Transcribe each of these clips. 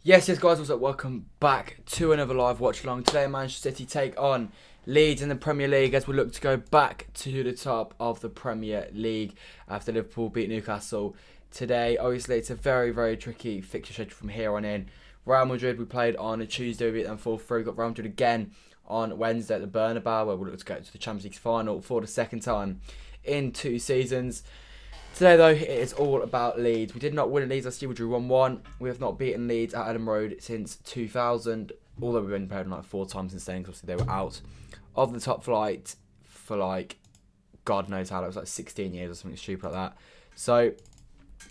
Yes, guys, what's up? Welcome back to another live watch along. Today, Manchester City take on Leeds in the Premier League as we look to go back to the top of the Premier League after Liverpool beat Newcastle today. Obviously, it's a very, very tricky fixture schedule from here on in. Real Madrid, we played on a Tuesday, we beat them 4-3. Got Real Madrid again on Wednesday at the Bernabeu, where we'll look to go to the Champions League final for the second time in 2 seasons. Today, though, it is all about Leeds. We did not win at Leeds last year. We drew 1-1. We have not beaten Leeds at Elland Road since 2000, although we've been played like 4 times since then, because obviously they were out of the top flight for like, God knows how, it was like 16 years or something stupid like that. So,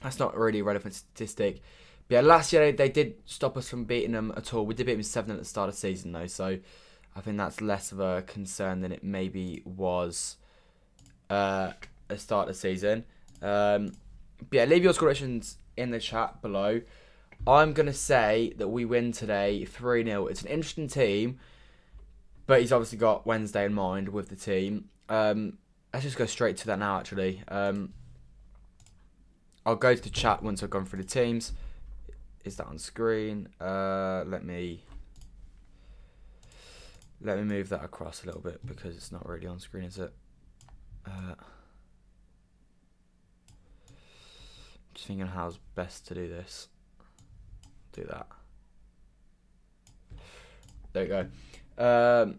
that's not really a relevant statistic. But yeah, last year they did stop us from beating them at all. We did beat them 7 at the start of the season, though, so I think that's less of a concern than it maybe was at the start of the season. But yeah, leave your predictions in the chat below. I'm going to say that we win today 3-0. It's an interesting team, but he's obviously got Wednesday in mind with the team. Let's just go straight to that now, actually. I'll go to the chat once I've gone through the teams. Is that on screen? Let me move that across a little bit because it's not really on screen, is it? Just thinking how's best to do this. Do that. There we go.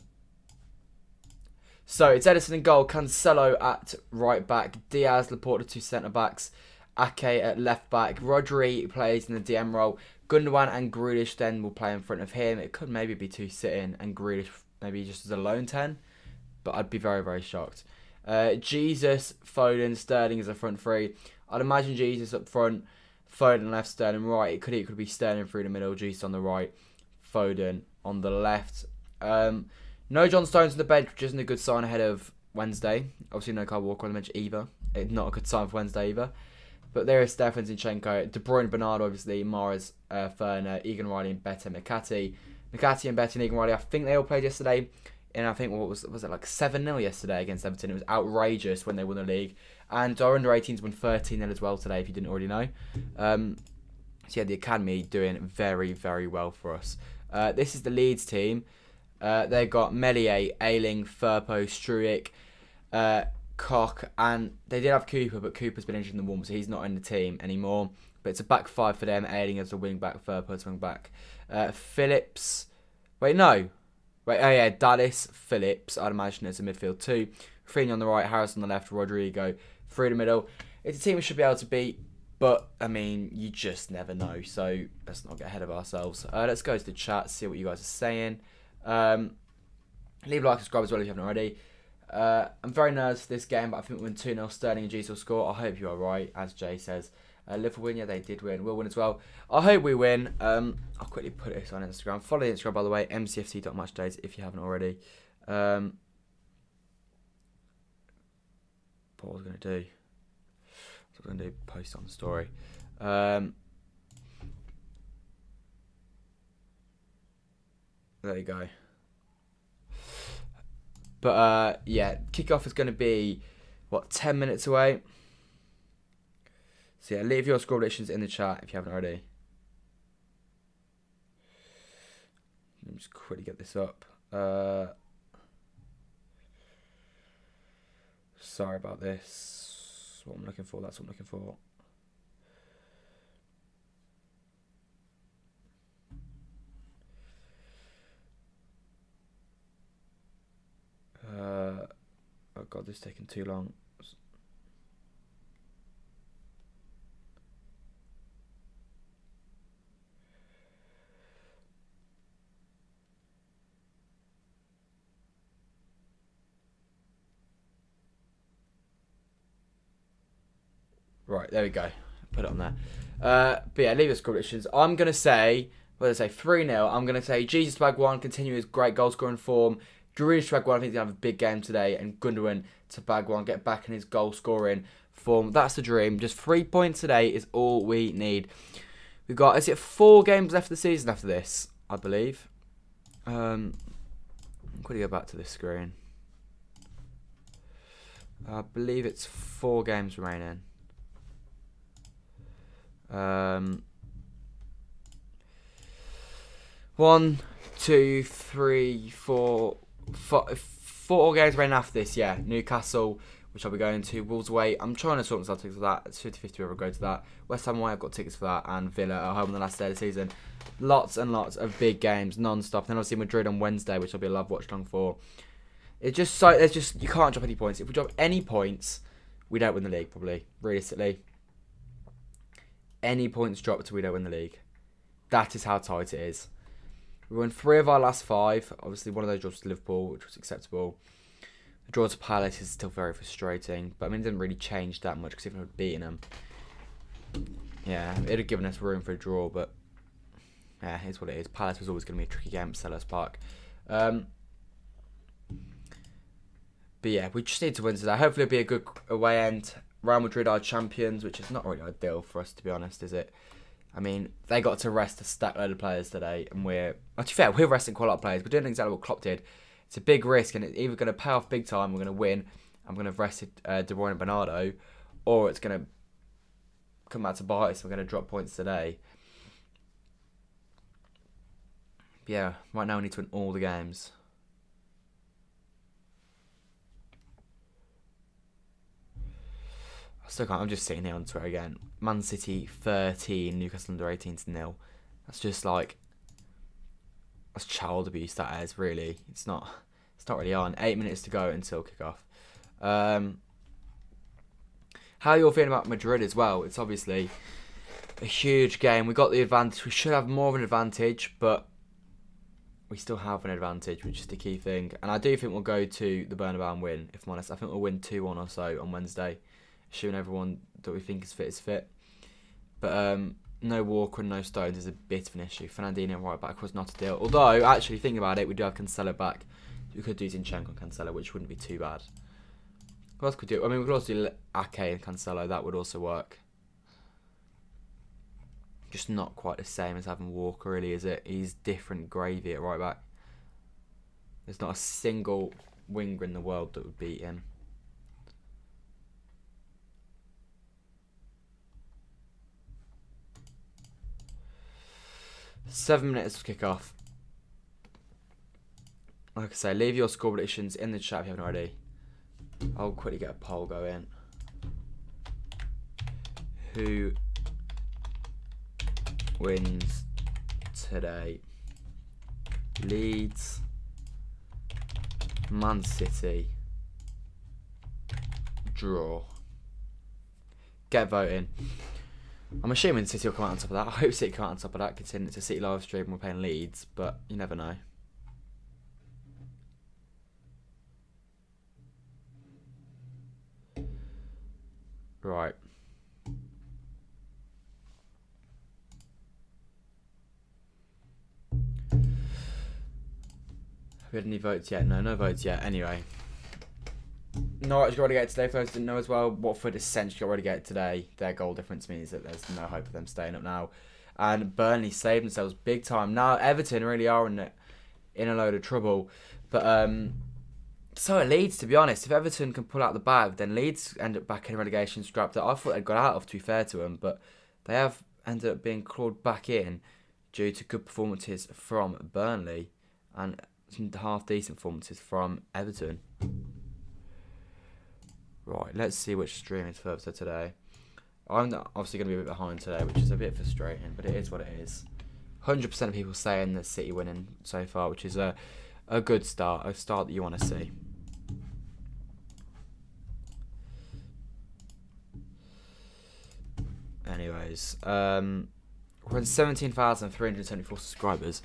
So it's Edison in goal, Cancelo at right back, Diaz, Laporte, 2 centre backs, Ake at left back, Rodri plays in the DM role, Gundogan and Grealish then will play in front of him. It could maybe be 2 sit-in and Grealish maybe just as a lone 10, but I'd be very, very shocked. Jesus, Foden, Sterling as a front 3. I'd imagine Jesus up front, Foden left, Sterling right. It could be Sterling through the middle, Jesus on the right, Foden on the left. No John Stones on the bench, which isn't a good sign ahead of Wednesday. Obviously no Kyle Walker on the bench either. It's not a good sign for Wednesday either. But there is Stefan Zinchenko, De Bruyne, Bernardo, obviously, Mahrez, Ferner, Egan Riley and Better, McCarthy and Better and Egan Riley. I think they all played yesterday. And I think, what was it like 7-0 yesterday against Everton? It was outrageous when they won the league. And our under-18s won 13-0 as well today, if you didn't already know. So yeah, the academy doing very, very well for us. This is the Leeds team. They've got Melier, Ayling, Firpo, Struijk, Koch, and they did have Cooper, but Cooper's been injured in the warm, so he's not in the team anymore. But it's a back 5 for them. Ayling as a wing back, Firpo as a wing back. Phillips. Wait, no. Wait, oh yeah, Dallas, Phillips, I'd imagine it's a midfield 2. Rafinha on the right, Harris on the left, Rodrigo through the middle. It's a team we should be able to beat, but, I mean, you just never know, so let's not get ahead of ourselves. Let's go to the chat, see what you guys are saying. Leave a like, subscribe as well if you haven't already. I'm very nervous for this game, but I think we win 2-0, Sterling and Jesus will score. I hope you are right, as Jay says. Liverpool win, yeah, they did win. We'll win as well. I hope we win. I'll quickly put this on Instagram. Follow the Instagram, by the way, mcfc.matchdays if you haven't already. What was I going to do? What was I going to do? Post on the story. There you go. But, yeah, kickoff is going to be, 10 minutes away? So yeah, leave your score predictions in the chat if you haven't already. Let me just quickly get this up. Sorry about this. What I'm looking for, that's what I'm looking for. Oh god, this is taking too long. Right, there we go. Put it on there. But yeah, leave your score predictions. I'm going to say, 3-0. I'm going to say Jesus to bag 1, continue his great goal scoring form. Grealish to bag 1, I think he's going to have a big game today. And Gundogan to bag 1, get back in his goal scoring form. That's the dream. Just 3 points today is all we need. We've got, is it 4 games left of the season after this? I believe. I'm going to go back to this screen. I believe it's 4 games remaining. One, two, three, four, four games remaining after this. Yeah, Newcastle, which I'll be going to. Wolves away. I'm trying to sort myself tickets for that. It's 50-50 whether I go to that. West Ham away, I've got tickets for that, and Villa at home on the last day of the season. Lots and lots of big games, non-stop. Then obviously Madrid on Wednesday, which I'll be a love watchalong for. It's just so there's just you can't drop any points. If we drop any points, we don't win the league probably. Realistically, any points dropped, we don't win the league. That is how tight it is. We won 3 of our last 5. Obviously, one of those draws to Liverpool, which was acceptable. The draw to Palace is still very frustrating, but I mean, it didn't really change that much because even if we'd beaten them, yeah, it'd have given us room for a draw. But yeah, here's what it is. Palace was always going to be a tricky game at Selhurst Park. But yeah, we just need to win today. Hopefully it'll be a good away end. Real Madrid are champions, which is not really ideal for us, to be honest, is it? I mean, they got to rest a stack load of players today, and to be fair, we're resting quite a lot of players. We're doing exactly what Klopp did. It's a big risk, and it's either going to pay off big time, we're going to win, I'm going to have rested De Bruyne and Bernardo, or it's going to come back to bite us, we're going to drop points today. But yeah, right now we need to win all the games. I still can't. I'm just sitting here on Twitter again. Man City 13, Newcastle under 18 0. That's just like that's child abuse. That is really. It's not really on. 8 minutes to go until kickoff. How are you all feeling about Madrid as well? It's obviously a huge game. We got the advantage. We should have more of an advantage, but we still have an advantage, which is the key thing. And I do think we'll go to the Bernabeu and win. If I'm honest, I think we'll win 2-1 or so on Wednesday. Assuming everyone that we think is fit. But no Walker and no Stones is a bit of an issue. Fernandinho right back was not a deal. Although, actually, thinking about it, we do have Cancelo back. We could do Zinchenko and Cancelo, which wouldn't be too bad. What else could we do? I mean, we could also do Ake and Cancelo. That would also work. Just not quite the same as having Walker, really, is it? He's different gravy at right back. There's not a single winger in the world that would beat him. Seven minutes to kick off. Like I say, leave your score predictions in the chat if you haven't already. I'll quickly get a poll going. Who wins today? Leeds, Man City, draw. Get voting. I'm assuming City will come out on top of that. I hope City come out on top of that, considering it's a City live stream and we're playing Leeds, but you never know. Right. Have we had any votes yet? No votes yet. Anyway. Norwich got relegated today, folks didn't know as well. Watford essentially got relegated today. Their goal difference means that there's no hope of them staying up now. And Burnley saved themselves big time. Now Everton really are in a load of trouble. But so are Leeds, to be honest. If Everton can pull out the bag, then Leeds end up back in relegation scrap that I thought they'd got out of, to be fair to them. But they have ended up being clawed back in due to good performances from Burnley and some half-decent performances from Everton. Right, let's see which stream is further today. I'm obviously going to be a bit behind today, which is a bit frustrating, but it is what it is. 100% of people saying that City winning so far, which is a good start, a start that you want to see. Anyways, we're on 17,374 subscribers.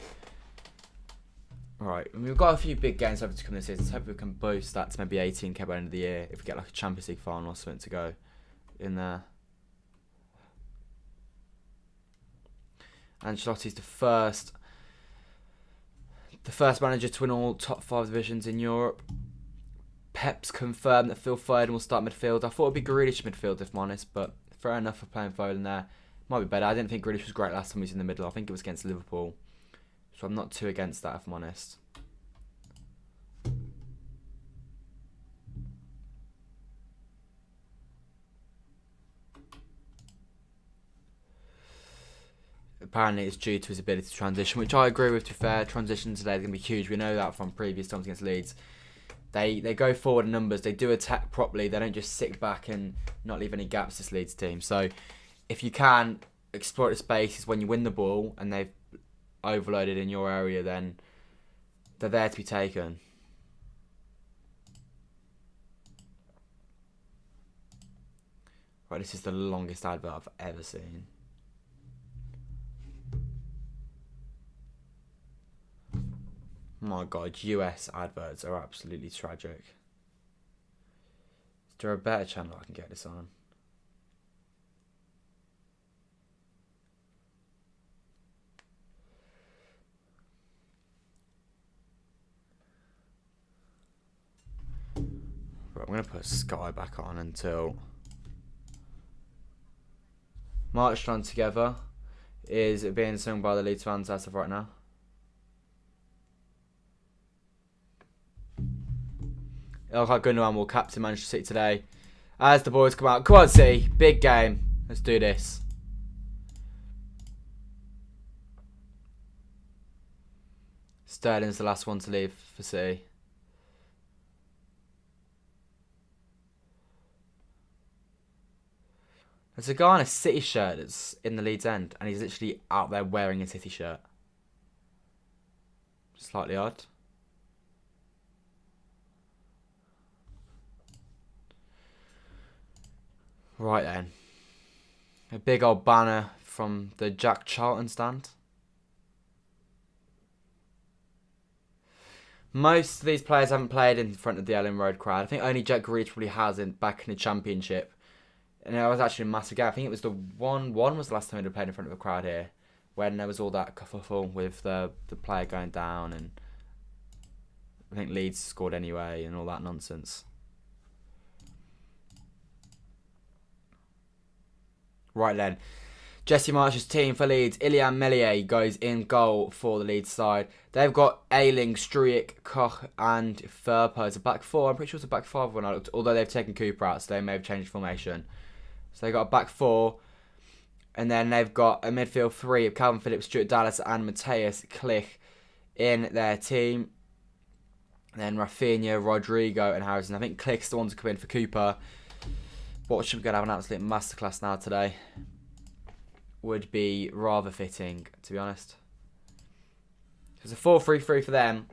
Right, I mean, we've got a few big games over to come this season, so hopefully we can boost that to maybe 18k by the end of the year if we get like a Champions League final or something to go in there. Ancelotti's the first manager to win all top 5 divisions in Europe. Pep's confirmed that Phil Foden will start midfield. I thought it would be Grealish midfield if I'm honest, but fair enough for playing Foden there. Might be better. I didn't think Grealish was great last time he was in the middle. I think it was against Liverpool. So I'm not too against that, if I'm honest. Apparently it's due to his ability to transition, which I agree with. To be fair, transition today is going to be huge. We know that from previous times against Leeds. They go forward in numbers. They do attack properly. They don't just sit back and not leave any gaps, this Leeds team. So if you can exploit the spaces when you win the ball and they've overloaded in your area, then they're there to be taken. Right, this is the longest advert I've ever seen. My God, US adverts are absolutely tragic. Is there a better channel I can get this on? Right, I'm going to put Sky back on until Watchalong Together is being sung by the Leeds fans as of right now. Ilkay Gundogan will captain Manchester City today as the boys come out. Come on, City. Big game. Let's do this. Sterling's the last one to leave for City. There's a guy in a City shirt that's in the Leeds end, and he's literally out there wearing a City shirt. Slightly odd. Right then. A big old banner from the Jack Charlton stand. Most of these players haven't played in front of the Elland Road crowd. I think only Jack Grealish probably has back in the Championship. And it was actually a massive gap. I think it was the 1-1 was the last time he played in front of a crowd here. When there was all that kerfuffle with the player going down. And I think Leeds scored anyway and all that nonsense. Right then, Jesse Marsh's team for Leeds. Ilian Meslier goes in goal for the Leeds side. They've got Ayling, Struijk, Koch and Firpo as a back four. I'm pretty sure it's a back five when I looked, although they've taken Cooper out, so they may have changed formation. So they've got a back four. And then they've got a midfield three of Calvin Phillips, Stuart Dallas and Matthias Klich in their team. And then Rafinha, Rodrigo and Harrison. I think Klich's the one to come in for Cooper. Watchalong going to have an absolute masterclass now today. Would be rather fitting, to be honest. It's a 4-3-3 for them.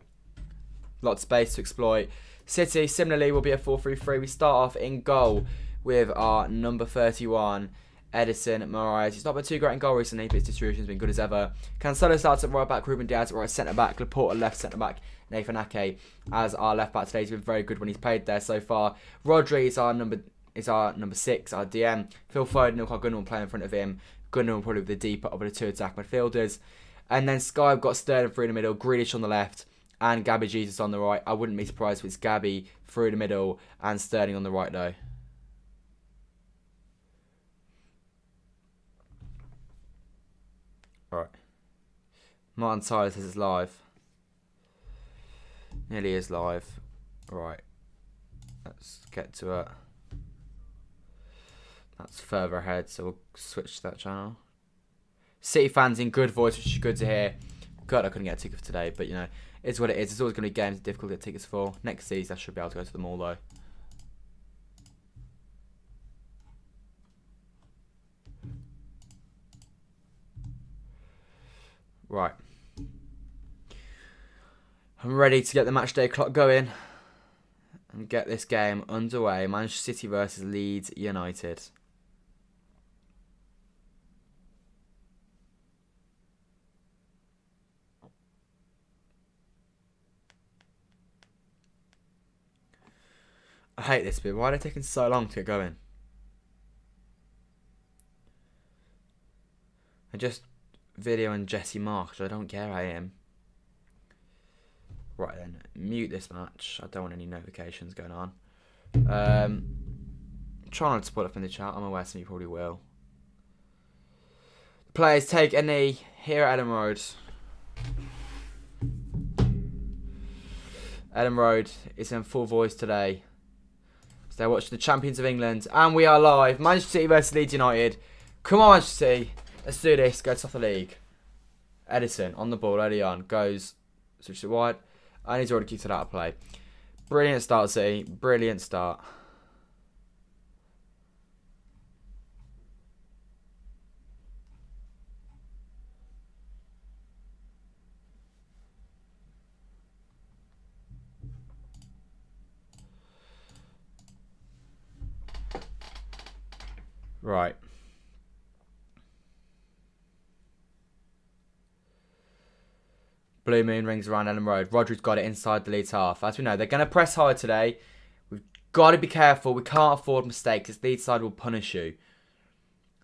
Lots of space to exploit. City, similarly, will be a 4-3-3. We start off in goal with our number 31, Edison Moraes. He's not been too great in goal recently, but his distribution has been good as ever. Cancelo starts at right back, Ruben Diaz at right centre back, Laporte left centre back, Nathan Ake as our left back today. He's been very good when he's played there so far. Rodri is our number 6, our DM. Phil Foden and Ilkay Gundogan will play in front of him. Gundogan will probably be the deeper of the two attack midfielders. And then Sky have got Sterling through the middle, Grealish on the left, and Gabby Jesus on the right. I wouldn't be surprised if it's Gabby through the middle and Sterling on the right though. Alright. Martin Tyler says it's live. Nearly is live. Right. Let's get to it. That's further ahead, so we'll switch to that channel. City fans in good voice, which is good to hear. God, I couldn't get a ticket for today, but you know, it's what it is. It's always going to be games difficult to get tickets for. Next season, I should be able to go to them all though. Right. I'm ready to get the matchday clock going and get this game underway. Manchester City versus Leeds United. I hate this bit. Why are they taking so long to get going? I just videoing Jesse Marsh. I don't care, I am. Right then, mute this match. I don't want any notifications going on. Try not to put up in the chat. I'm aware some of you probably will. The players take a knee here at Elland Road. Elland Road is in full voice today. So they're watching the champions of England, and we are live. Manchester City versus Leeds United. Come on, Manchester City. Let's do this. Go top the league. Edison on the ball early on. Goes, switches it wide. And he's already kicked it out of play. Brilliant start, City. Brilliant start. Right. Blue Moon rings around Elland Road. Rodri's got it inside the Leeds half. As we know, they're going to press hard today. We've got to be careful. We can't afford mistakes. This Leeds side will punish you.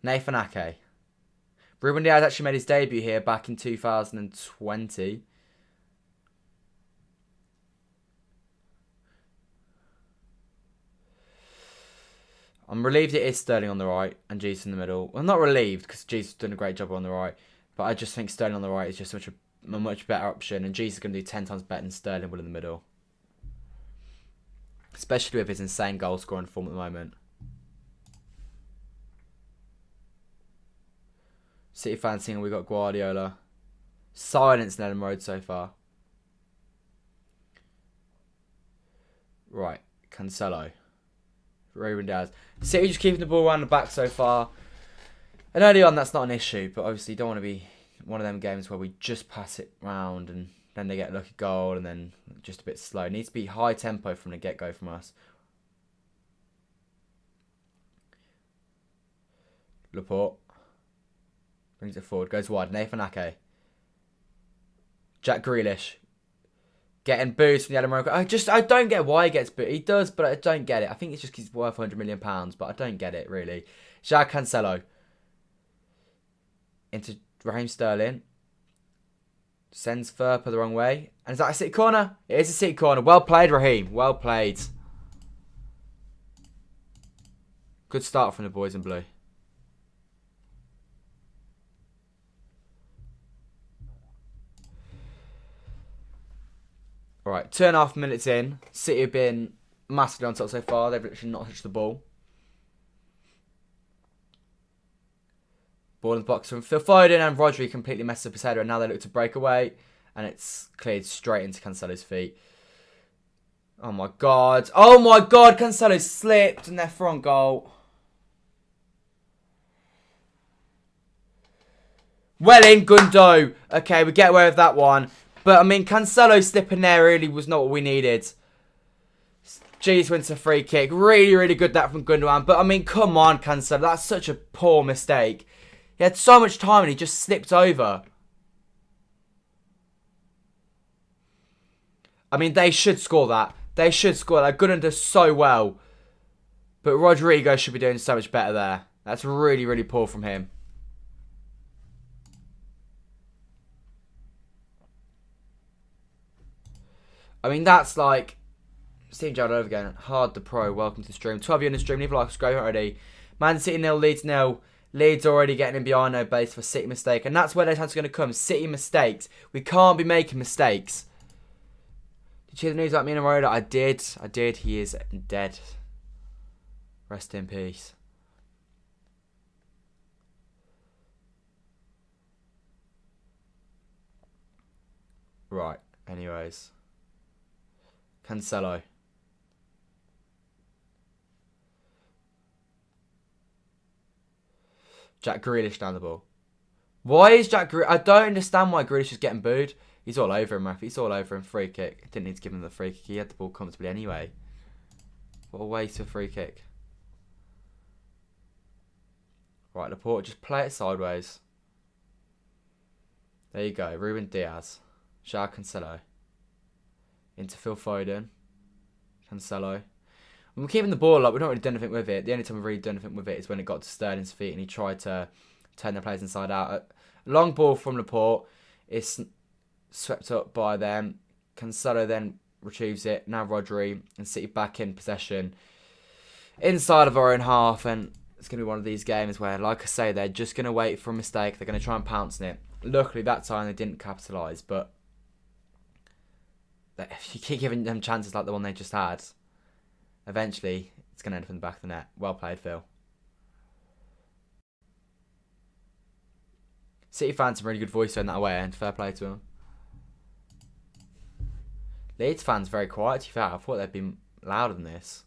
Nathan Ake. Ruben Diaz actually made his debut here back in 2020. I'm relieved it is Sterling on the right and Jesus in the middle. Well, not relieved because Jesus has done a great job on the right. But I just think Sterling on the right is just a much better option. And Jesus is going to do 10 times better than Sterling will in the middle. Especially with his insane goal scoring form at the moment. City fans thinking we got Guardiola. Silence in Elland Road so far. Right, Cancelo. Ruben Diaz. City just keeping the ball around the back so far. And early on, that's not an issue. But obviously, you don't want to be one of them games where we just pass it round and then they get a lucky goal and then just a bit slow. It needs to be high tempo from the get-go from us. Laporte. Brings it forward. Goes wide. Nathan Ake. Jack Grealish. Getting booed from the Elland Road. I don't get why he gets booed. He does, but I don't get it. I think it's just 'cause he's worth £100 million, but I don't get it, really. João Cancelo. Into Raheem Sterling. Sends Furper the wrong way. And is that a City corner? It is a City corner. Well played, Raheem. Well played. Good start from the boys in blue. Alright, 2.5 minutes in. City have been massively on top so far. They've literally not touched the ball. Ball in the box from Phil Foden and Rodri completely messed up his header. And now they look to break away. And it's cleared straight into Cancelo's feet. Oh my god. Oh my god. Cancelo slipped and they're front goal. Well in, Gundo. Okay, we get away with that one. But, I mean, Cancelo slipping there really was not what we needed. Jeez wins a free kick. Really, really good that from Gundogan. But, I mean, come on, Cancelo. That's such a poor mistake. He had so much time and he just slipped over. I mean, they should score that. They should score that. Gundogan does so well. But Rodrigo should be doing so much better there. That's really, really poor from him. I mean, that's like Steve Gerrard over again. Hard the pro. Welcome to the stream. 12 of you in the stream. Leave a like, subscribe already. Man City 0, Leeds 0. Leeds already getting in behind no base for City mistake. And that's where their chance is going to come. City mistakes. We can't be making mistakes. Did you hear the news about Mina Roda? I did. I did. He is dead. Rest in peace. Right. Anyways. Cancelo. Jack Grealish down the ball. Why is Jack Grealish... I don't understand why Grealish is getting booed. He's all over him, ref. He's all over him. Free kick. Didn't need to give him the free kick. He had the ball comfortably anyway. What a waste of a free kick. Right, Laporte, just play it sideways. There you go. Ruben Diaz. João Cancelo. Into Phil Foden. Cancelo. We're keeping the ball up. We've not really done anything with it. The only time we've really done anything with it is when it got to Sterling's feet and he tried to turn the players inside out. A long ball from Laporte. It's swept up by them. Cancelo then retrieves it. Now Rodri and City back in possession. Inside of our own half. And it's going to be one of these games where, like I say, they're just going to wait for a mistake. They're going to try and pounce on it. Luckily, that time they didn't capitalise. But if you keep giving them chances like the one they just had, eventually it's going to end up in the back of the net. Well played, Phil. City fans have a really good voice in that way, and fair play to them. Leeds fans very quiet, to be fair. I thought they'd been louder than this.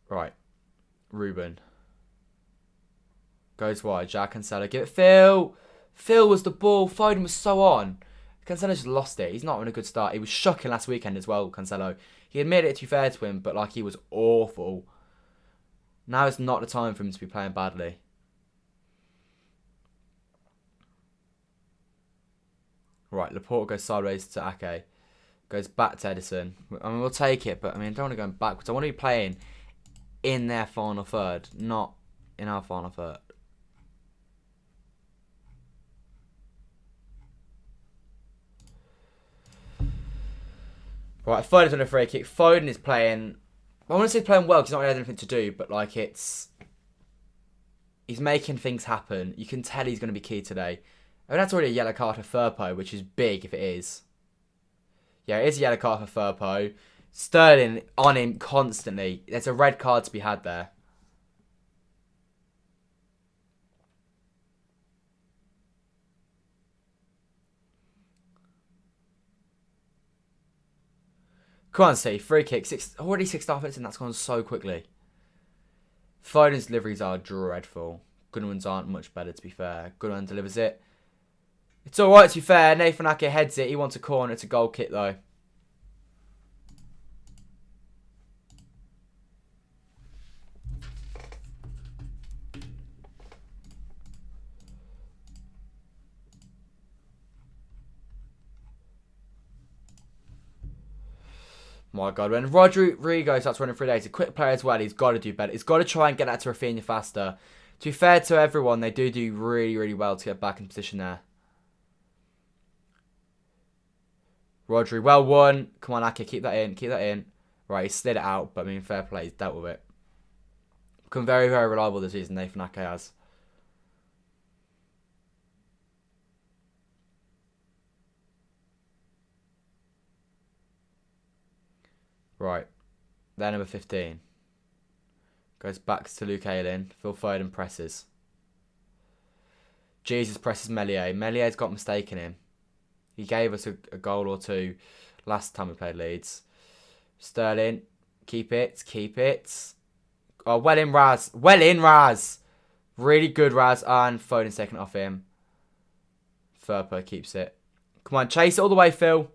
Right. Ruben. Goes wide. Jack Cancelo. Give it Phil. Phil was the ball. Foden was so on. Cancelo just lost it. He's not having a good start. He was shocking last weekend as well, Cancelo. He admitted it, to be fair to him, but like he was awful. Now is not the time for him to be playing badly. Right, Laporte goes sideways to Ake. Goes back to Edison. I mean, we'll take it, but I mean, I don't want to go backwards. I want to be playing in their final third, not in our final third. Right, Foden's on a free kick. Foden is playing... I want to say playing well because he's not really had anything to do, but like it's... He's making things happen. You can tell he's going to be key today. I mean, that's already a yellow card for Firpo, which is big if it is. Yeah, it is a yellow card for Firpo. Sterling on him constantly. There's a red card to be had there. Come on, see. Free kick. Already 6.5 minutes and that's gone so quickly. Foden's deliveries are dreadful. Gundogan's aren't much better, to be fair. Gundogan delivers it. It's alright, to be fair. Nathan Ake heads it. He wants a corner. It's a goal kick, though. My God, when Rodrigo starts running through days, a quick player as well, he's got to do better. He's got to try and get that to Rafinha faster. To be fair to everyone, they do really, really well to get back in position there. Rodri, well won. Come on, Ake, keep that in, keep that in. Right, he slid it out, but I mean, fair play, he's dealt with it. Become very, very reliable this season, Nathan Ake has. Right, they're number 15. Goes back to Luke Ayling. Phil Foden presses. Jesus presses Meslier. Melier's got mistaken him. He gave us a goal or two last time we played Leeds. Sterling, keep it, keep it. Oh, well in Raz. Well in Raz. Really good Raz. And Foden's taking it off him. Firpo keeps it. Come on, chase it all the way, Phil.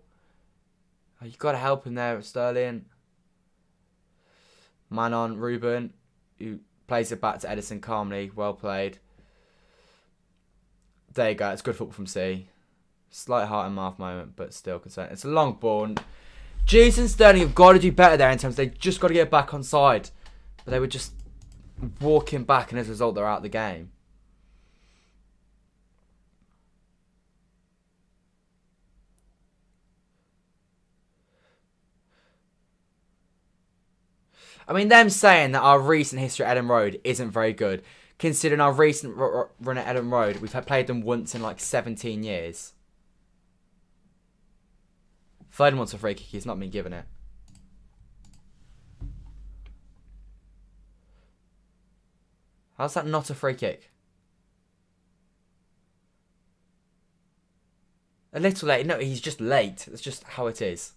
Oh, you've got to help him there, Sterling. Man on Ruben, who plays it back to Edison calmly. Well played. There you go. It's good football from C. Slight heart and mouth moment, but still concerned. It's a long ball. Jesus and Sterling have got to do better there in terms of they just got to get back on side. But they were just walking back, and as a result, they're out of the game. I mean, them saying that our recent history at Elland Road isn't very good, considering our recent run at Elland Road, we've played them once in like 17 years. Foden wants a free kick, he's not been given it. How's that not a free kick? A little late. No, he's just late. That's just how it is.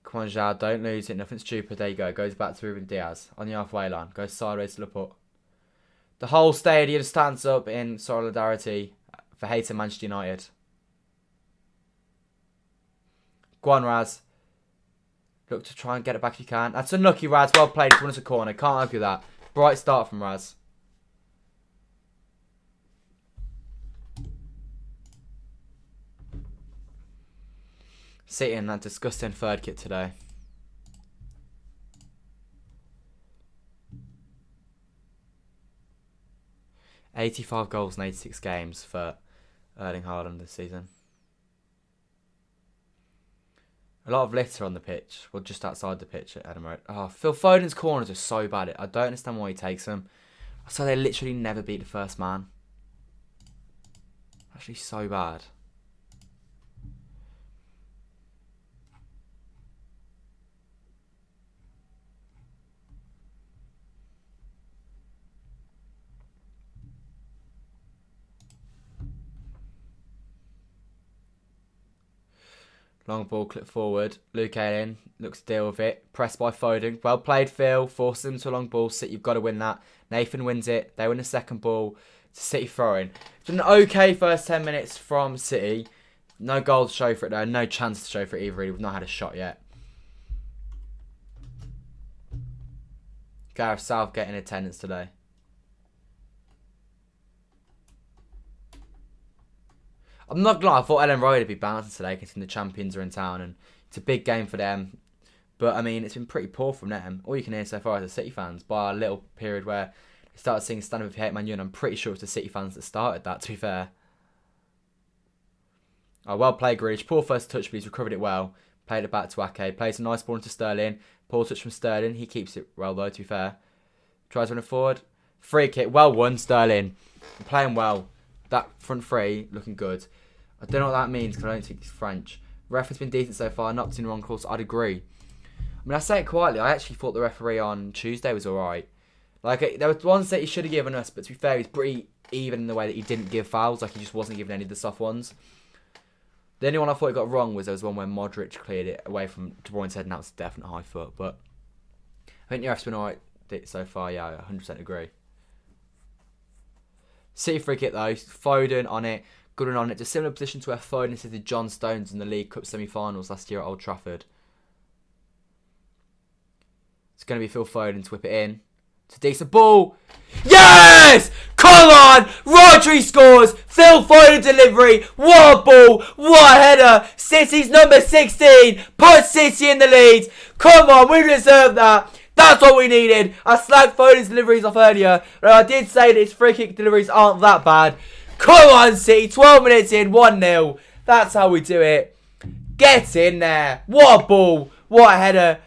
Come on, Jao, don't lose it. Nothing stupid. There you go. Goes back to Ruben Diaz on the halfway line. Goes sideways to Laporte. The whole stadium stands up in solidarity for hating Manchester United. Go on, Raz. Look to try and get it back if you can. That's unlucky, Raz. Well played. It's run us a corner. Can't argue that. Bright start from Raz. City in that disgusting third kit today. $85 goals in 86 games for Erling Haaland this season. A lot of litter on the pitch. Well, just outside the pitch at Elland Road. Oh, Phil Foden's corners are so bad. I don't understand why he takes them. So they literally never beat the first man. Actually so bad. Long ball, clip forward. Luke Ayling looks to deal with it. Pressed by Foden. Well played, Phil. Forces him to a long ball. City, you've got to win that. Nathan wins it. They win the second ball. It's City throwing. It's been an okay first 10 minutes from City. No goal to show for it though. No chance to show for it either. We've not had a shot yet. Gareth Southgate in attendance today. I'm not gonna lie, I thought Elland Road would be bouncing today considering the champions are in town and it's a big game for them. But I mean, it's been pretty poor from them. All you can hear so far is the City fans, by a little period where they started singing Stand Up If You Hate Man U, and I'm pretty sure it's the City fans that started that, to be fair. Oh, well played, Grealish. Poor first touch, but he's recovered it well. Played it back to Ake. Plays a nice ball into Sterling. Poor touch from Sterling. He keeps it well, though, to be fair. Tries running forward. Free kick. Well won, Sterling. Playing well. That front three, looking good. I don't know what that means because I don't speak French. Ref has been decent so far. Not in the wrong course. I'd agree. I mean, I say it quietly. I actually thought the referee on Tuesday was alright. Like, there was ones that he should have given us, but to be fair, he's pretty even in the way that he didn't give fouls. Like, he just wasn't giving any of the soft ones. The only one I thought he got wrong was there was one where Modric cleared it away from De Bruyne's head, and that was a definite high foot. But I think the ref's been alright so far. Yeah, I 100% agree. City free kick though. Foden on it. Good one on it. It's a similar position to where Foden assisted John Stones in the League Cup semi-finals last year at Old Trafford. It's going to be Phil Foden to whip it in. It's a decent ball. Yes! Come on! Rodri scores! Phil Foden delivery. What a ball! What a header! City's number 16 puts City in the lead. Come on, we deserve that. That's what we needed. I slagged Foden's deliveries off earlier, but I did say that his free kick deliveries aren't that bad. Come on, City. 12 minutes in, 1-0. That's how we do it. Get in there. What a ball. What a header.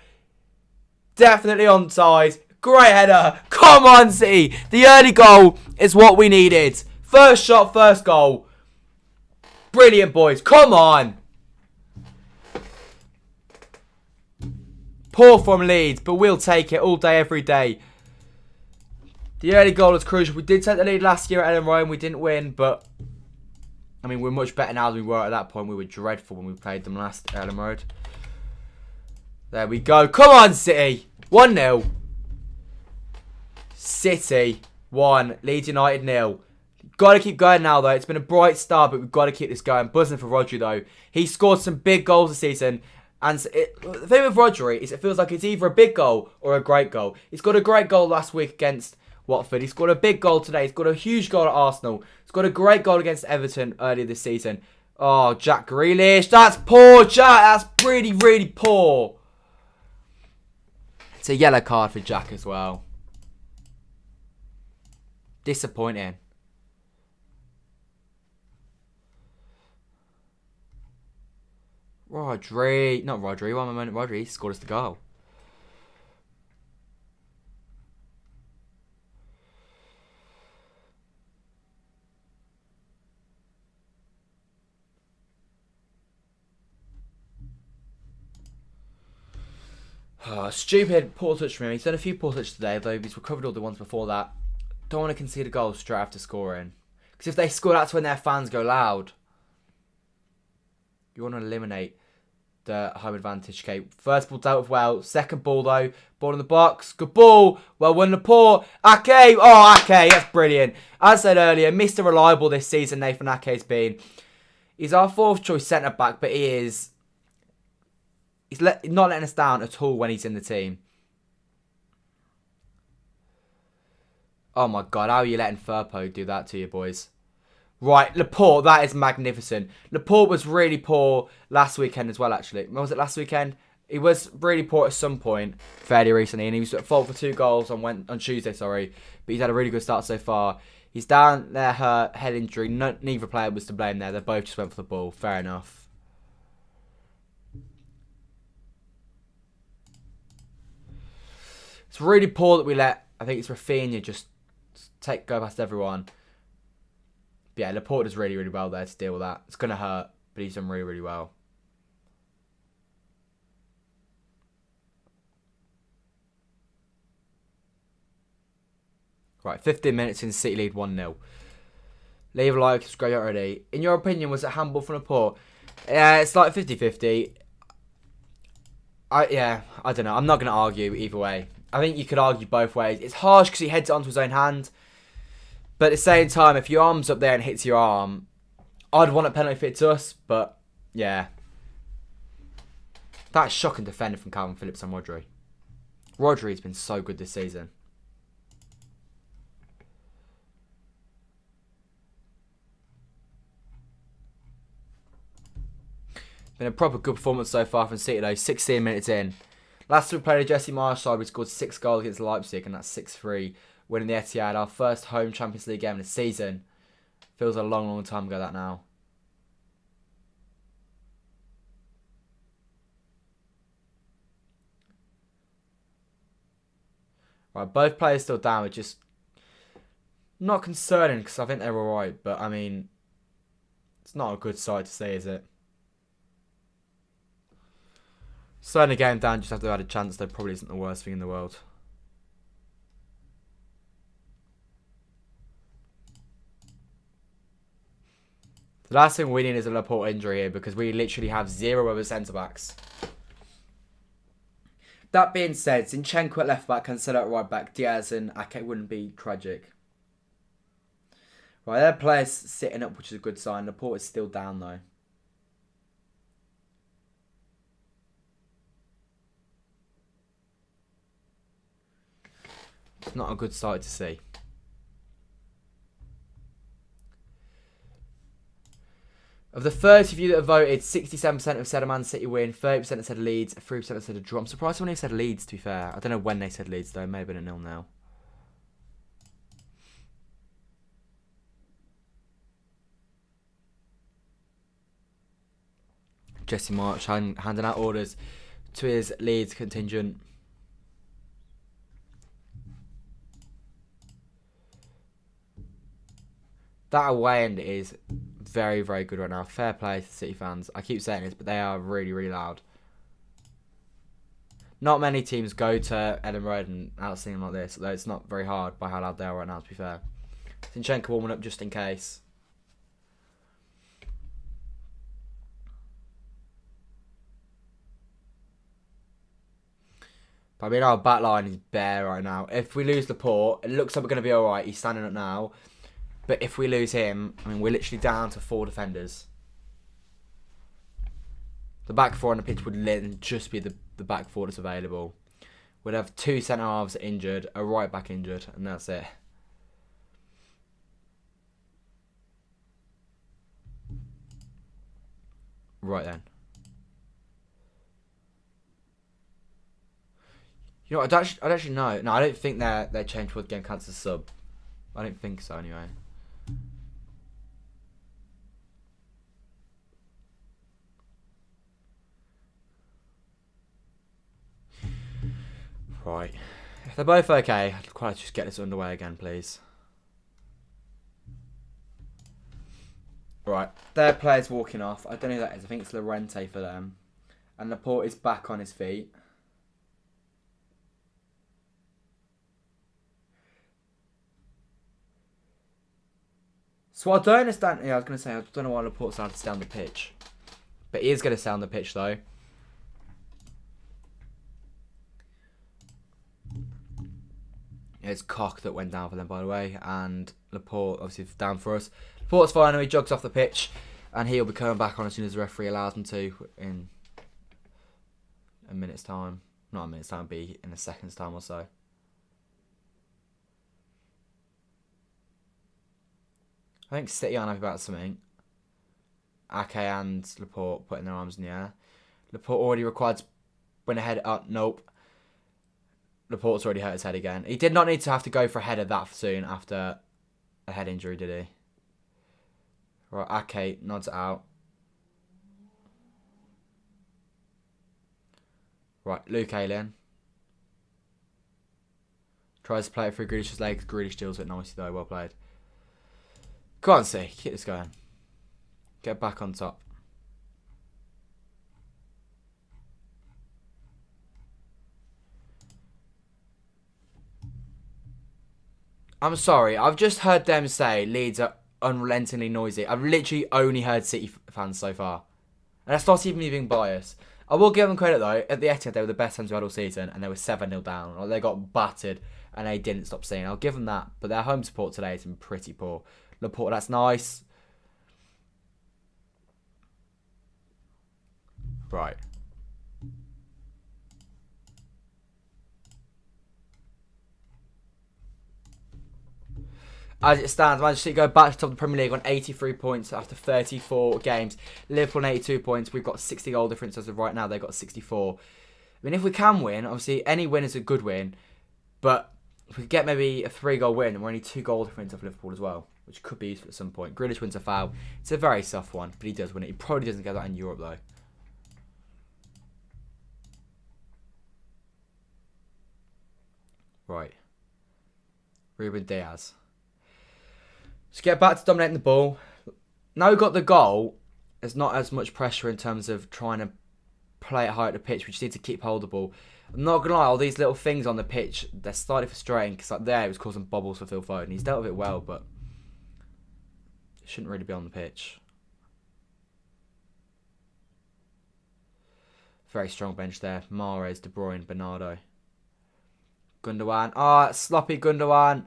Definitely onside. Great header. Come on, City. The early goal is what we needed. First shot, first goal. Brilliant, boys. Come on. Poor from Leeds, but we'll take it all day, every day. The early goal is crucial. We did take the lead last year at Elland Road and we didn't win, but I mean, we're much better now than we were at that point. We were dreadful when we played them last at Elland Road. There we go. Come on, City. 1-0. City 1. Leeds United 0. Got to keep going now, though. It's been a bright start, but we've got to keep this going. Buzzing for Rodri, though. He scored some big goals this season. And the thing with Rodri is it feels like it's either a big goal or a great goal. He's got a great goal last week against Watford. He scored a big goal today. He's got a huge goal at Arsenal. He's got a great goal against Everton earlier this season. Oh, Jack Grealish. That's poor, Jack. That's really, really poor. It's a yellow card for Jack as well. Disappointing. Rodri. Not Rodri. One moment. Rodri. He scored us the goal. Oh, stupid poor touch from him. He's done a few poor touches today, though he's recovered all the ones before that. Don't want to concede a goal straight after scoring. Because if they score, that's when their fans go loud. You want to eliminate the home advantage. Okay, first ball dealt with well. Second ball, though. Ball in the box. Good ball. Well won Laporte. Ake. Oh, Ake. That's brilliant. As I said earlier, Mr. Reliable this season, Nathan Ake's been. He's our fourth choice centre-back, but he is... He's not letting us down at all when he's in the team. Oh my God, how are you letting Firpo do that to you, boys? Right, Laporte, that is magnificent. Laporte was really poor last weekend as well, actually. When was it last weekend? He was really poor at some point fairly recently, and he was at fault for 2 goals on Tuesday, sorry. But he's had a really good start so far. He's down there, hurt, head injury. Neither player was to blame there. They both just went for the ball. Fair enough. It's really poor that we let, I think it's Rafinha, just go past everyone. But yeah, Laporte does really, really well there to deal with that. It's going to hurt, but he's done really, really well. Right, 15 minutes in, City lead 1-0. Leave a like, subscribe already. In your opinion, was it handball from Laporte? Yeah, it's like 50-50. I don't know. I'm not going to argue either way. I think you could argue both ways. It's harsh because he heads it onto his own hand. But at the same time, if your arm's up there and hits your arm, I'd want a penalty if it's us. But, yeah. That's shocking defending from Calvin Phillips and Rodri. Rodri's been so good this season. Been a proper good performance so far from City though, 16 minutes in. Last time we played a Jesse Marsh side, we scored 6 goals against Leipzig, and that's 6-3, winning the Etihad, our first home Champions League game of the season. Feels a long, long time ago that now. Right, both players still down, which is not concerning because I think they're alright, but I mean, it's not a good side to see, is it? Slowing the game down just after they had a chance, though, probably isn't the worst thing in the world. The last thing we need is a Laporte injury here because we literally have 0 other centre-backs. That being said, Zinchenko at left-back, Cancelo at right-back, Diaz and Ake wouldn't be tragic. Right, their players sitting up, which is a good sign. Laporte is still down, though. It's not a good sight to see. Of the 30 of you that have voted, 67% have said a Man City win, 30% have said Leeds, 3% have said a draw. I'm surprised when they said Leeds, to be fair. I don't know when they said Leeds, though. Maybe a 0-0. Jesse March handing out orders to his Leeds contingent. That away end is very, very good right now. Fair play to City fans. I keep saying this, but they are really, really loud. Not many teams go to Elland Road and outsing them like this, though it's not very hard by how loud they are right now, to be fair. Zinchenko warming up just in case. But I mean, our back line is bare right now. If we lose Laporte, it looks like we're going to be alright. He's standing up now. But if we lose him, I mean, we're literally down to 4 defenders. The back 4 on the pitch would just be the back 4 that's available. We'd have 2 centre-halves injured, a right-back injured, and that's it. Right then. You know what, I don't actually know. No, I don't think their change for the game counts as sub. I don't think so anyway. Right. If they're both okay, I'd quite like to just get this underway again, please. Right. Their player's walking off. I don't know who that is. I think it's Llorente for them. And Laporte is back on his feet. So I don't understand. Yeah, I was going to say, I don't know why Laporte's allowed to stay on the pitch. But he is going to stay on the pitch, though. It's Koch that went down for them, by the way. And Laporte, obviously, down for us. Laporte's fine, and he jogs off the pitch. And he'll be coming back on as soon as the referee allows him to in a minute's time. Not a minute's time, be in a second's time or so. I think City aren't happy about something. Ake and Laporte putting their arms in the air. Laporte already required to win a head up. Nope. Laporte's already hurt his head again. He did not need to have to go for a header that soon after a head injury, did he? Right, Ake nods it out. Right, Luke Ayling. Tries to play it through Grealish's legs. Grealish deals it nicely though. Well played. Come on, see. Keep this going. Get back on top. I'm sorry. I've just heard them say Leeds are unrelentingly noisy. I've literally only heard City fans so far. And that's not even me being biased. I will give them credit though. At the Etihad, they were the best teams we had all season, and they were 7-0 down. Like, they got battered, and they didn't stop singing. I'll give them that. But their home support today has been pretty poor. Laporte, that's nice. Right. As it stands, Manchester City go back to the top of the Premier League on 83 points after 34 games. Liverpool on 82 points. We've got 60 goal difference as of right now. They've got 64. I mean, if we can win, obviously any win is a good win. But if we get maybe a 3-goal win, we're only 2 goal difference off Liverpool as well, which could be useful at some point. Grealish wins a foul. It's a very soft one, but he does win it. He probably doesn't get that in Europe though. Right. Ruben Diaz. Let's get back to dominating the ball. Now we've got the goal, there's not as much pressure in terms of trying to play it high at the pitch. We just need to keep hold of the ball. I'm not going to lie, all these little things on the pitch, they're slightly frustrating. Because like there, it was causing bobbles for Phil Foden. He's dealt with it well, but it shouldn't really be on the pitch. Very strong bench there. Mahrez, De Bruyne, Bernardo. Gundogan. Ah, sloppy Gundogan.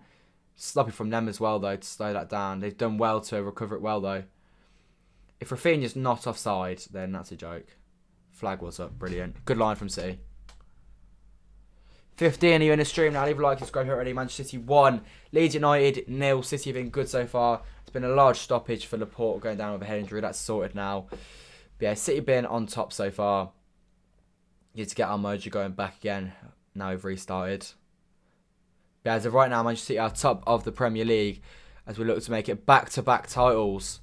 Sloppy from them as well, though, to slow that down. They've done well to recover it well, though. If Rafinha's not offside, then that's a joke. Flag was up. Brilliant. Good line from City. 15, are you in the stream now? Leave a like, subscribe already. Manchester City 1. Leeds United 0. City have been good so far. It's been a large stoppage for Laporte going down with a head injury. That's sorted now. But yeah, City been on top so far. Need to get our mojo going back again. Now we've restarted. But as of right now, Manchester City are top of the Premier League as we look to make it back-to-back titles.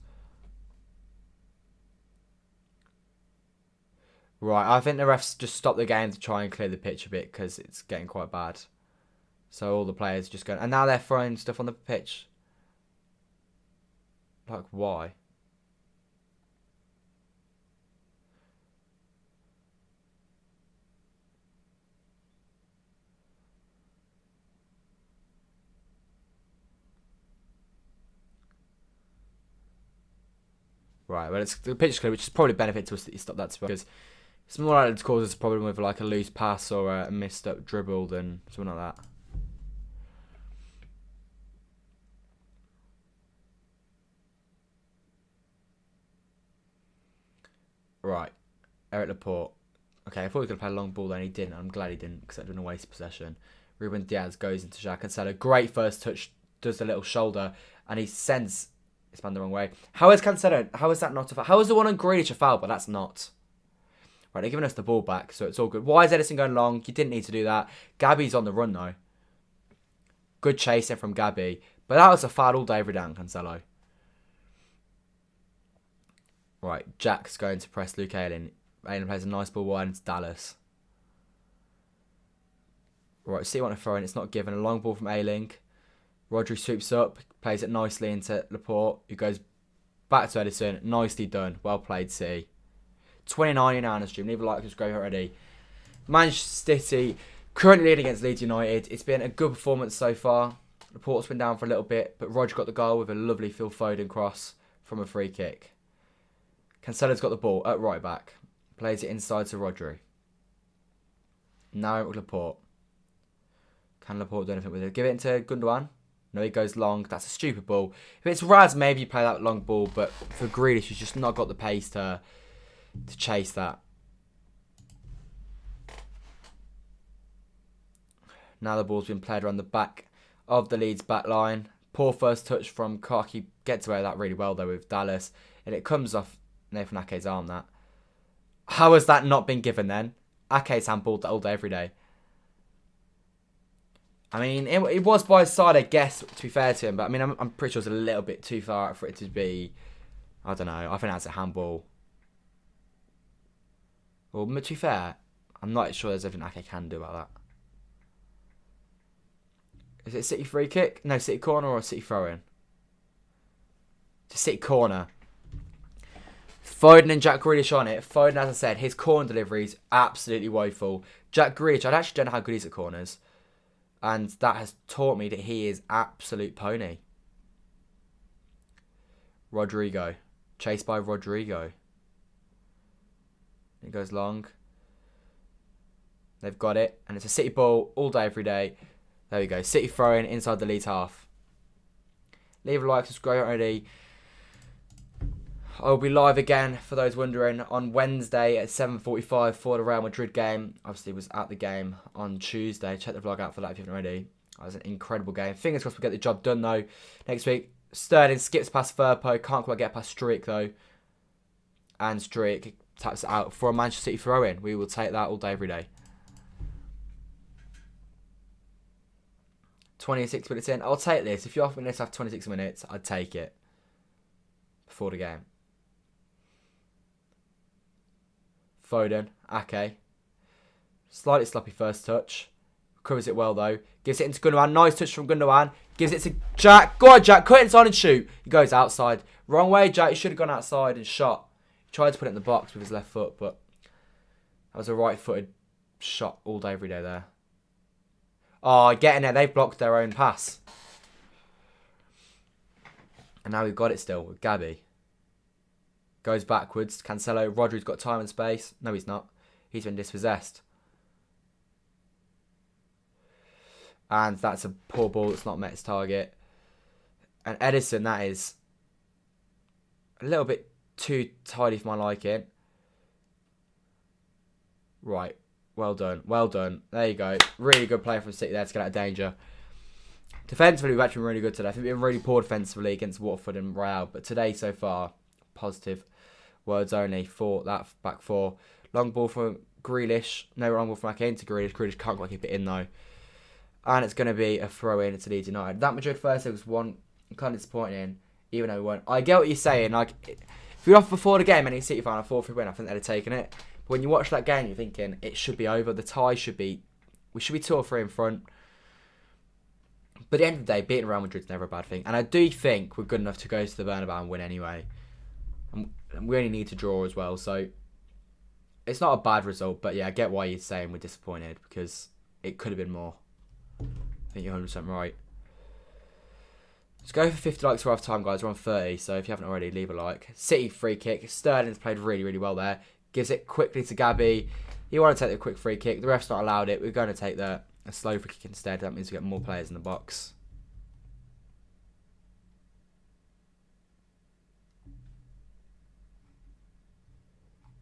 Right, I think the refs just stopped the game to try and clear the pitch a bit because it's getting quite bad. So all the players just going... And now they're throwing stuff on the pitch. Like, why? Right, well, it's the pitch is clear, which is probably a benefit to us that you stop that because it's more likely to cause us a problem with like a loose pass or a missed up dribble than something like that. Right, Eric Laporte. Okay, I thought he was going to play a long ball then, he didn't. I'm glad he didn't because that would have been a waste of possession. Ruben Diaz goes into Jacques Cancelo. Great first touch, does a little shoulder, and he sends his man the wrong way. How is Cancelo? How is that not a foul? How is the one on Grealish a foul, but that's not? Right, they're giving us the ball back, so it's all good. Why is Edison going long? You didn't need to do that. Gabby's on the run, though. Good chasing from Gabby. But that was a foul all day, every day on Cancelo. Right, Jack's going to press Luke Ayling. Ayling plays a nice ball wide into Dallas. Right, see what to throw in. It's not given. A long ball from Ayling. Rodri swoops up, plays it nicely into Laporte, who goes back to Edison. Nicely done. Well played, City. 29 now on the stream. Leave a like, subscribe already. Manchester City currently leading against Leeds United. It's been a good performance so far. Laporte's been down for a little bit, but Rodri got the goal with a lovely Phil Foden cross from a free kick. Cancelo's got the ball at right back. Plays it inside to Rodri. Now with Laporte. Can Laporte do anything with it? Give it into Gundogan. No, he goes long. That's a stupid ball. If it's Raz, maybe you play that long ball, but for Grealish, he's just not got the pace to chase that. Now the ball's been played around the back of the Leeds back line. Poor first touch from Koch. He gets away with that really well, though, with Dallas. And it comes off Nathan Ake's arm, that. How has that not been given, then? Ake's handballed all day, every day. I mean, it was by his side, I guess, to be fair to him. But, I mean, I'm pretty sure it's a little bit too far out for it to be... I don't know. I think that's a handball. Well, to be fair, I'm not sure there's anything Ake can do about that. Is it a City free kick? No, City corner or a City throw-in? It's a City corner. Foden and Jack Grealish on it. Foden, as I said, his corner delivery is absolutely woeful. Jack Grealish, I actually don't know how good he is at corners. And that has taught me that he is absolute pony. Rodrigo. Chased by Rodrigo. It goes long. They've got it. And it's a City ball all day, every day. There we go. City throwing inside the Leeds half. Leave a like, subscribe already. I'll be live again, for those wondering, on Wednesday at 7:45 for the Real Madrid game. Obviously, was at the game on Tuesday. Check the vlog out for that if you haven't already. That was an incredible game. Fingers crossed we'll get the job done, though. Next week, Sterling skips past Firpo. Can't quite get past Struijk, though. And Struijk taps it out for a Manchester City throw-in. We will take that all day, every day. 26 minutes in. I'll take this. If you offer me this after 26 minutes, I'd take it. Before the game. Foden, Ake. Slightly sloppy first touch. Covers it well though. Gives it into Gundogan. Nice touch from Gundogan. Gives it to Jack. Go on, Jack. Cut it inside and shoot. He goes outside. Wrong way, Jack. He should have gone outside and shot. He tried to put it in the box with his left foot, but that was a right-footed shot all day, every day there. Oh, getting there. They've blocked their own pass. And now we've got it still with Gabby. Goes backwards. Cancelo. Rodri's got time and space. No, he's not. He's been dispossessed. And that's a poor ball that's not met its target. And Edison, that is a little bit too tidy for my liking. Right. Well done. Well done. There you go. Really good play from City there to get out of danger. Defensively, we've actually been really good today. I think we've been really poor defensively against Watford and Real. But today, so far, positive words only for that back four. Long ball from Grealish. No long ball from Ake into Grealish. Grealish can't quite keep it in, though. And it's going to be a throw-in to Leeds United. That Madrid first leg was one kind of disappointing, even though we weren't. I get what you're saying. Like, if we were off before the game, any City fan, a 4-3 win, I think they'd have taken it. But when you watch that game, you're thinking, it should be over. The tie should be... We should be 2 or 3 in front. But at the end of the day, beating Real Madrid's never a bad thing. And I do think we're good enough to go to the Bernabeu and win anyway. And we only need to draw as well. So, it's not a bad result. But yeah, I get why you're saying we're disappointed. Because it could have been more. I think you're 100% right. Let's go for 50 likes for half time, guys. We're on 30, so if you haven't already, leave a like. City free kick. Sterling's played really, really well there. Gives it quickly to Gabby. You want to take the quick free kick. The ref's not allowed it. We're going to take a slow free kick instead. That means we get more players in the box.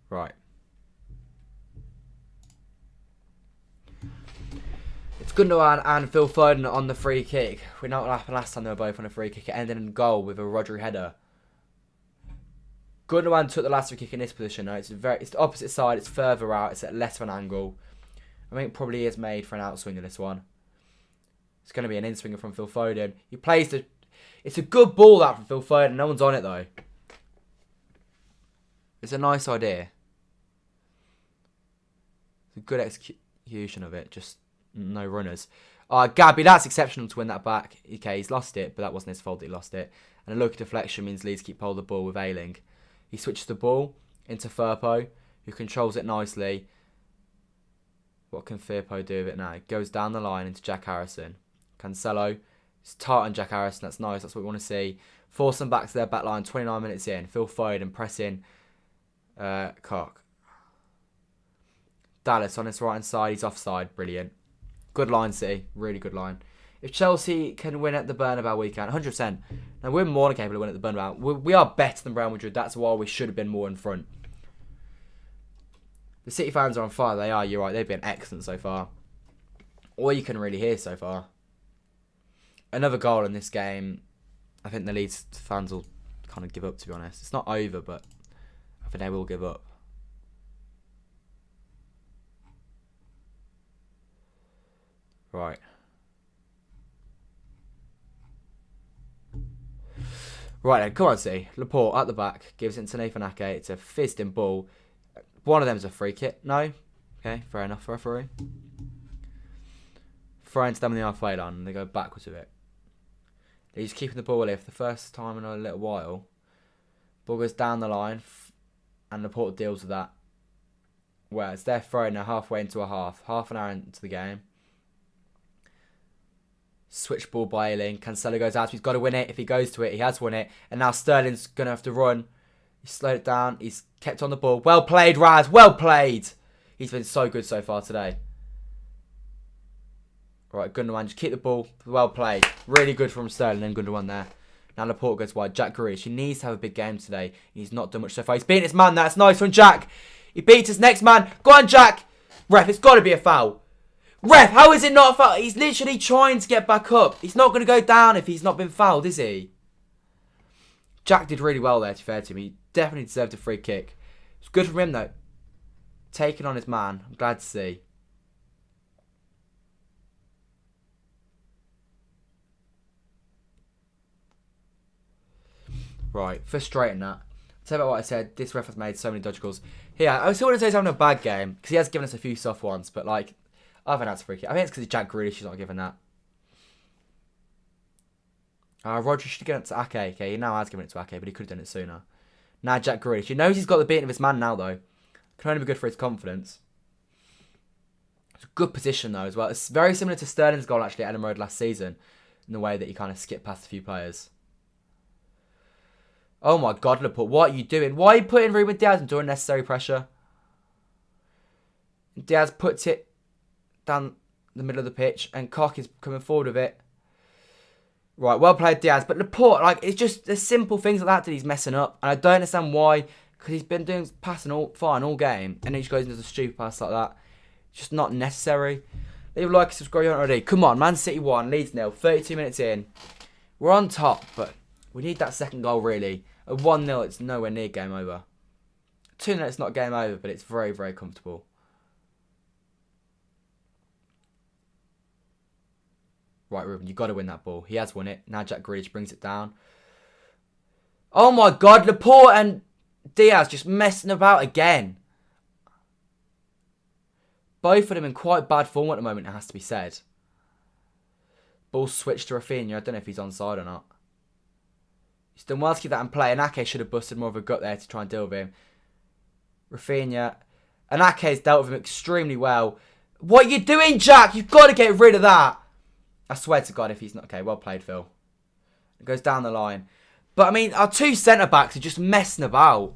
Right. It's Gundogan and Phil Foden on the free kick. We know what happened last time they were both on a free kick. It ended in goal with a Rodri header. Gundogan took the last free kick in this position. No, it's the opposite side. It's further out. It's at less of an angle. I think it probably is made for an outswinger, this one. It's going to be an in-swinger from Phil Foden. He plays the... It's a good ball, that, from Phil Foden. No one's on it, though. It's a nice idea. It's a good execution of it. Just no runners. Gabby, that's exceptional to win that back. Okay, he's lost it, but that wasn't his fault that he lost it. And a low deflection means Leeds keep hold of the ball with Elland. He switches the ball into Firpo, who controls it nicely. What can Firpo do with it now? It goes down the line into Jack Harrison. Cancelo. It's tight on Jack Harrison. That's nice. That's what we want to see. Force them back to their back line. 29 minutes in. Phil Foden pressing Cock. Dallas on his right hand side. He's offside. Brilliant. Good line, City. Really good line. If Chelsea can win at the Bernabeu weekend, 100%. Now, we're more than capable of winning at the Bernabeu. We are better than Real Madrid. That's why we should have been more in front. The City fans are on fire. They are. You're right. They've been excellent so far. All you can really hear so far. Another goal in this game. I think the Leeds fans will kind of give up, to be honest. It's not over, but I think they will give up. Right. Right then, come on, see. Laporte at the back. Gives it to Nathan Ake. It's a fizzed-in ball. One of them's a free kick. No? Okay, fair enough, referee. Throwing to them in the halfway line, and they go backwards with it. He's keeping the ball here for the first time in a little while. Ball goes down the line. And Laporte deals with that. Well, it's their throw now halfway into a half. Half an hour into the game. Switch ball by Elland. Cancelo goes out. He's got to win it. If he goes to it, he has won it. And now Sterling's going to have to run. He slowed it down. He's kept on the ball. Well played, Raz. Well played. He's been so good so far today. Right, Gundogan, just keep the ball. Well played. Really good from Sterling and Gundogan there. Now Laporte goes wide. Jack Grealish. He needs to have a big game today. He's not done much so far. He's beating his man. That's nice from Jack. He beats his next man. Go on, Jack. Ref, it's got to be a foul. Ref, how is it not a foul? He's literally trying to get back up. He's not going to go down if he's not been fouled, is he? Jack did really well there, to be fair to him. He definitely deserved a free kick. It's good from him, though. Taking on his man. I'm glad to see. Right, frustrating that. Tell you about what I said. This ref has made so many dodgy calls. Yeah, I still wouldn't say he's having a bad game because he has given us a few soft ones, but like, I think that's a free kick. I think it's because Jack Grealish is not giving that. Roger should have given it to Ake. Okay, he now has given it to Ake, but he could have done it sooner. Now Jack Grealish. He knows he's got the beating of his man now, though. Can only be good for his confidence. It's a good position, though, as well. It's very similar to Sterling's goal, actually, at Elland Road last season, in the way that he kind of skipped past a few players. Oh my God, Laporte, what are you doing? Why are you putting Ruben Diaz into unnecessary pressure? Diaz puts it down the middle of the pitch, and Koch is coming forward with it. Right, well played, Diaz. But Laporte, like, it's just the simple things like that he's messing up. And I don't understand why, because he's been doing passing fine all game, and he just goes into the stupid pass like that. It's just not necessary. Leave a like and subscribe if you haven't already. Come on, Man City 1, Leeds 0, 32 minutes in. We're on top, but we need that second goal, really. At 1-0, it's nowhere near game over. 2-0, it's not game over, but it's very, very comfortable. Right, Ruben, you've got to win that ball. He has won it. Now Jack Grealish brings it down. Oh my God, Laporte and Diaz just messing about again. Both of them in quite bad form at the moment, it has to be said. Ball switched to Rafinha. I don't know if he's onside or not. He's done well to keep that in play. And Ake should have busted more of a gut there to try and deal with him. Rafinha. And Ake's dealt with him extremely well. What are you doing, Jack? You've got to get rid of that. I swear to God if he's not... Okay, well played, Phil. It goes down the line. But, I mean, our two centre-backs are just messing about.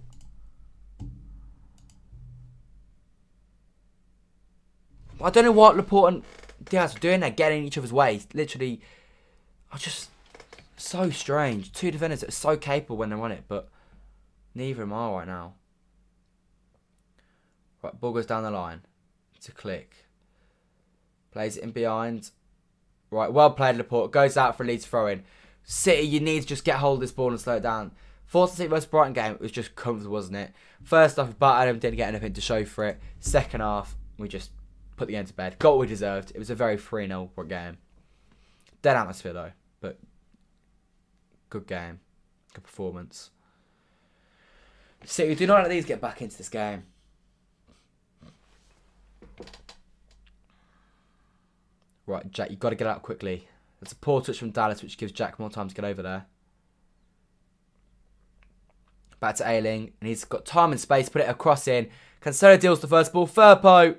I don't know what Laporte and Diaz are doing. They're getting in each other's way. Literally, I just... So strange. Two defenders that are so capable when they're on it, but neither of them are right now. Right, ball goes down the line. It's a click. Plays it in behind. Right, well played, Laporte. Goes out for a Leeds throw-in. City, you need to just get hold of this ball and slow it down. Forced City versus Brighton game, it was just comfortable, wasn't it? First half, Adam didn't get anything to show for it. Second half, we just put the game to bed. Got what we deserved. It was a very 3-0 game. Dead atmosphere, though. But good game. Good performance. City, do not let these get back into this game. Right, Jack, you've got to get out quickly. That's a poor touch from Dallas, which gives Jack more time to get over there. Back to Elland, and he's got time and space. Put it across in. Cancelo deals the first ball. Firpo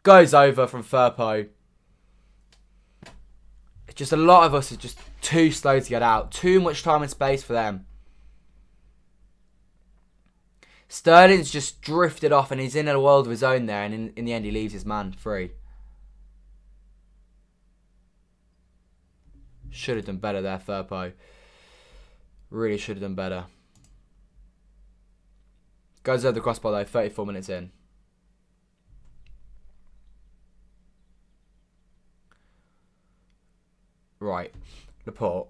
goes over from Firpo. It's just a lot of us are just too slow to get out. Too much time and space for them. Sterling's just drifted off, and he's in a world of his own there, and in the end he leaves his man free. Should have done better there, Firpo. Really should have done better. Goes over the crossbar though, 34 minutes in. Right. Laporte.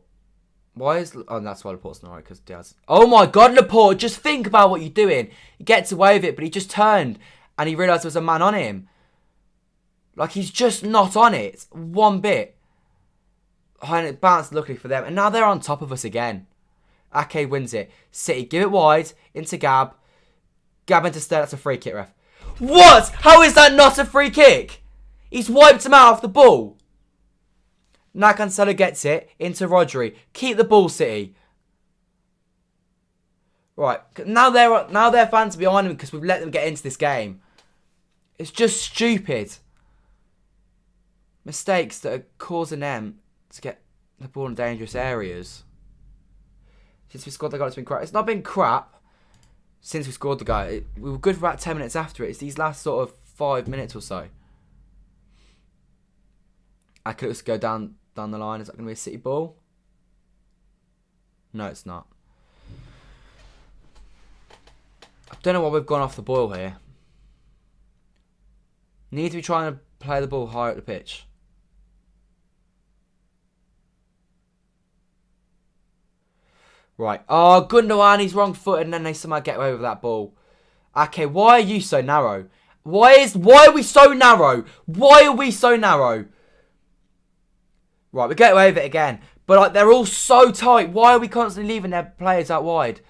Why is... Oh, that's why Laporte's not right, because Diaz... Oh my God, Laporte, just think about what you're doing. He gets away with it, but he just turned and he realised there was a man on him. Like, he's just not on it. One bit. And it bounced luckily for them. And now they're on top of us again. Ake wins it. City, give it wide into Gab. Gab into Sterling. That's a free kick, ref. What? How is that not a free kick? He's wiped him out off the ball. Now Cancelo gets it into Rodri. Keep the ball, City. Right, now their fans are behind them because we've let them get into this game. It's just stupid. Mistakes that are causing them to get the ball in dangerous areas. Since we scored the goal, it's been crap. It's not been crap since we scored the goal. We were good for about 10 minutes after it. It's these last sort of 5 minutes or so. I could just go down the line. Is that going to be a City ball? No, it's not. I don't know why we've gone off the boil here. Need to be trying to play the ball higher up the pitch. Right. Oh, Gundogan, he's wrong-footed, and then they somehow get away with that ball. Okay, why are you so narrow? Why are we so narrow? Why are we so narrow? Right, we get away with it again. But like, they're all so tight. Why are we constantly leaving their players out wide?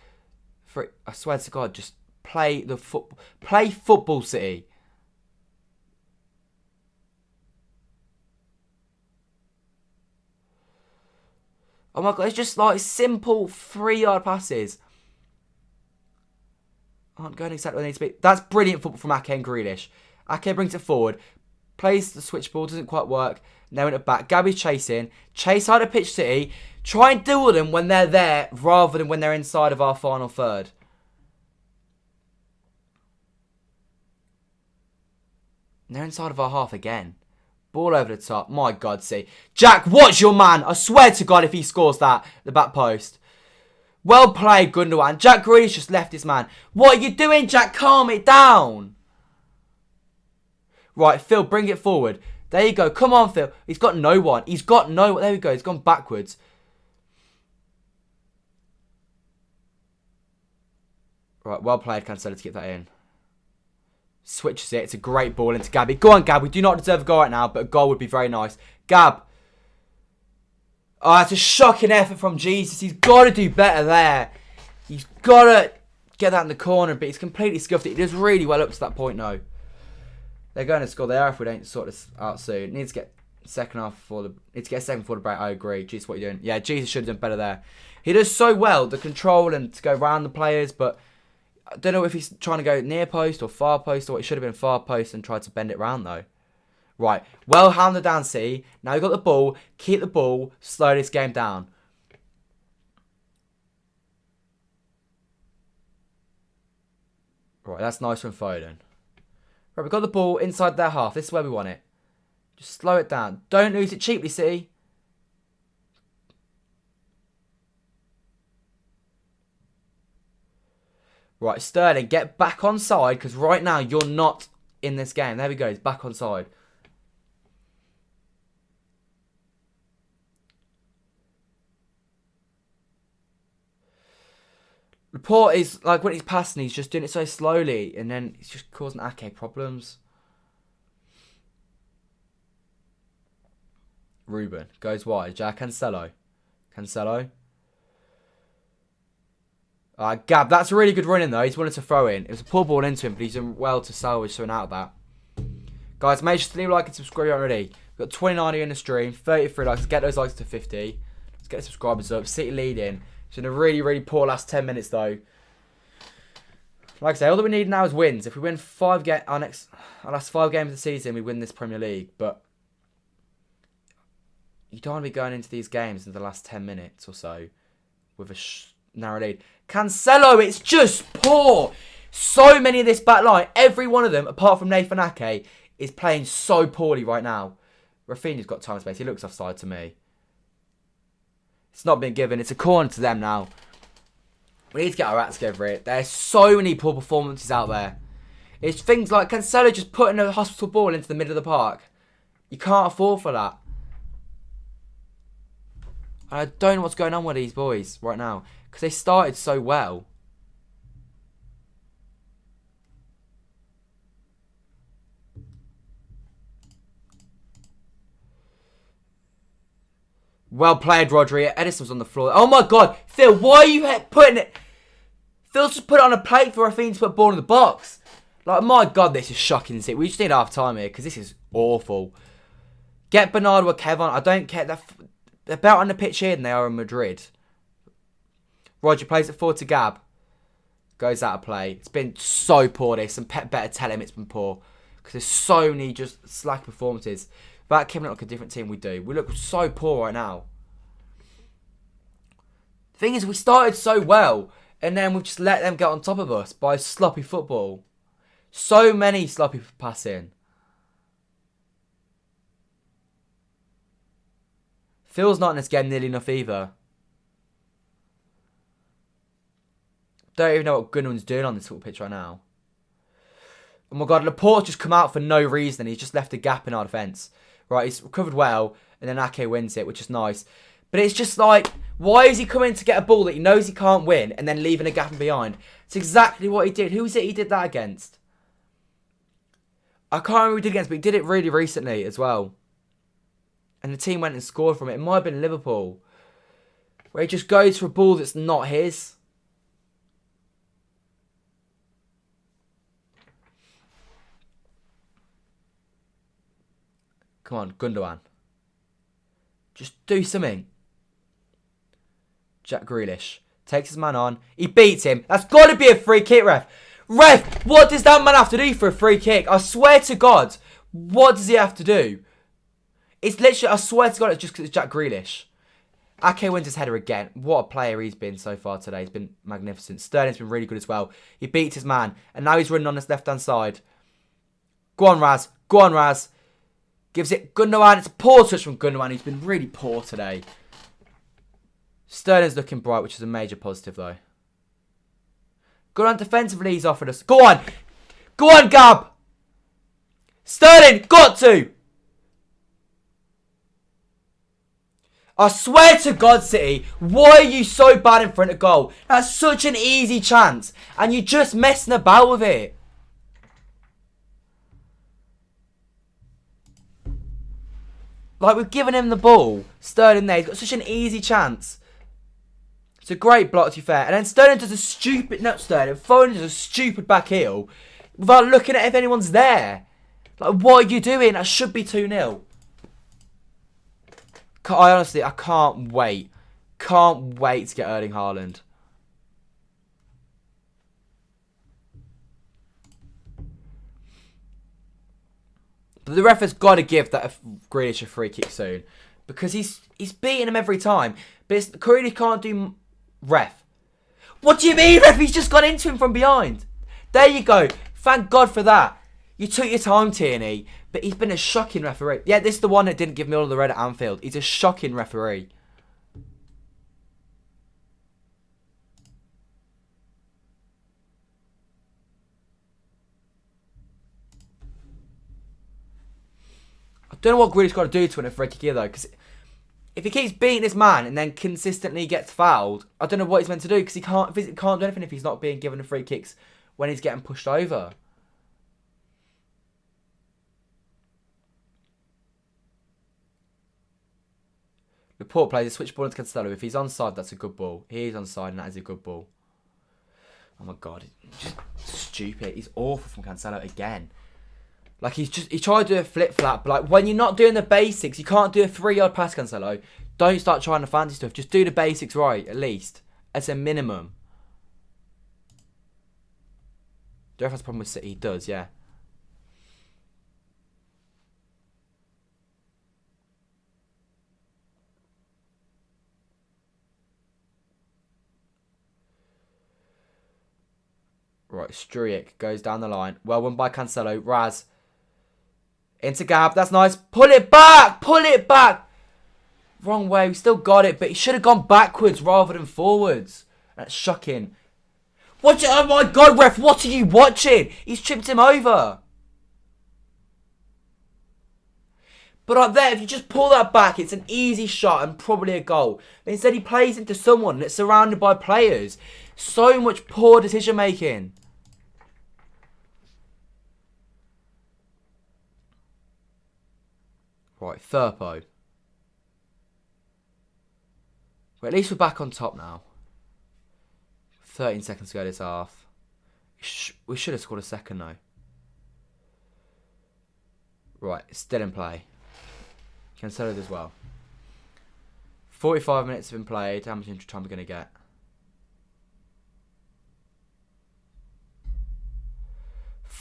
I swear to God, just play the football. Play football, City. Oh my God, it's just like simple 3-yard passes. Aren't going exactly where they need to be. That's brilliant football from Ake and Grealish. Ake brings it forward. Plays the switch ball, doesn't quite work. Now in it back. Gabby's chasing. Chase hard to pitch City. Try and deal with them when they're there rather than when they're inside of our final third. And they're inside of our half again. Ball over the top. My God, see. Jack, watch your man. I swear to God if he scores that, the back post. Well played, Gundogan. Jack Grealish just left his man. What are you doing, Jack? Calm it down. Right, Phil, bring it forward. There you go. Come on, Phil. He's got no one. He's got no one. There we go. He's gone backwards. Right, well played, Cancelo, to get that in. Switches it. It's a great ball into Gabby. Go on, Gab. We do not deserve a goal right now, but a goal would be very nice. Gab. Oh, it's a shocking effort from Jesus. He's got to do better there. He's got to get that in the corner, but he's completely scuffed it. He does really well up to that point, though. They're going to score there if we don't sort this out soon. Needs to get second half before the. Needs to get second before the break. I agree. Jesus, what are you doing? Yeah, Jesus should have done better there. He does so well, the control and to go around the players, but I don't know if he's trying to go near post or far post, or it should have been far post and tried to bend it round though. Right, well handled down C. Now you've got the ball. Keep the ball. Slow this game down. Right, that's nice from Foden. Right, we've got the ball inside their half. This is where we want it. Just slow it down. Don't lose it cheaply, City. Right, Sterling, get back on side, because right now you're not in this game. There we go, he's back on side. Laporte is, like, when he's passing, he's just doing it so slowly, and then he's just causing Ake problems. Ruben goes wide. Jack Cancelo. Cancelo. Gab, that's a really good run in though. He's wanted to throw in. It was a poor ball into him, but he's done well to salvage something out of that. Guys, make sure to leave a like and subscribe already. We've got 29 here in the stream, 33 likes. Let's get those likes to 50. Let's get the subscribers up. City leading. It's been a really, really poor last 10 minutes though. Like I say, all that we need now is wins. If we win our last 5 games of the season, we win this Premier League. But you don't want to be going into these games in the last 10 minutes or so with a narrow lead. Cancelo, it's just poor. So many of this back line, every one of them, apart from Nathan Ake, is playing so poorly right now. Rafinha's got time and space. He looks offside to me. It's not been given. It's a corner to them now. We need to get our act together here. There's so many poor performances out there. It's things like Cancelo just putting a hospital ball into the middle of the park. You can't afford for that. I don't know what's going on with these boys right now. Because they started so well. Well played, Rodri. Edison's on the floor. Oh my God. Phil, why are you putting it? Phil's just put it on a plate for Rafinha to put a ball in the box. Like, my God, this is shocking. We just need half time here because this is awful. Get Bernardo or Kevin. I don't care. They're better on the pitch here than they are in Madrid. Roger plays it forward to Gab. Goes out of play. It's been so poor this, and Pep better tell him it's been poor. Because there's so many just slack performances. Without Kim, look like a different team we do. We look so poor right now. The thing is, we started so well, and then we've just let them get on top of us by sloppy football. So many sloppy passing. Phil's not in this game nearly enough either. Don't even know what Gundogan's doing on this little pitch right now. Oh my God, Laporte's just come out for no reason. He's just left a gap in our defence. Right, he's recovered well, and then Ake wins it, which is nice. But it's just like, why is he coming to get a ball that he knows he can't win and then leaving a gap in behind? It's exactly what he did. Who was it he did that against? I can't remember who he did against, but he did it really recently as well. And the team went and scored from it. It might have been Liverpool. Where he just goes for a ball that's not his. Come on, Gundogan. Just do something. Jack Grealish takes his man on. He beats him. That's got to be a free kick, ref. Ref, what does that man have to do for a free kick? I swear to God, what does he have to do? It's literally, I swear to God, it's just because it's Jack Grealish. Ake wins his header again. What a player he's been so far today. He's been magnificent. Sterling's been really good as well. He beats his man. And now he's running on this left-hand side. Go on, Raz. Go on, Raz. Gives it Gundogan. It's a poor touch from Gundogan. He's been really poor today. Sterling's looking bright, which is a major positive, though. Gundogan defensively, he's offered us. Go on. Go on, Gab. Sterling, got to. I swear to God, City, why are you so bad in front of goal? That's such an easy chance. And you're just messing about with it. Like, we've given him the ball. Sterling there. He's got such an easy chance. It's a great block, to be fair. And then Sterling does a stupid... Not Sterling. Foden does a stupid back heel. Without looking at if anyone's there. Like, what are you doing? That should be 2-0. I honestly, I can't wait. Can't wait to get Erling Haaland. But the ref has got to give that Grealish a free kick soon. Because he's beating him every time. But Grealish can't do... Ref. What do you mean, ref? He's just gone into him from behind. There you go. Thank God for that. You took your time, Tierney. But he's been a shocking referee. Yeah, this is the one that didn't give me all of the red at Anfield. He's a shocking referee. I don't know what Grealish got to do to win a free kick here, though. Because if he keeps beating this man and then consistently gets fouled, I don't know what he's meant to do. Because he can't do anything if he's not being given the free kicks when he's getting pushed over. Laporte plays a switch ball into Cancelo. If he's onside, that's a good ball. He is onside, and that is a good ball. Oh my God, it's just stupid. He's awful from Cancelo again. Like, he tried to do a flip-flap, but like, when you're not doing the basics, you can't do a 3-yard pass, Cancelo. Don't start trying the fancy stuff. Just do the basics right, at least. As a minimum. Do you have a problem with City? He does, yeah. Right, Struijk goes down the line. Well won by Cancelo. Raz. Into Gab. That's nice. Pull it back. Pull it back. Wrong way. We still got it, but he should have gone backwards rather than forwards. That's shocking. Watch it. Oh my God, ref. What are you watching? He's tripped him over. But up there, if you just pull that back, it's an easy shot and probably a goal. But instead, he plays into someone that's surrounded by players. So much poor decision making. Right, Firpo. Well, at least we're back on top now. 13 seconds to go this half. We should have scored a second though. Right, still in play. Cancelo as well. 45 minutes have been played. How much injury time are we going to get?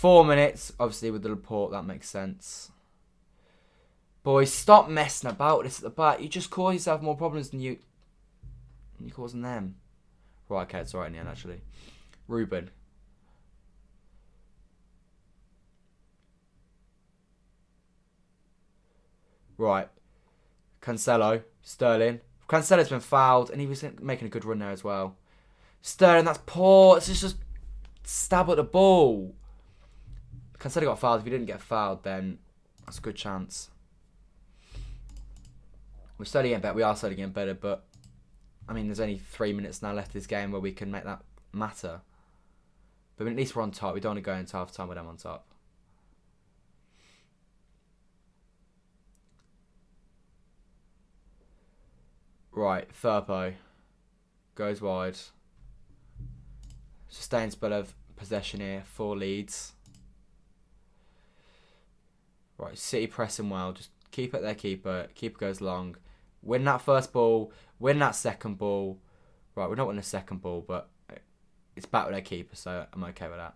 4 minutes, obviously, with the Laporte. That makes sense. Boys, stop messing about this at the back. You just cause yourself more problems than you're causing them. Right, okay, it's alright in the end, actually. Ruben. Right. Cancelo. Sterling. Cancelo's been fouled, and he was making a good run there as well. Sterling, that's poor. It's just stab at the ball. Cancelo got fouled. If he didn't get fouled, then that's a good chance. We're slowly getting better. We are slowly getting better, but I mean, there's only 3 minutes now left of this game where we can make that matter. But at least we're on top. We don't want to go into half time with them on top. Right, Firpo goes wide. Sustained spell of possession here for Leeds. Right, City pressing well. Just keep it their keeper. Keeper goes long. Win that first ball. Win that second ball. Right, we're not winning the second ball, but it's back with their keeper, so I'm okay with that.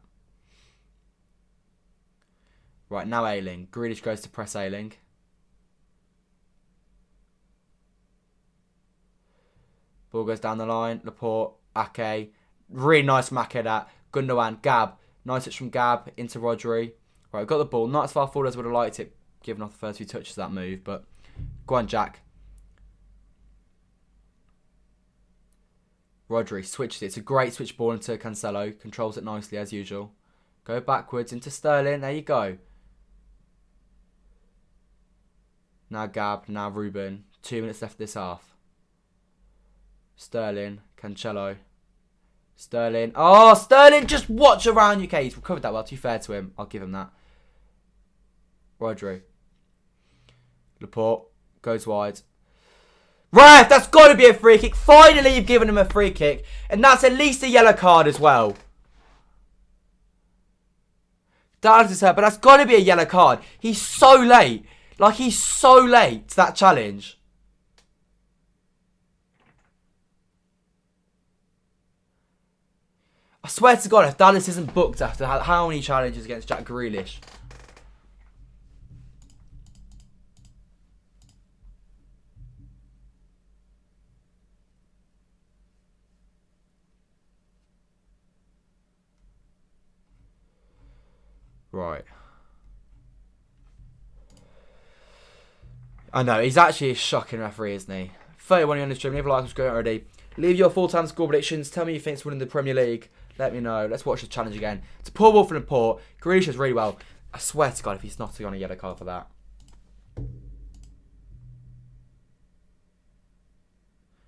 Right, now Ayling. Grealish goes to press Ayling. Ball goes down the line. Laporte, Ake. Really nice Ake that. Gundogan, Gab. Nice touch from Gab into Rodri. Right, we've got the ball. Not as far forward as I would have liked it, given off the first few touches of that move, but go on, Jack. Rodri switches it. It's a great switch ball into Cancelo. Controls it nicely as usual. Go backwards into Sterling. There you go. Now Gab. Now Ruben. 2 minutes left this half. Sterling. Cancelo. Sterling. Oh, Sterling, just watch around, UK. He's recovered that well. To be fair to him, I'll give him that. Rodri. Laporte. Goes wide. Ref, that's got to be a free kick. Finally, you've given him a free kick. And that's at least a yellow card as well. Dallas is hurt, but that's got to be a yellow card. He's so late. Like, he's so late to that challenge. I swear to God, if Dallas isn't booked after how many challenges against Jack Grealish. Right. I know, he's actually a shocking referee, isn't he? 31 on the stream, leave a like, subscribe already. Leave your full-time score predictions. Tell me you think it's winning the Premier League. Let me know. Let's watch the challenge again. It's a poor ball from Laporte. Grealish does really well. I swear to God, if he's not on a yellow card for that.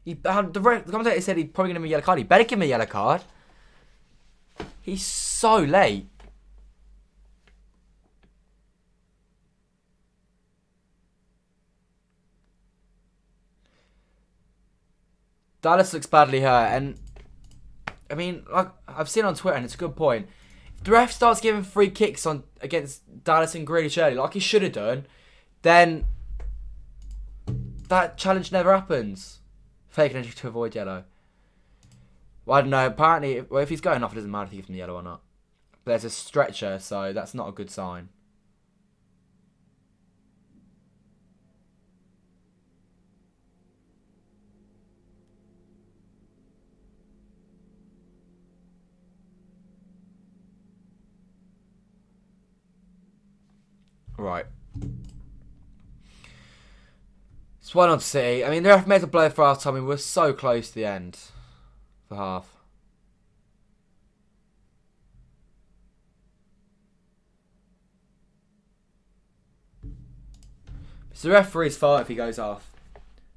The commentator said he'd probably give him a yellow card. He better give him a yellow card. He's so late. Dallas looks badly hurt, and I mean, like I've seen on Twitter, and it's a good point. If the ref starts giving free kicks on against Dallas and Grealish early, like he should have done, then that challenge never happens. Fake entry to avoid yellow. Well, I don't know. Apparently, if he's going off, it doesn't matter if he gives him the yellow or not. But there's a stretcher, so that's not a good sign. Right. It's 1-0 City. I mean, the ref made a blow for half time. We were so close to the end for half. It's the referee's fault if he goes off.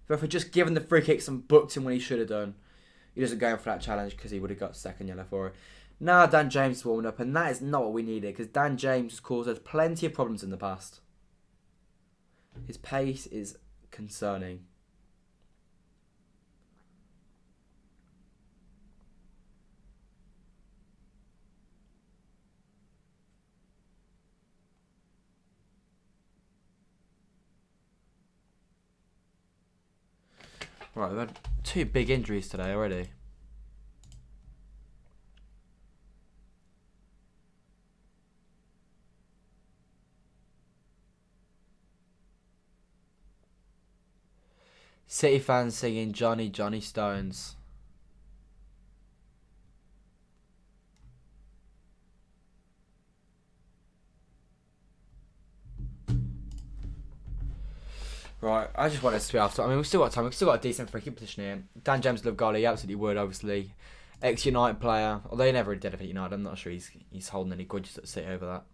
The referee just given the free kicks and booked him when he should have done. He doesn't go for that challenge because he would have got second yellow for it. Now Dan James is warming up, and that is not what we needed because Dan James has caused us plenty of problems in the past. His pace is concerning. Right, we've had 2 big injuries today already. City fans singing Johnny, Johnny Stones. Right, I just want us to be after. I mean, we've still got time. We've still got a decent free kick position here. Dan James love goalie, he absolutely would, obviously. Ex-United player, although he never really did it for United. I'm not sure he's holding any grudges at City over that.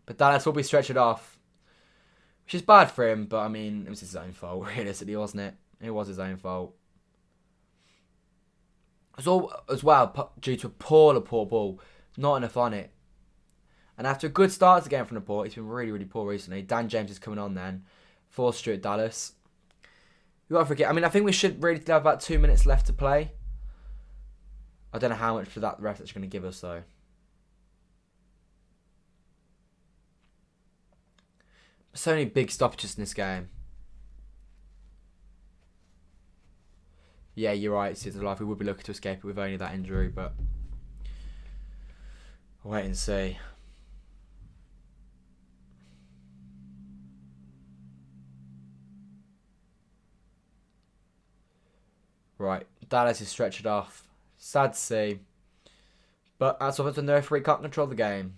But Dallas will be stretched off, which is bad for him. But I mean, it was his own fault, realistically, wasn't it? It was his own fault. It was all as well due to a poor ball, not enough on it. And after a good start to the game from the ball, he's been really, really poor recently. Dan James is coming on then. 4th Stuart Dallas. You got to forget. I mean, I think we should really have about 2 minutes left to play. I don't know how much for that the ref's actually going to give us though. So many big stoppages in this game. Yeah, you're right. It's his life. We would be looking to escape it with only that injury, but I'll wait and see. Right, Dallas is stretched off. Sad to see. But that's what the referee can't control the game.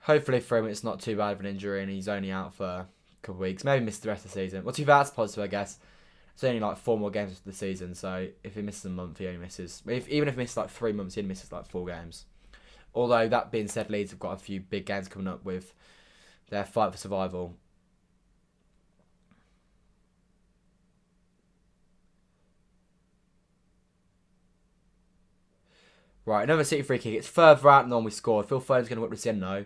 Hopefully for him it's not too bad of an injury and he's only out for a couple of weeks. Maybe miss the rest of the season. Well, that's positive, I guess. It's only like 4 more games of the season, so if he misses a month, he only misses. Even if he misses like 3 months, he only misses like 4 games. Although, that being said, Leeds have got a few big games coming up with their fight for survival. Right, another City free kick. It's further out than the one we scored. Phil Foden's going to whip this in, though.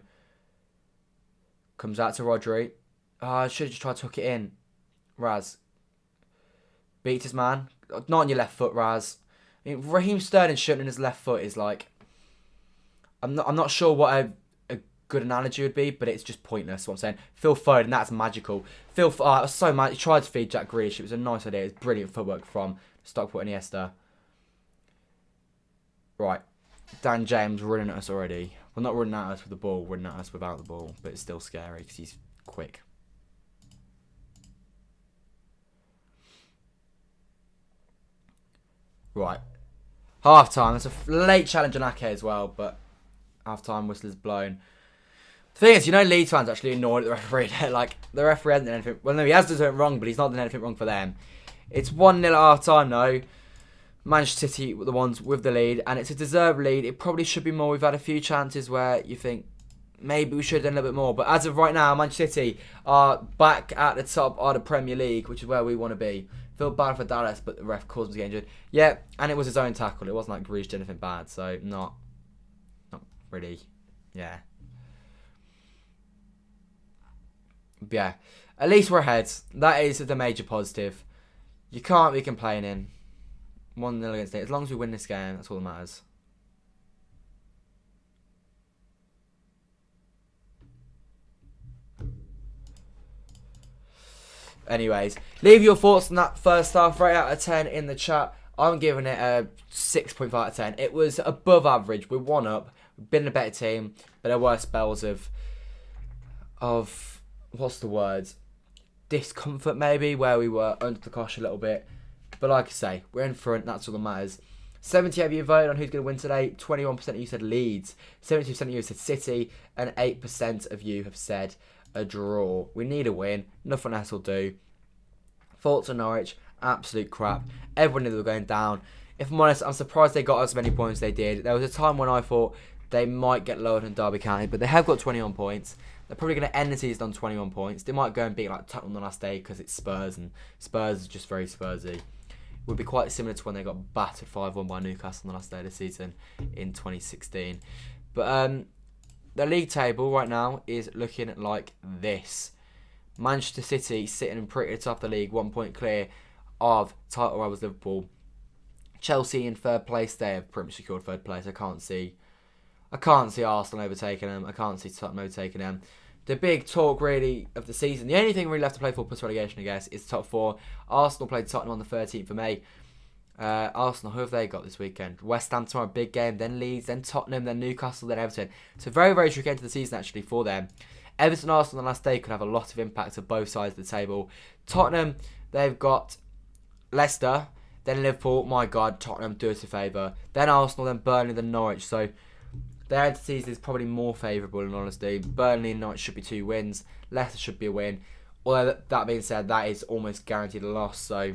Comes out to Rodri. Oh, I should have just tried to hook it in. Raz. Beats his man. Not on your left foot, Raz. I mean, Raheem Sterling shooting in his left foot is like... I'm not sure what a good analogy would be, but it's just pointless, what I'm saying. Phil Foden, that's magical. It was so mad. He tried to feed Jack Grealish. It was a nice idea. It was brilliant footwork from Stockport Iniesta. Right, Dan James running at us already. Well, not running at us with the ball, running at us without the ball, but it's still scary because he's quick. Right, half time. It's a late challenge on Ake as well, but half time whistle is blown. The thing is, Leeds fans actually annoyed at the referee. Like, the referee hasn't done anything. Well, no, he has done something wrong, but he's not done anything wrong for them. It's 1-0 at half time, though. Manchester City were the ones with the lead, and it's a deserved lead. It probably should be more. We've had a few chances where you think maybe we should have done a little bit more. But as of right now, Manchester City are back at the top of the Premier League, which is where we want to be. Feel bad for Dallas, but the ref caused him to get injured. Yeah, and it was his own tackle. It wasn't like Grealish did anything bad, so not really. Yeah. But yeah, at least we're ahead. That is the major positive. You can't be complaining. 1-0 against it. As long as we win this game, that's all that matters. Anyways, leave your thoughts on that first half. Rate out of 10 in the chat. I'm giving it a 6.5 out of 10. It was above average. We're 1 up. We've been a better team, but there were spells of what's the word? Discomfort maybe, where we were under the cosh a little bit. But like I say, we're in front, that's all that matters. 70 of you voted on who's going to win today. 21% of you said Leeds. 72% of you said City. And 8% of you have said a draw. We need a win. Nothing else will do. Thoughts on Norwich? Absolute crap. Everyone knew they were going down. If I'm honest, I'm surprised they got as many points as they did. There was a time when I thought they might get lower than Derby County, but they have got 21 points. They're probably going to end the season on 21 points. They might go and beat like Tottenham on the last day because it's Spurs, and Spurs is just very Spursy. Would be quite similar to when they got battered 5-1 by Newcastle on the last day of the season in 2016. But the league table right now is looking like this. Manchester City sitting pretty at the top of the league, 1 point clear of title rivals Liverpool. Chelsea in third place. They have pretty much secured third place. I can't see Arsenal overtaking them. I can't see Tottenham overtaking them. The big talk really of the season, the only thing really left to play for plus relegation, I guess, is top 4. Arsenal played Tottenham on the 13th of May. Arsenal, who have they got this weekend? West Ham tomorrow, big game. Then Leeds, then Tottenham, then Newcastle, then Everton. So very, very tricky end to the season actually for them. Everton Arsenal on the last day could have a lot of impact on both sides of the table. Tottenham, they've got Leicester, then Liverpool. My God, Tottenham, do us a favour. Then Arsenal, then Burnley, then Norwich. So their entities is probably more favourable in honesty. Burnley and Norwich should be 2 wins. Leicester should be a win. Although that being said, that is almost guaranteed a loss. So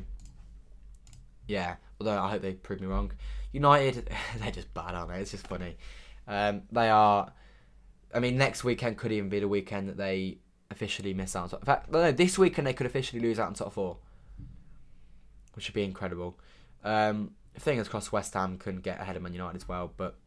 yeah, although I hope they prove me wrong. United, they're just bad, aren't they? It's just funny. They are. I mean, next weekend could even be the weekend that they officially miss out. In fact, no, this weekend they could officially lose out on top 4, which would be incredible. Fingers crossed West Ham can get ahead of Man United as well, but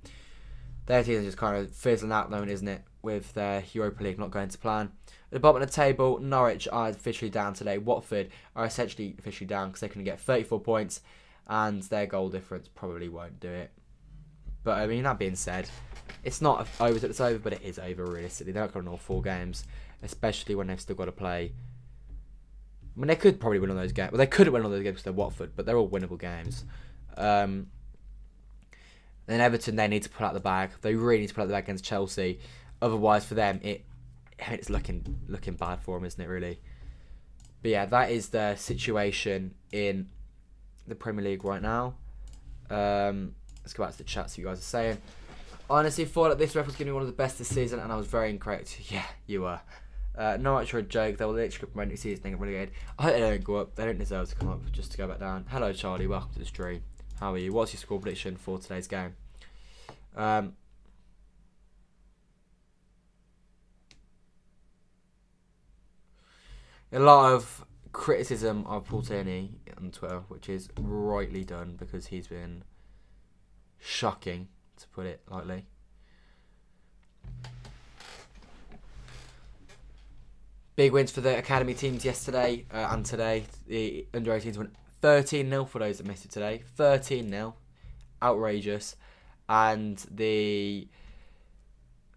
their team is just kind of fizzling out, though, isn't it? With their Europa League not going to plan. At the bottom of the table, Norwich are officially down today. Watford are essentially officially down because they're going to get 34 points, and their goal difference probably won't do it. But I mean, that being said, it's not over till it's over, but it is over realistically. They're not going to win all 4 games, especially when they've still got to play. I mean, they could probably win all those games. Well, they couldn't win all those games because they're Watford, but they're all winnable games. Then Everton, they need to pull out the bag. They really need to pull out the bag against Chelsea. Otherwise, for them, it's looking bad for them, isn't it, really? But yeah, that is the situation in the Premier League right now. Let's go back to the chat, see what you guys are saying. I honestly thought that this ref was going to be one of the best this season, and I was very incorrect. Yeah, you were. Norwich are a joke. They will literally prevent the season getting relegated. I hope they don't go up. They don't deserve to come up just to go back down. Hello, Charlie. Welcome to the stream. How are you? What's your score prediction for today's game? A lot of criticism of Paul Tierney on Twitter, which is rightly done because he's been shocking, to put it lightly. Big wins for the academy teams yesterday and today. The under-18s went 13-0 for those that missed it today. 13-0. Outrageous. And the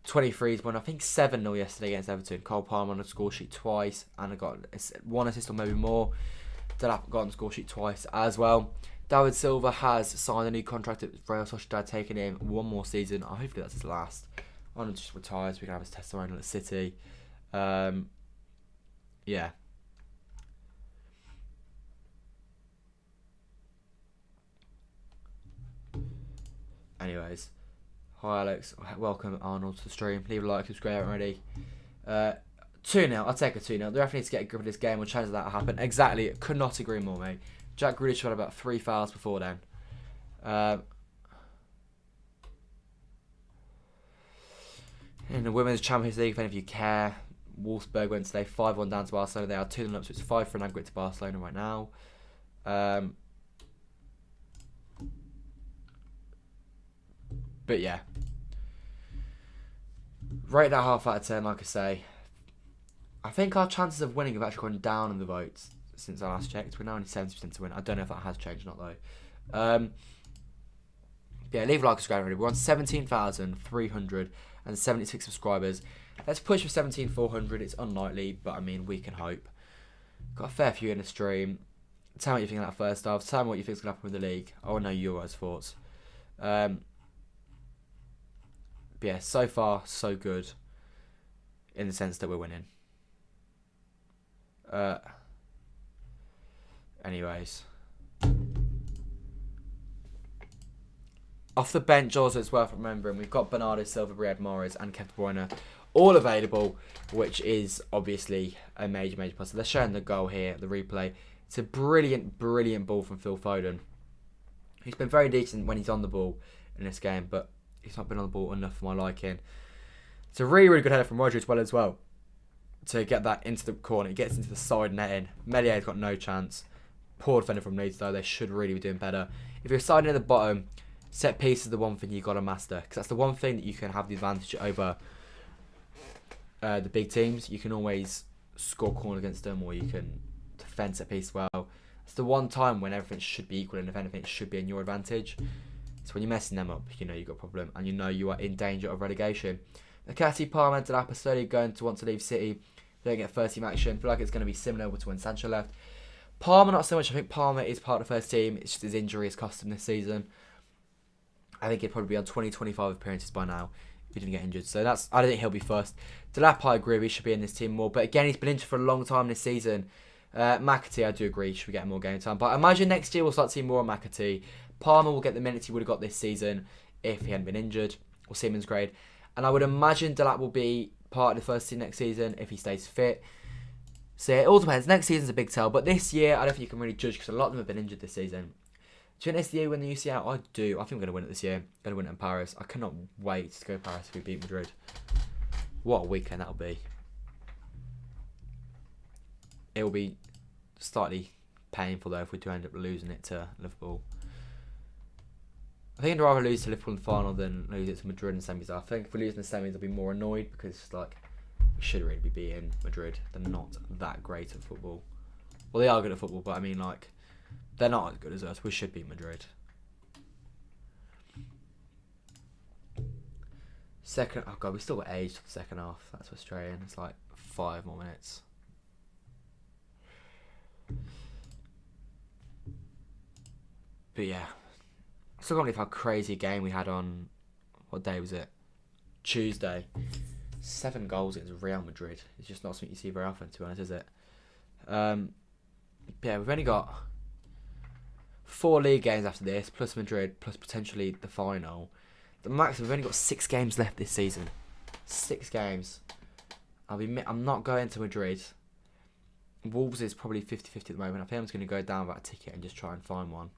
23s won, I think, 7-0 yesterday against Everton. Cole Palmer on the score sheet twice, and I got 1 assist or maybe more. Delap got on the score sheet twice as well. David Silva has signed a new contract at Real Sociedad, taking him 1 more season. Hopefully that's his last. I want to just retire so we can have his testimonial at City. Yeah. Anyways, hi Alex, welcome Arnold to the stream. Leave a like, subscribe already. 2-0, I'll take a 2-0. The ref needs to get a grip of this game, or chances that happen. Exactly, could not agree more, mate. Jack Grealish had about 3 fouls before then. In the Women's Champions League, if any of you care, Wolfsburg went today 5-1 down to Barcelona. They are 2-0 up, so it's 5 for an aggregate to Barcelona right now. But yeah, rate that half out of 10. Like I say, I think our chances of winning have actually gone down in the votes since I last checked. We're now only 70% to win. I don't know if that has changed or not though. Yeah, leave a like, subscribe already. We're on 17,376 subscribers. Let's push for 17,400. It's unlikely, but I mean, we can hope. Got a fair few in the stream. Tell me what you think of that first half. Tell me what you think is going to happen with the league. I want to know your guys' thoughts. But yeah, so far, so good. In the sense that we're winning. Anyways. Off the bench also, it's worth remembering, we've got Bernardo Silva, Riyad Mahrez and Kevin De Bruyne all available, which is obviously a major plus. They're showing the goal here, the replay. It's a brilliant ball from Phil Foden. He's been very decent when he's on the ball in this game, but he's not been on the ball enough for my liking. It's a really good header from Rodri as well to get that into the corner. It gets into the side netting. Mellier's got no chance. Poor defender from Leeds though. They should really be doing better. If you're siding at the bottom, set piece is the one thing you got to master, because that's the one thing that you can have the advantage over the big teams. You can always score corner against them, or you can defend set piece well. It's the one time when everything should be equal, and if anything, it should be in your advantage. So when you're messing them up, you know you've got a problem, and you know you are in danger of relegation. Nakati, Palmer, Delap are slowly going to want to leave City. They don't get first team action. I feel like it's going to be similar to when Sancho left. Palmer, not so much. I think Palmer is part of the first team. It's just his injury has cost him this season. I think he'd probably be on 20-25 appearances by now he didn't get injured. So I don't think he'll be first. Delap, I agree, he should be in this team more. But again, he's been injured for a long time this season. McAtee, I do agree, should be getting more game time. But I imagine next year we'll start seeing more of McAtee. Palmer will get the minutes he would have got this season if he hadn't been injured. Or Simmons grade. And I would imagine Delap will be part of the first team next season if he stays fit. So yeah, it all depends. Next season's a big tell. But this year, I don't think you can really judge because a lot of them have been injured this season. Do you think this year win the UCL? I do. I think we're going to win it this year. Going to win it in Paris. I cannot wait to go to Paris if we beat Madrid. What a weekend that'll be. It will be slightly painful though if we do end up losing it to Liverpool. I think I'd rather lose to Liverpool in the final than lose it to Madrid in the semis. I think if we lose in the semis, I'll be more annoyed because like we should really be beating Madrid. They're not that great at football. Well, they are good at football, but I mean like they're not as good as us. We should beat Madrid. Second, oh god, we still got age for the second half. That's frustrating. It's like 5 more minutes. But yeah, I still can't believe how crazy a game we had on, what day was it? Tuesday. 7 goals against Real Madrid. It's just not something you see very often, to be honest, is it? Yeah, we've only got 4 league games after this, plus Madrid, plus potentially the final. The max, we've only got 6 games left this season. 6 games. I'm not going to Madrid. Wolves is probably 50-50 at the moment. I think I'm just going to go down without a ticket and just try and find one.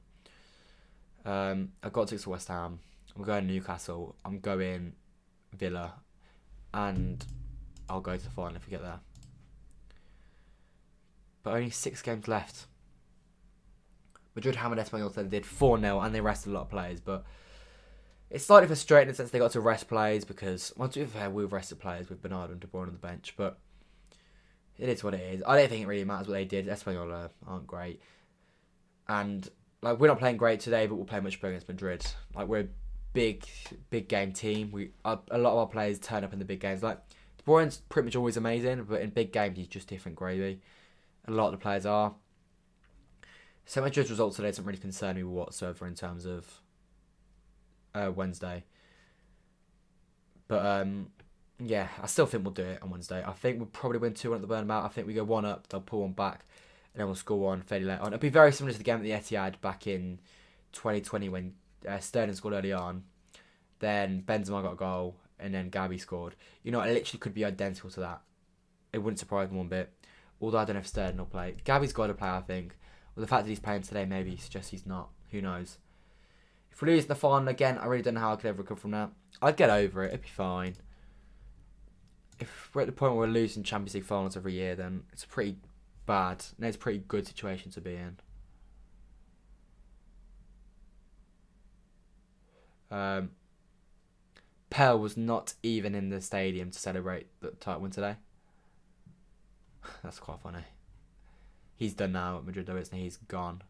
I've got tickets to West Ham. I'm going to Newcastle. I'm going Villa. And I'll go to the final if we get there. But only 6 games left. Madrid hammered Espanyol, so they did 4-0 and they rested a lot of players. But it's slightly frustrating in the sense they got to rest players because, once we've fair, we've rested players with Bernardo and De Bruyne on the bench. But it is what it is. I don't think it really matters what they did. Espanyol aren't great. And like we're not playing great today, but we'll play much better against Madrid. Like we're a big game team. A lot of our players turn up in the big games. Like De Bruyne's pretty much always amazing, but in big games he's just different gravy. A lot of the players are. So Madrid's results today doesn't really concern me whatsoever in terms of Wednesday. But yeah, I still think we'll do it on Wednesday. I think we'll probably win 2-1 at the Bernabeu. I think we go 1 up, they'll pull 1 back, and then we'll score 1 fairly late on. It'll be very similar to the game at the Etihad back in 2020 when Sterling scored early on. Then Benzema got a goal, and then Gabi scored. You know, it literally could be identical to that. It wouldn't surprise me one bit. Although I don't know if Sterling will play. Gabi's got to play, I think. Well, the fact that he's playing today maybe suggests he's not. Who knows? If we lose the final again, I really don't know how I could ever recover from that. I'd get over it. It'd be fine. If we're at the point where we're losing Champions League finals every year, then it's pretty bad. And it's a pretty good situation to be in. Pell was not even in the stadium to celebrate the title win today. That's quite funny. He's done now at Madrid though, isn't he? He's gone.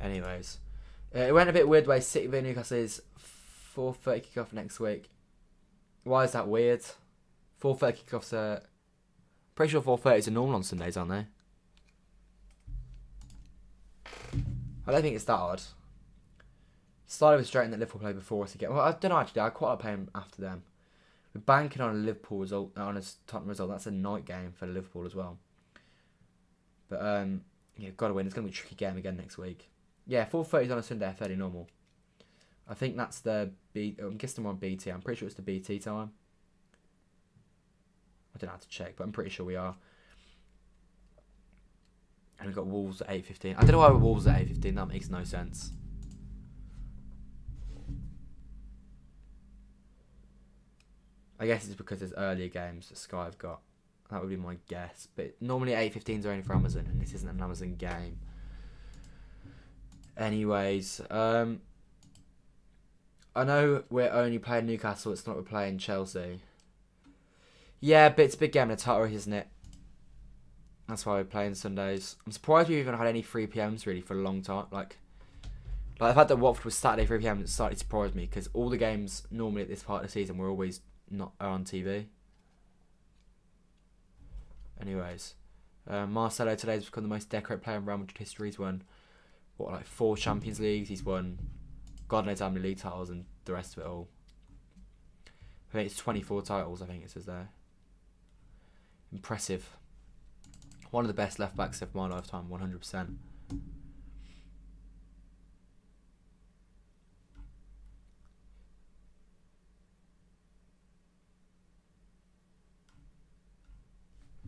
Anyways, it went a bit weird way. City v Newcastle is 4:30 kickoff next week. Why is that weird? 4:30 kickoffs pretty sure 4:30 is a normal on Sundays, aren't they? I don't think it's that odd. Slightly frustrating that Liverpool played before us again. Well, I don't know actually. I quite like playing after them. We're banking on a Liverpool result, on a Tottenham result. That's a night game for Liverpool as well. But yeah, got to win. It's going to be a tricky game again next week. Yeah, 4:30 is on a Sunday, fairly normal. I think that's the I'm guessing we're on BT. I'm pretty sure it's the BT time. I don't have to check, but I'm pretty sure we are. And we've got Wolves at 8:15. I don't know why we're Wolves at 8:15. That makes no sense. I guess it's because there's earlier games that Sky have got. That would be my guess. But normally 8:15s are only for Amazon, and this isn't an Amazon game. Anyways, I know we're only playing Newcastle. It's not we're playing Chelsea. Yeah, but it's a big game in the title race, isn't it? That's why we're playing Sundays. I'm surprised we've even had any 3 PMs really for a long time. Like the fact that Watford was Saturday 3 PM slightly surprised me because all the games normally at this part of the season were always not on TV. Anyways, Marcelo today's become the most decorated player in Real Madrid history. He's won, what, like 4 Champions Leagues? He's won God knows how many league titles and the rest of it all. I think it's 24 titles, I think it says there. Impressive. One of the best left backs of my lifetime, 100%.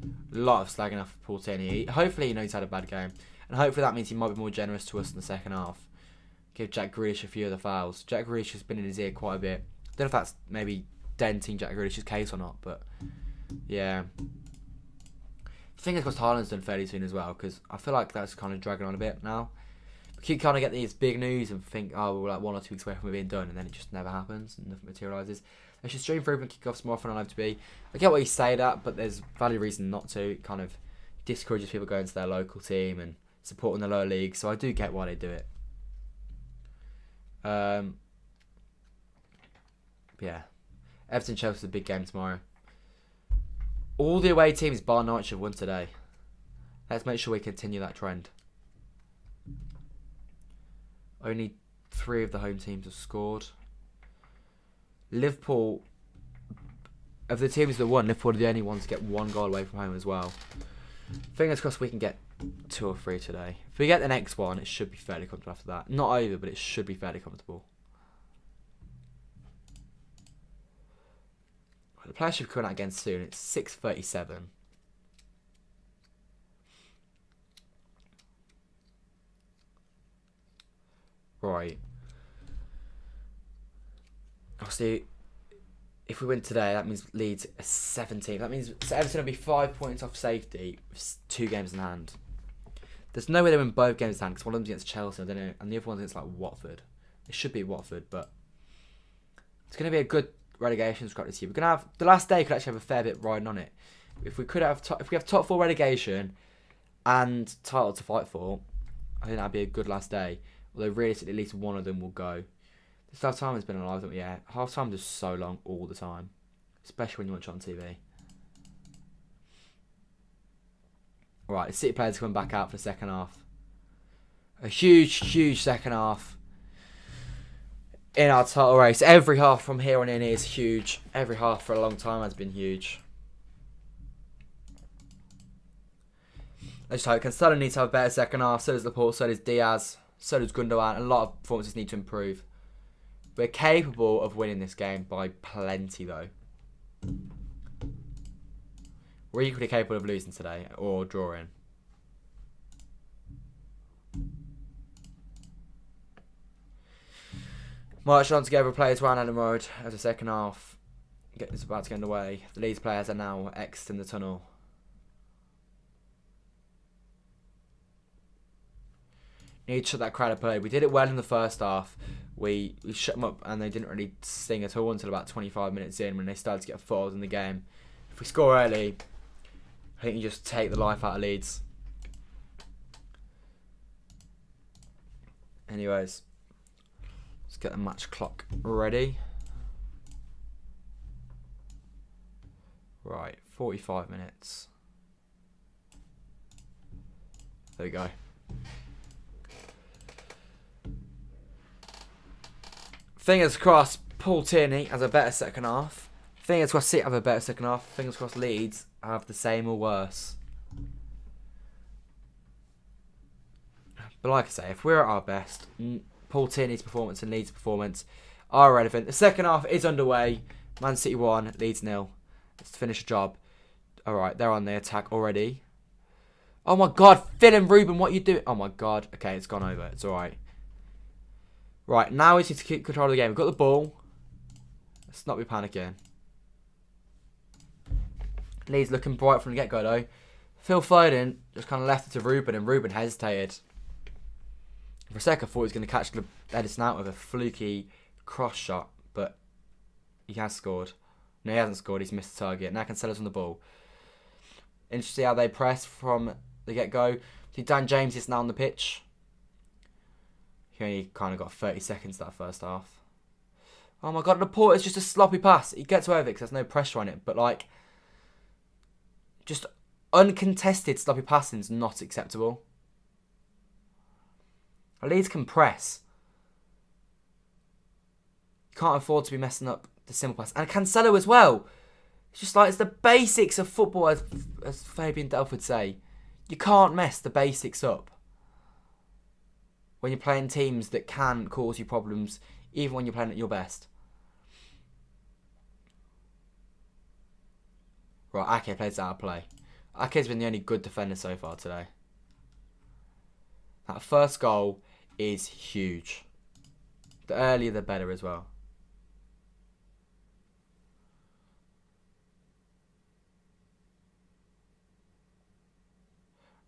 A lot of slagging off Paul Tierney. Hopefully he knows he's had a bad game. And hopefully that means he might be more generous to us in the second half. Give Jack Grealish a few of the fouls. Jack Grealish has been in his ear quite a bit. Don't know if that's maybe denting Jack Grealish's case or not, but yeah. Fingers crossed Haaland's done fairly soon as well, because I feel like that's kind of dragging on a bit now. We keep kind of get these big news and think, oh, we're like 1 or 2 weeks away from it being done, and then it just never happens and nothing materialises. They should stream for open kickoffs more often than I like to be. I get what you say that, but there's valid reason not to. It kind of discourages people going to their local team and supporting the lower league, so I do get why they do it. Yeah. Everton Chelsea's a big game tomorrow. All the away teams bar Norwich have won today. Let's make sure we continue that trend. Only 3 of the home teams have scored. Liverpool, of the teams that won, Liverpool are the only ones to get 1 goal away from home as well. Fingers crossed we can get 2 or 3 today. If we get the next one, it should be fairly comfortable after that. Not over, but it should be fairly comfortable. The player should be coming out again soon. It's 6:37. Right. Obviously, if we win today, that means Leeds are 17th. That means Everton will be 5 points off safety with 2 games in hand. There's no way they win both games in hand because one of them's against Chelsea, I don't know, and the other one's against like Watford. It should be Watford, but it's going to be a good relegation scrap this year. We're gonna have the last day could actually have a fair bit riding on it. If we have top 4 relegation and title to fight for, I think that'd be a good last day. Although realistically, at least one of them will go. This half time has been alive, yeah. Half time is so long all the time, especially when you watch it on TV. Right, the City players coming back out for the second half. A huge second half in our title race. Every half from here on in is huge. Every half for a long time has been huge. Let's hope Cancelo needs to have a better second half. So does Laporte, so does Diaz, so does Gundogan. A lot of performances need to improve. We're capable of winning this game by plenty though. We're equally capable of losing today or drawing. Watchalong together players around Elland Road as a second half. It's about to get underway. The Leeds players are now exiting the tunnel. Need to shut that crowd up early. We did it well in the first half. We shut them up and they didn't really sting at all until about 25 minutes in when they started to get fouled in the game. If we score early, I think you just take the life out of Leeds. Anyways, let's get the match clock ready. Right, 45 minutes. There we go. Fingers crossed Paul Tierney has a better second half. Fingers crossed City have a better second half. Fingers crossed Leeds have the same or worse. But like I say, if we're at our best, Paul Tierney's performance and Leeds' performance are relevant. The second half is underway. Man City 1, Leeds 0. Let's finish the job. Alright, they're on the attack already. Oh my god, Phil and Ruben, what are you doing? Oh my god. Okay, it's gone over. It's alright. Right, now we need to keep control of the game. We've got the ball. Let's not be panicking. Leeds looking bright from the get-go though. Phil Foden just kind of left it to Ruben and Ruben hesitated. For a second I thought he was going to catch Edison out with a fluky cross shot, but he has scored. No, he hasn't scored. He's missed the target. Now Cancelo's on the ball. Interesting how they press from the get-go. See, Dan James is now on the pitch. He only kind of got 30 seconds that first half. Oh my god, Laporte is just a sloppy pass. He gets away with it because there's no pressure on it. But like, just uncontested sloppy passing is not acceptable. Leeds can press. You can't afford to be messing up the simple pass. And Cancelo as well. It's just like, it's the basics of football, as Fabian Delph would say. You can't mess the basics up when you're playing teams that can cause you problems, even when you're playing at your best. Right, Ake plays out of play. Ake's been the only good defender so far today. That first goal is huge. The earlier the better as well.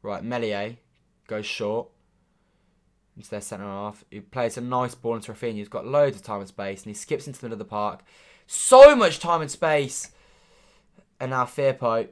Right, Melier goes short. Into their centre half. He plays a nice ball into Rafinha. He's got loads of time and space, and he skips into the middle of the park. So much time and space. And now Firpo.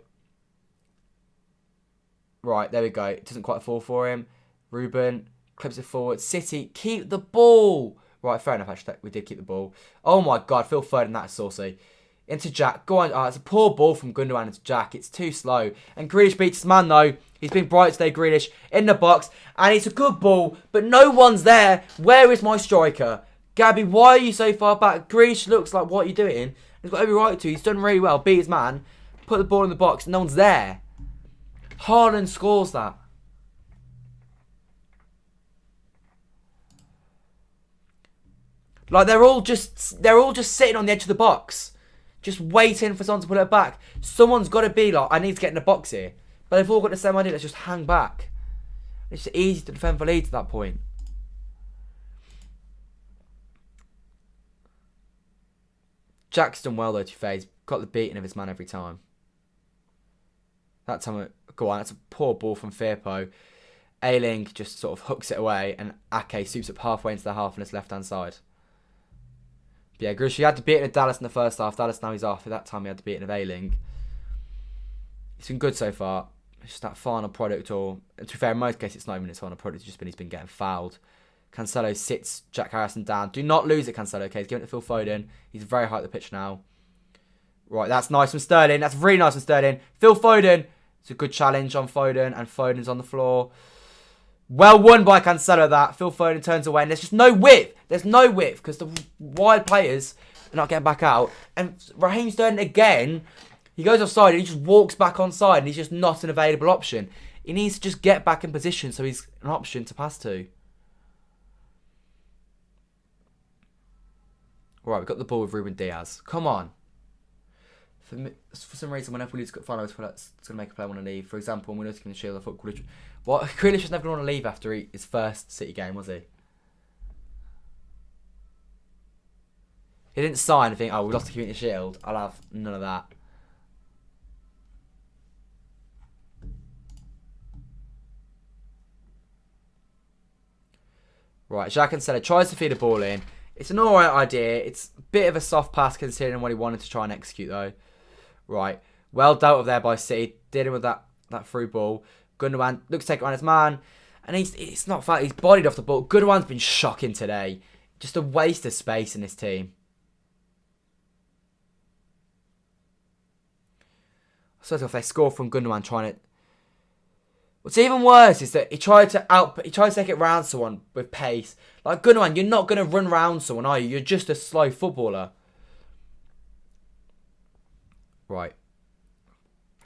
Right, there we go. It doesn't quite fall for him. Ruben clips it forward. City, keep the ball. Right, fair enough, actually. We did keep the ball. Oh my God, Phil Foden, that's saucy. Into Jack. Go on. Oh, it's a poor ball from Gundogan into Jack. It's too slow. And Grealish beats his man, though. He's been bright today, Grealish, in the box. And it's a good ball, but no one's there. Where is my striker? Gabby, why are you so far back? Grealish looks like, what are you doing? He's got every right to. He's done really well. Beat his man. Put the ball in the box. No one's there. Haaland scores that. Like, they're all just sitting on the edge of the box. Just waiting for someone to put it back. Someone's got to be like, I need to get in the box here. But they've all got the same idea. Let's just hang back. It's just easy to defend for Leeds at that point. Jack's done well, though, to fair. He's got the beating of his man every time. That time, go on. That's a poor ball from Firpo. Ayling just sort of hooks it away. And Ake swoops up halfway into the half on his left-hand side. But yeah, Grush, he had the beating of Dallas in the first half. Dallas now he's off. At that time, he had the beating of Ayling. It's been good so far. It's just that final product, or to be fair, in most cases, it's not even his final product. It's just been he's been getting fouled. Cancelo sits Jack Harrison down. Do not lose it, Cancelo. Okay, he's giving it to Phil Foden. He's very high at the pitch now. Right, that's nice from Sterling. That's really nice from Sterling. Phil Foden. It's a good challenge on Foden, and Foden's on the floor. Well won by Cancelo, that. Phil Foden turns away, and there's just no width. There's no width, because the wide players are not getting back out. And Raheem Sterling, again, he goes offside, and he just walks back onside, and he's just not an available option. He needs to just get back in position, so he's an option to pass to. Right, we've got the ball with Ruben Diaz. Come on. For some reason, whenever we lose finals, it's going to make a player want to leave. For example, when we lose the Shield, I thought Grealish was never going to want to leave after his first City game, was he? He didn't sign and think, oh, we lost the Community Shield. I'll have none of that. Right, Jacques Cancelo tries to feed the ball in. It's an alright idea. It's a bit of a soft pass considering what he wanted to try and execute, though. Right, well dealt with there by City. Dealing with that through ball. Gundogan looks to take it on his man. And it's not fair. He's bodied off the ball. Gundogan's been shocking today. Just a waste of space in this team. So if they score from Gundogan trying to... What's even worse is that he tried to take it round someone with pace. Like Gundogan, you're not going to run round someone, are you? You're just a slow footballer. Right.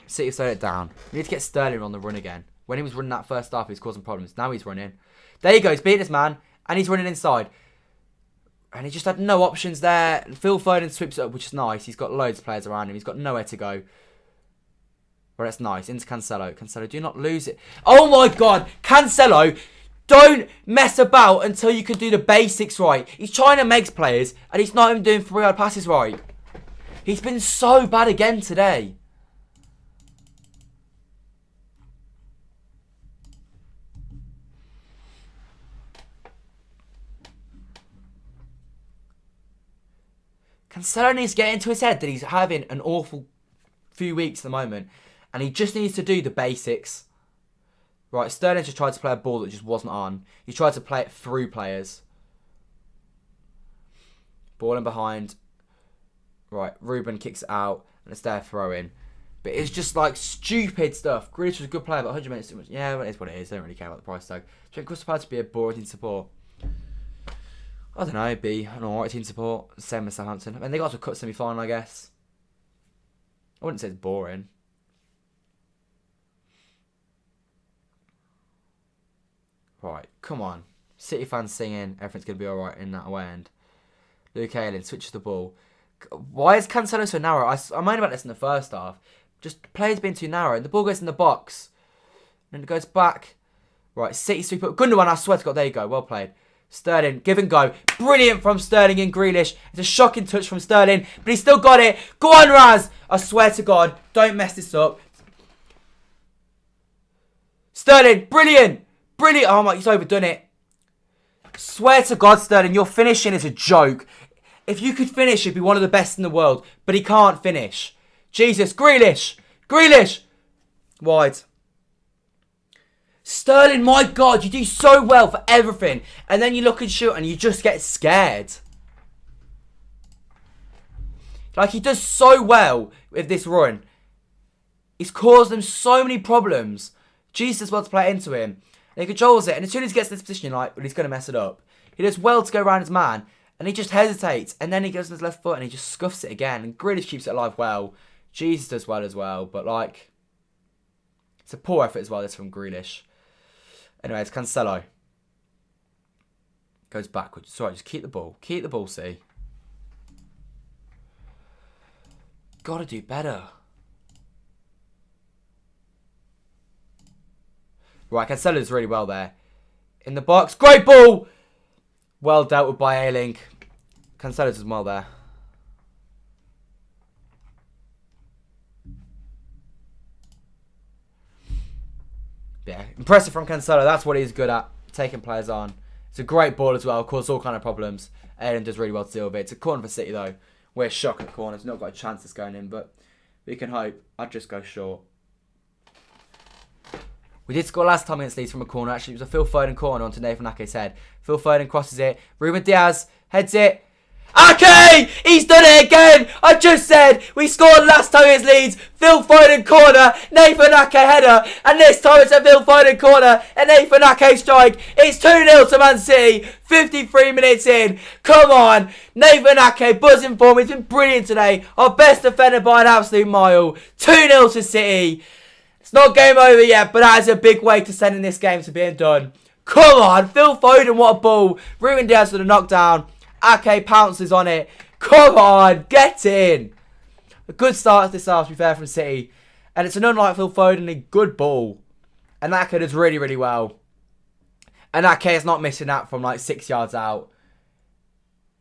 City slowed it down. We need to get Sterling on the run again. When he was running that first half, he was causing problems. Now he's running. There you go. He's beating his man. And he's running inside. And he just had no options there. Phil Foden sweeps it up, which is nice. He's got loads of players around him. He's got nowhere to go. Well, that's nice. Into Cancelo. Cancelo, do not lose it. Oh my God. Cancelo, don't mess about until you can do the basics right. He's trying to make players, and he's not even doing 3-yard passes right. He's been so bad again today. Cancelo needs to get into his head that he's having an awful few weeks at the moment. And he just needs to do the basics. Right, Sterling just tried to play a ball that just wasn't on. He tried to play it through players. Ball in behind. Right, Ruben kicks it out. And it's there throw in. But it's just like stupid stuff. Grealish was a good player, but 100 minutes too much. Yeah, well, it is what it is. I don't really care about the price tag. Do you think Crystal Palace would be a boring team support? I don't know. It'd be an alright team support. Same as Southampton. I mean, they got to a cup semi-final, I guess. I wouldn't say it's boring. Right, come on. City fans singing. Everything's going to be alright in that away end. Luke Ayling switches the ball. Why is Cancelo so narrow? I moaned about this in the first half. Just players being too narrow. And the ball goes in the box. And it goes back. Right, City sweep up. Gundogan, I swear to God, there you go. Well played. Sterling, give and go. Brilliant from Sterling and Grealish. It's a shocking touch from Sterling. But he's still got it. Go on, Raz. I swear to God, don't mess this up. Sterling, brilliant. Brilliant. Oh my, he's overdone it. Swear to God, Sterling, your finishing is a joke. If you could finish, you'd be one of the best in the world. But he can't finish. Jesus, Grealish. Grealish. Wide. Sterling, my God, you do so well for everything. And then you look and shoot and you just get scared. Like, he does so well with this run. He's caused them so many problems. Jesus does well to play it into him. And he controls it. And as soon as he gets to this position, you're like, well, he's going to mess it up. He does well to go around his man. And he just hesitates. And then he goes on his left foot and he just scuffs it again. And Grealish keeps it alive well. Jesus does well as well. But, like, it's a poor effort as well, this from Grealish. Anyways, Cancelo. Goes backwards. Sorry, just keep the ball. Keep the ball, see. Gotta do better. Right, Cancelo does really well there. In the box. Great ball! Well dealt with by Ayling. Cancelo does well there. Yeah, impressive from Cancelo. That's what he's good at. Taking players on. It's a great ball as well. Caused all kind of problems. Ayling does really well to deal with it. It's a corner for City though. We're shocking at corners. Not got a chance of going in, but we can hope. I'd just go short. We did score last time against Leeds from a corner. Actually, it was a Phil Foden corner onto Nathan Ake's head. Phil Foden crosses it. Ruben Diaz heads it. Ake! He's done it again! I just said we scored last time against Leeds. Phil Foden corner. Nathan Ake header. And this time it's a Phil Foden corner. And Nathan Ake strike. It's 2-0 to Man City. 53 minutes in. Come on. Nathan Ake buzzing for me. He's been brilliant today. Our best defender by an absolute mile. 2-0 to City. It's not game over yet, but that is a big way to sending this game to being done. Come on, Phil Foden, what a ball. Ruben Diaz with a knockdown. Ake pounces on it. Come on, get in. A good start to this half, to be fair, from City. And it's an unlike Phil Foden, a good ball. And Ake does really, really well. And Ake is not missing that from like 6 yards out.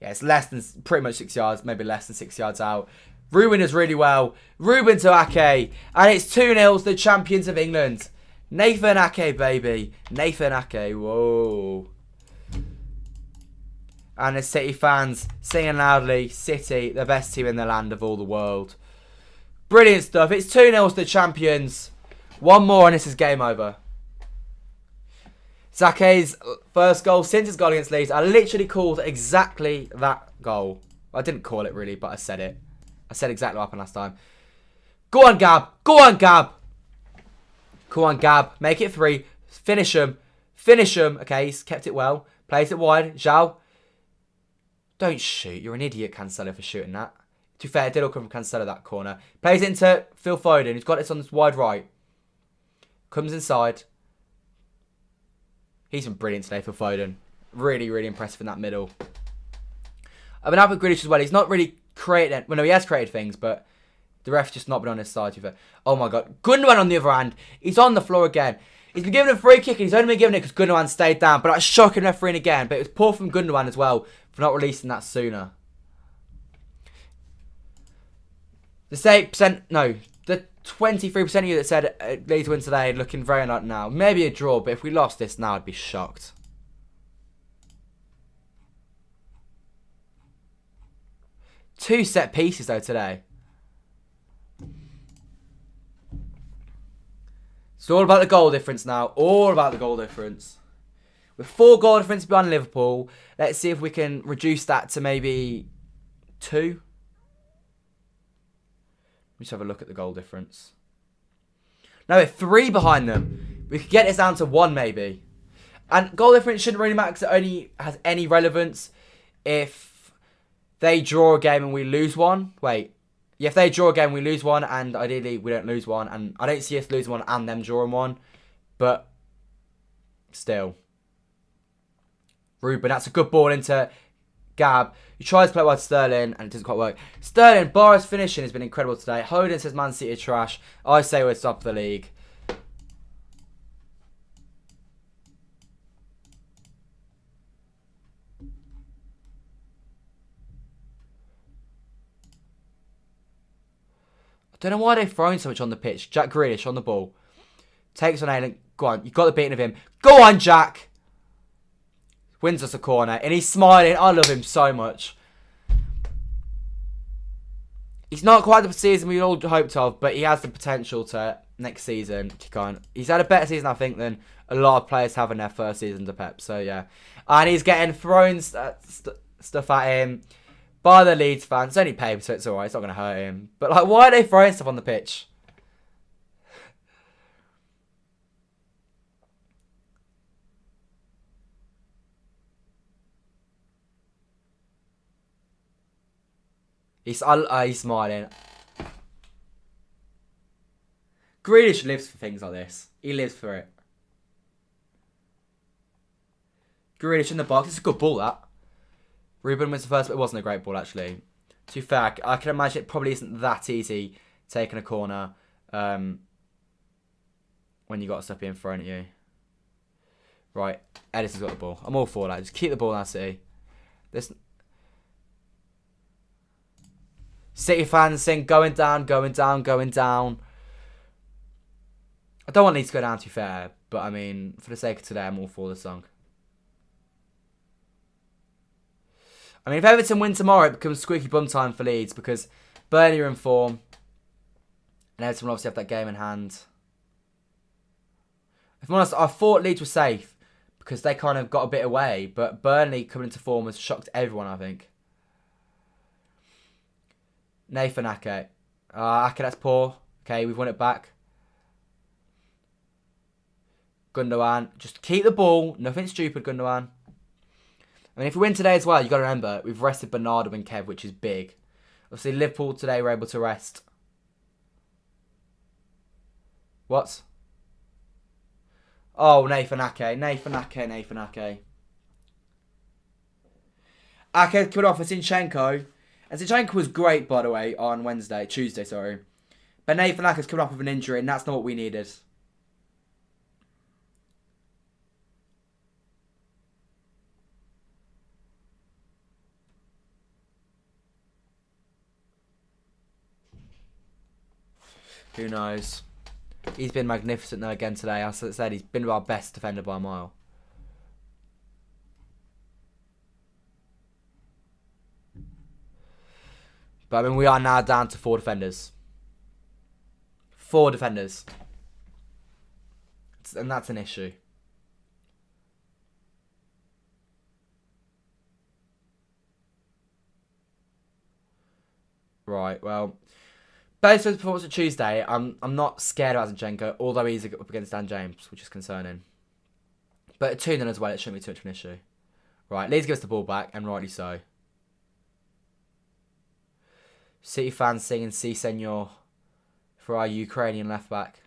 Yeah, it's less than, pretty much 6 yards, maybe less than 6 yards out. Ruben does really well. Ruben to Ake. And it's 2-0 to the champions of England. Nathan Ake, baby. Nathan Ake. Whoa. And the City fans singing loudly. City, the best team in the land of all the world. Brilliant stuff. It's 2-0 to the champions. One more and this is game over. Ake's first goal since his goal against Leeds. I literally called exactly that goal. I didn't call it really, but I said it. I said exactly what happened last time. Go on, Gab. Go on, Gab. Go on, Gab. Make it 3. Finish him. Finish him. Okay, he's kept it well. Plays it wide. Zhao. Don't shoot. You're an idiot, Cancelo, for shooting that. To be fair, it did all come from Cancelo, that corner. Plays it into Phil Foden. He's got this on this wide right. Comes inside. He's been brilliant today, Phil Foden. Really, really impressive in that middle. I've been happy with Grealish as well. He's not really created... Well, no, he has created things, but the ref's just not been on his side. Oh, my God. Gundogan on the other hand. He's on the floor again. He's been given a free kick, and he's only been given it because Gundogan stayed down. But that's shocking refereeing again. But it was poor from Gundogan as well for not releasing that sooner. The 8%... No, the 23% of you that said Leeds win today looking very like now. Maybe a draw, but if we lost this now, I'd be shocked. Two set pieces though today. It's all about the goal difference now. All about the goal difference. With 4 goal difference behind Liverpool, let's see if we can reduce that to maybe 2. Let's have a look at the goal difference. No, we're 3 behind them. We could get this down to 1 maybe. And goal difference shouldn't really matter because it only has any relevance if they draw a game and we lose one. Wait. Yeah, if they draw a game, we lose one, and ideally we don't lose one. And I don't see us losing one and them drawing one. But still. Ruben, that's a good ball into Gab. He tries to play wide Sterling, and it doesn't quite work. Sterling, bar his finishing has been incredible today. Hoden says Man City are trash. I say we're top of the league. I don't know why they're throwing so much on the pitch. Jack Grealish on the ball. Takes on Elland. Go on, you've got the beating of him. Go on, Jack! Wins us a corner, and he's smiling. I love him so much. He's not quite the season we all hoped of, but he has the potential to next season kick on. He's had a better season, I think, than a lot of players have in their first season to Pep. So, yeah. And he's getting thrown stuff at him by the Leeds fans. It's only paper, so it's alright. It's not going to hurt him. But, like, why are they throwing stuff on the pitch? He's smiling. Grealish lives for things like this. He lives for it. Grealish in the box. It's a good ball, that. Ruben wins the first, but it wasn't a great ball, actually. To be fair, I can imagine it probably isn't that easy taking a corner when you got stuff being thrown at you. Right, Edison's got the ball. I'm all for that. Just keep the ball in City. City fans sing going down, going down, going down. I don't want Leeds to go down, to be fair. But, I mean, for the sake of today, I'm all for the song. I mean, if Everton win tomorrow, it becomes squeaky bum time for Leeds because Burnley are in form. And Everton will obviously have that game in hand. If I'm honest, I thought Leeds were safe because they kind of got a bit away. But Burnley coming into form has shocked everyone, I think. Nathan Ake. Ake, that's poor. Okay, we've won it back. Gundogan. Just keep the ball. Nothing stupid, Gundogan. I mean, if we win today as well, you've got to remember, we've rested Bernardo and Kev, which is big. Obviously, Liverpool today were able to rest. What? Oh, Nathan Ake. Nathan Ake, Nathan Ake. Ake put off for Zinchenko. And Zinchenko was great, by the way, on Tuesday, sorry. But Nathan Ake's coming off with an injury, and that's not what we needed. Who knows? He's been magnificent, though, again today. As I said, he's been our best defender by a mile. But, I mean, we are now down to 4 defenders. 4 defenders. And that's an issue. Right, well, based on his performance on Tuesday, I'm not scared about Zinchenko, although he's up against Dan James, which is concerning. But at 2-0 as well, it shouldn't be too much of an issue. Right, Leeds gives the ball back, and rightly so. City fans singing Si Senor for our Ukrainian left back,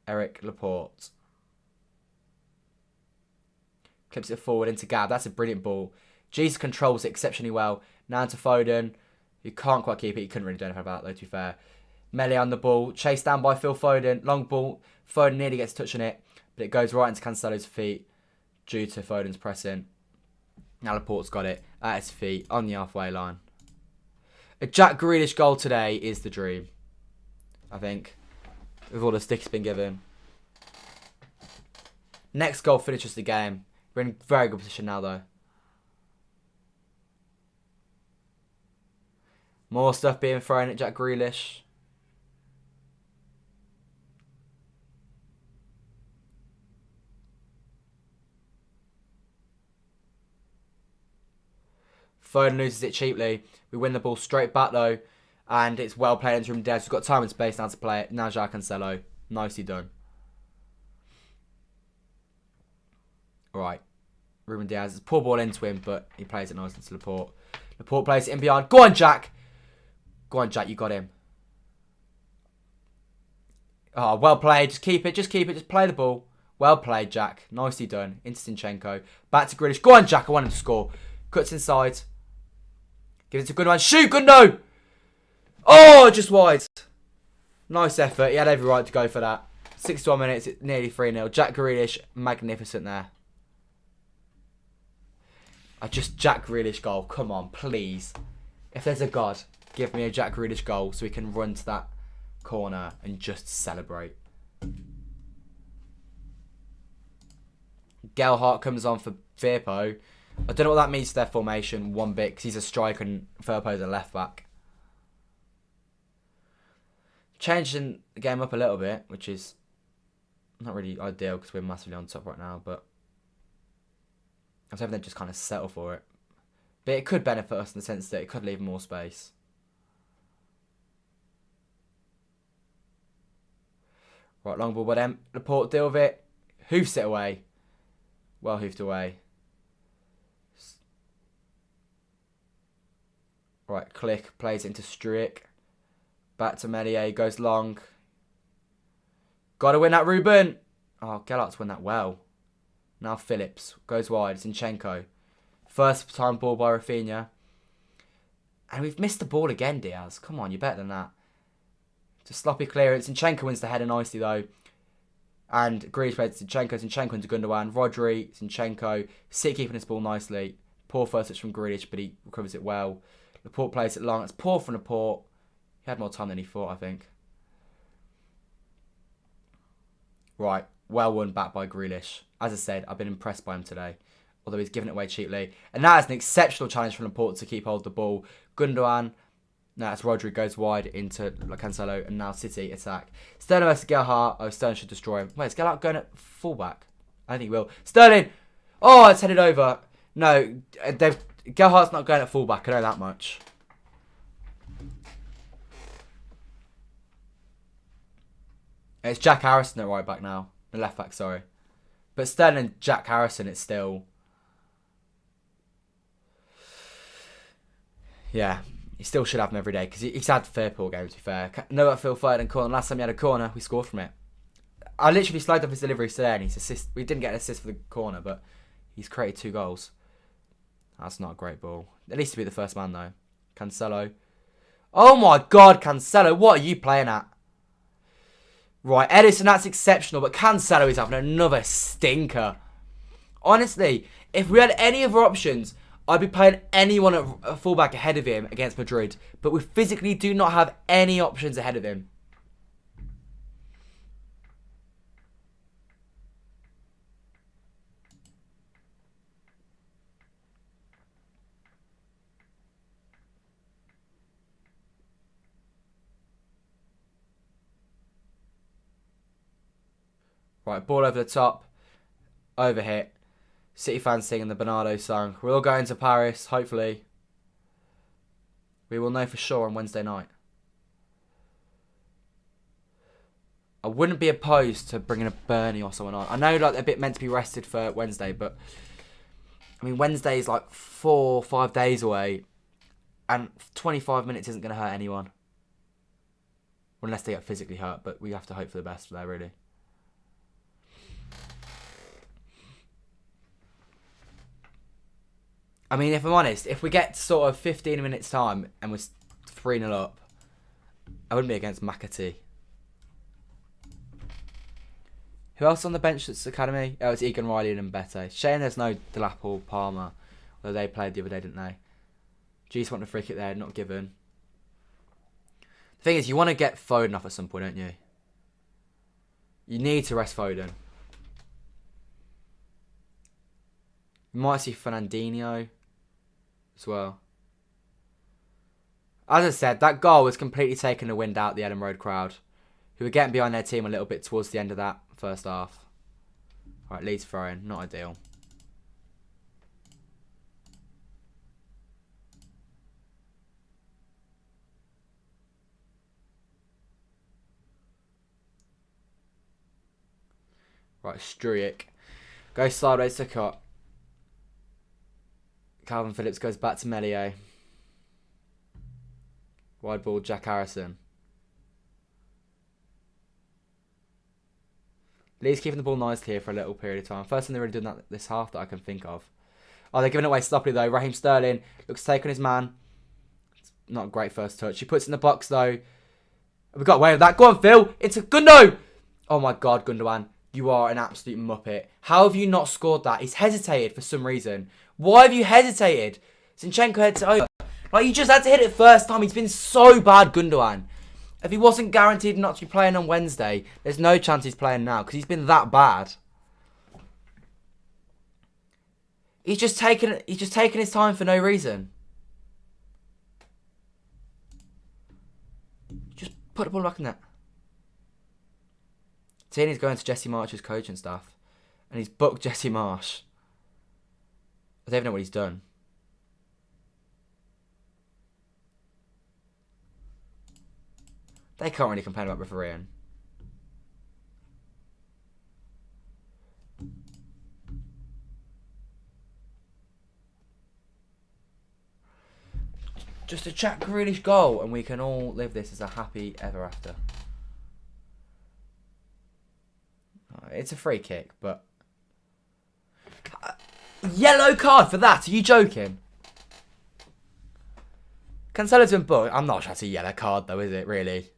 Eric Laporte. Clips it forward into Gab. That's a brilliant ball. Jesus controls it exceptionally well. Now into Foden. You can't quite keep it. You couldn't really do anything about it, though, to be fair. Melee on the ball. Chased down by Phil Foden. Long ball. Foden nearly gets a touch on it, but it goes right into Cancelo's feet due to Foden's pressing. Now Laporte's got it at his feet on the halfway line. A Jack Grealish goal today is the dream, I think, with all the stick he's been given. Next goal finishes the game. We're in very good position now, though. More stuff being thrown at Jack Grealish. Foden loses it cheaply. We win the ball straight back, though. And it's well played into Ruben Diaz. We've got time and space now to play it. Now João Cancelo. Nicely done. Right. Ruben Diaz. It's a poor ball into him, but he plays it nice into Laporte. Laporte plays it in behind. Go on, Jack. Go on, Jack. You got him. Oh, well played. Just keep it. Just keep it. Just play the ball. Well played, Jack. Nicely done. Into Zinchenko. Back to Grealish. Go on, Jack. I want him to score. Cuts inside. Gives it to Gundogan. Shoot, Gundo! Oh, just wide. Nice effort. He had every right to go for that. 61 minutes. Nearly 3-0. Jack Grealish. Magnificent there. Jack Grealish goal. Come on, please. If there's a God, give me a Jack Grealish goal so we can run to that corner and just celebrate. Gelhardt comes on for Firpo. I don't know what that means to their formation one bit because he's a striker and Firpo's a left back. Changing the game up a little bit, which is not really ideal because we're massively on top right now, but I was hoping they'd just kind of settle for it. But it could benefit us in the sense that it could leave more space. Right, long ball by them. Laporte deal with it. Hoofs it away. Well hoofed away. Right, Click plays into Struijk. Back to Melier, goes long. Got to win that, Ruben. Oh, Gellhart's won that well. Now Phillips goes wide. Zinchenko. First time ball by Rafinha. And we've missed the ball again, Diaz. Come on, you're better than that. Just sloppy clearance. Zinchenko wins the header nicely, though. And Grealish plays Zinchenko. Zinchenko into Gundogan. Rodri, Zinchenko. City keeping this ball nicely. Poor first touch from Grealish, but he recovers it well. Laporte plays it long. It's poor from Laporte. He had more time than he thought, I think. Right. Well won back by Grealish. As I said, I've been impressed by him today. Although he's given it away cheaply. And that is an exceptional challenge from Laporte to keep hold of the ball. Gundogan. Now it's Rodri goes wide into Cancelo. And now City attack. Sterling versus Gelhardt. Oh, Sterling should destroy him. Wait, is Gelhardt going at fullback? I think he will. Sterling! Oh, it's headed over. No, Gelhardt's not going at fullback. I know that much. It's Jack Harrison at right back now. The left back, sorry. But Sterling and Jack Harrison, it's still... Yeah, he still should have him every day because he's had Firpo games, to be fair. No, Phil Foden corner. Last time he had a corner, we scored from it. I literally slowed up his deliveries today and he's assist. We didn't get an assist for the corner, but he's created 2 goals. That's not a great ball. At least to be the first man, though. Cancelo. Oh my God, Cancelo, what are you playing at? Right, Edison, that's exceptional, but Cancelo is having another stinker. Honestly, if we had any other options, I'd be playing anyone at fullback ahead of him against Madrid. But we physically do not have any options ahead of him. Right, ball over the top. Overhit. City fans singing the Bernardo song. We're all going to Paris, hopefully. We will know for sure on Wednesday night. I wouldn't be opposed to bringing a Bernie or someone on. I know like they're a bit meant to be rested for Wednesday, but... I mean, Wednesday is like 4 or 5 days away. And 25 minutes isn't going to hurt anyone. Unless they get physically hurt, but we have to hope for the best there, really. I mean, if I'm honest, if we get sort of 15 minutes time and we're 3-0 up, I wouldn't be against McAtee. Who else on the bench that's Academy? Oh, it's Egan Riley and Mbete. Shame there's no Delap or Palmer, although they played the other day, didn't they? Jeez, want a free kick there, not given. The thing is, you want to get Foden off at some point, don't you? You need to rest Foden. You might see Fernandinho as well. As I said, that goal was completely taking the wind out the Elland Road crowd, who were getting behind their team a little bit towards the end of that first half. Right, Leeds throwing, not ideal. Right, Struijk. Goes sideways to cut. Calvin Phillips goes back to Melier. Wide ball, Jack Harrison. Leeds keeping the ball nicely here for a little period of time. First time they've really done that this half that I can think of. Oh, they're giving it away sloppily though. Raheem Sterling looks to take on his man. It's not a great first touch. He puts it in the box though. We got away with that. Go on, Phil. It's a Gundo. Oh my God, Gundogan. You are an absolute muppet. How have you not scored that? He's hesitated for some reason. Why have you hesitated? Zinchenko heads it over. Like, you just had to hit it first time. He's been so bad, Gundogan. If he wasn't guaranteed not to be playing on Wednesday, there's no chance he's playing now because he's been that bad. He's just taking his time for no reason. Just put the ball back in net. Tierney's going to Jesse Marsh's coaching staff. And he's booked Jesse Marsh. I don't even know what he's done. They can't really complain about refereeing. Just a Jack Grealish goal and we can all live this as a happy ever after. It's a free kick, but... Yellow card for that? Are you joking? Cancelo's been booked. I'm not sure that's a yellow card though, is it, really?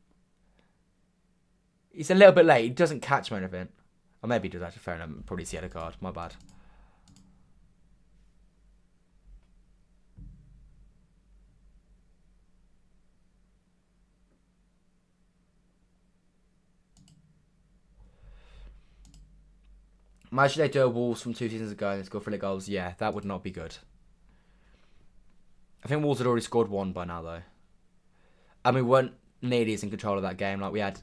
He's a little bit late. He doesn't catch me or anything. Or maybe he does actually. Fair enough. Probably it's a yellow card. My bad. Imagine they do a Wolves from 2 seasons ago and they score 3 goals. Yeah, that would not be good. I think Wolves had already scored 1 by now, though. And we weren't nearly as in control of that game. Like, we had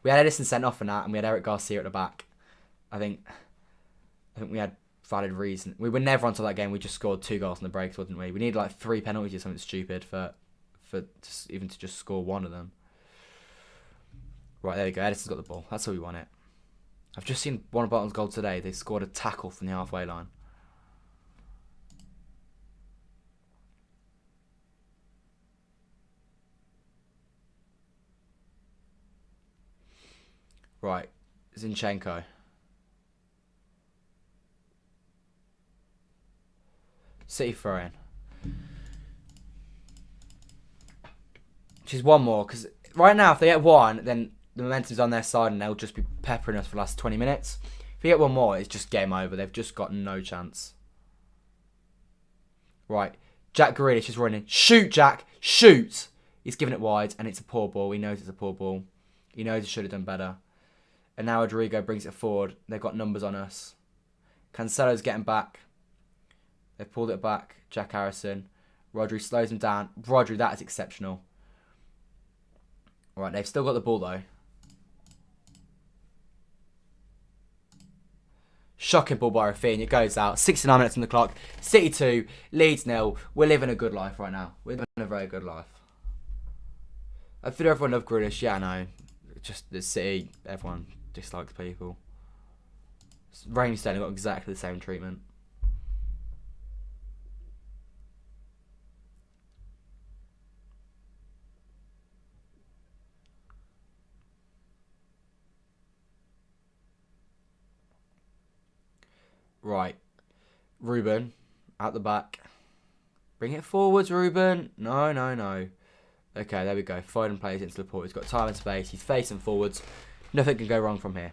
Edison sent off and that, and we had Eric Garcia at the back. I think we had valid reason. We were never onto that game. We just scored 2 goals in the breaks, wasn't we? We needed like 3 penalties or something stupid for even to just score 1 of them. Right, there we go. Edison's got the ball. That's how we won it. I've just seen one of Bolton's goals today. They scored a tackle from the halfway line. Right, Zinchenko. City throw-in. Which is 1 more, because right now if they get 1, then the momentum's on their side and they'll just be peppering us for the last 20 minutes. If you get 1 more, it's just game over. They've just got no chance. Right. Jack Grealish is running. Shoot, Jack. Shoot. He's giving it wide and it's a poor ball. He knows it's a poor ball. He knows he should have done better. And now Rodrigo brings it forward. They've got numbers on us. Cancelo's getting back. They've pulled it back. Jack Harrison. Rodri slows him down. Rodri, that is exceptional. Right, they've still got the ball though. Shocking ball by Rafinha. It goes out. 69 minutes on the clock. City 2. Leeds 0. We're living a good life right now. We're living a very good life. I feel everyone loved Grealish. Yeah, I know. Just the City. Everyone dislikes people. Raheem Sterling got exactly the same treatment. Right. Ruben, at the back. Bring it forwards, Ruben. No, no, no. Okay, there we go. Foden plays into Laporte. He's got time and space. He's facing forwards. Nothing can go wrong from here.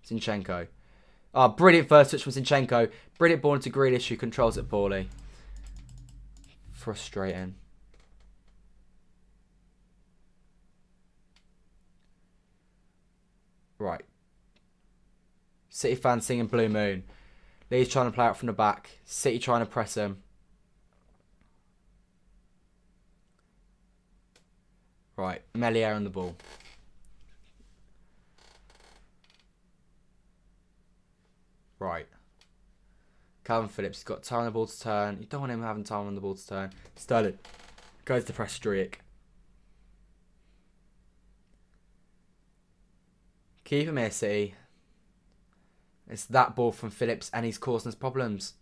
Zinchenko. Oh, brilliant first touch from Zinchenko. Brilliant ball into Grealish, who controls it poorly. Frustrating. Right. City fans singing Blue Moon. Leeds trying to play out from the back. City trying to press him. Right, Melier on the ball. Right. Calvin Phillips has got time on the ball to turn. You don't want him having time on the ball to turn. Sterling goes to press Struijk. Keep him here, City. It's that ball from Phillips and he's causing us problems.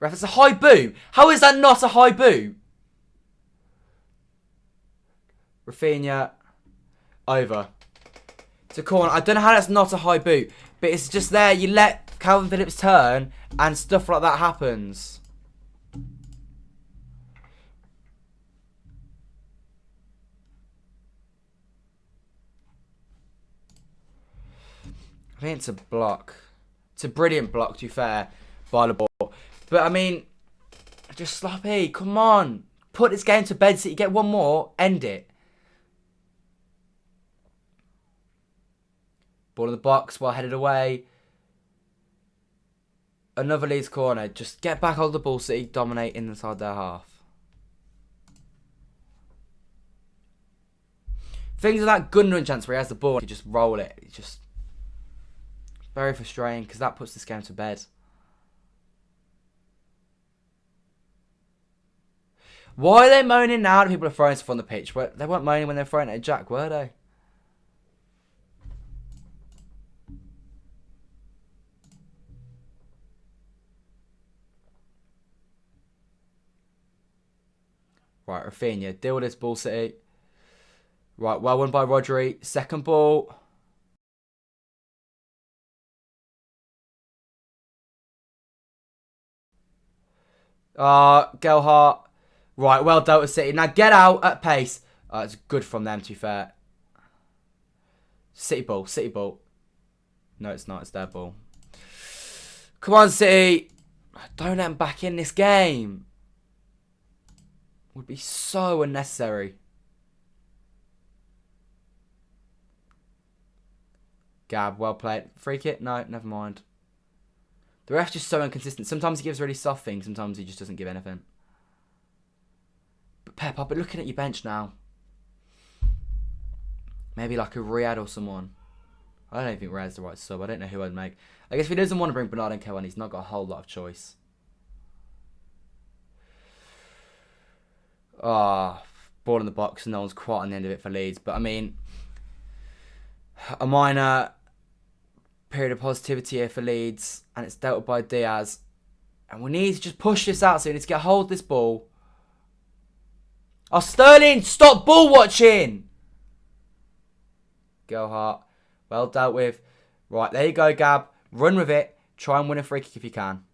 Ref, it's a high boot. How is that not a high boot? Rafinha. Over. To corner. I don't know how that's not a high boot. But it's just there. You let Calvin Phillips turn and stuff like that happens. I think it's a block. It's a brilliant block, to be fair, by the ball. But, I mean, just sloppy. Come on. Put this game to bed so you get one more. End it. Ball in the box, well headed away. Another Leeds corner. Just get back hold of the ball, City. Dominate inside their half. Things like that Gundogan chance where he has the ball and he just roll it. It's just very frustrating because that puts this game to bed. Why are they moaning now that people are throwing stuff on the pitch? They weren't moaning when they were throwing it at Jack, were they? Right, Rafinha, deal with this ball, City. Right, well won by Rodri. Second ball. Gelhardt. Right, well dealt with City. Now get out at pace. It's good from them, to be fair. City ball, City ball. No, it's not. It's their ball. Come on, City. Don't let them back in this game. Would be so unnecessary. Gab, well played. Free kick? No, never mind. The ref's just so inconsistent. Sometimes he gives really soft things. Sometimes he just doesn't give anything. But Pep, I'll be looking at your bench now. Maybe like a Riyadh or someone. I don't think Riyadh's the right sub. I don't know who I'd make. I guess if he doesn't want to bring Bernardo and Cohen, he's not got a whole lot of choice. Ball in the box. No one's quite on the end of it for Leeds. But I mean, a minor period of positivity here for Leeds. And it's dealt with by Diaz. And we need to just push this out. So we need to get hold of this ball. Oh, Sterling, stop ball watching. Gelhardt. Well dealt with. Right, there you go, Gab. Run with it. Try and win a free kick if you can.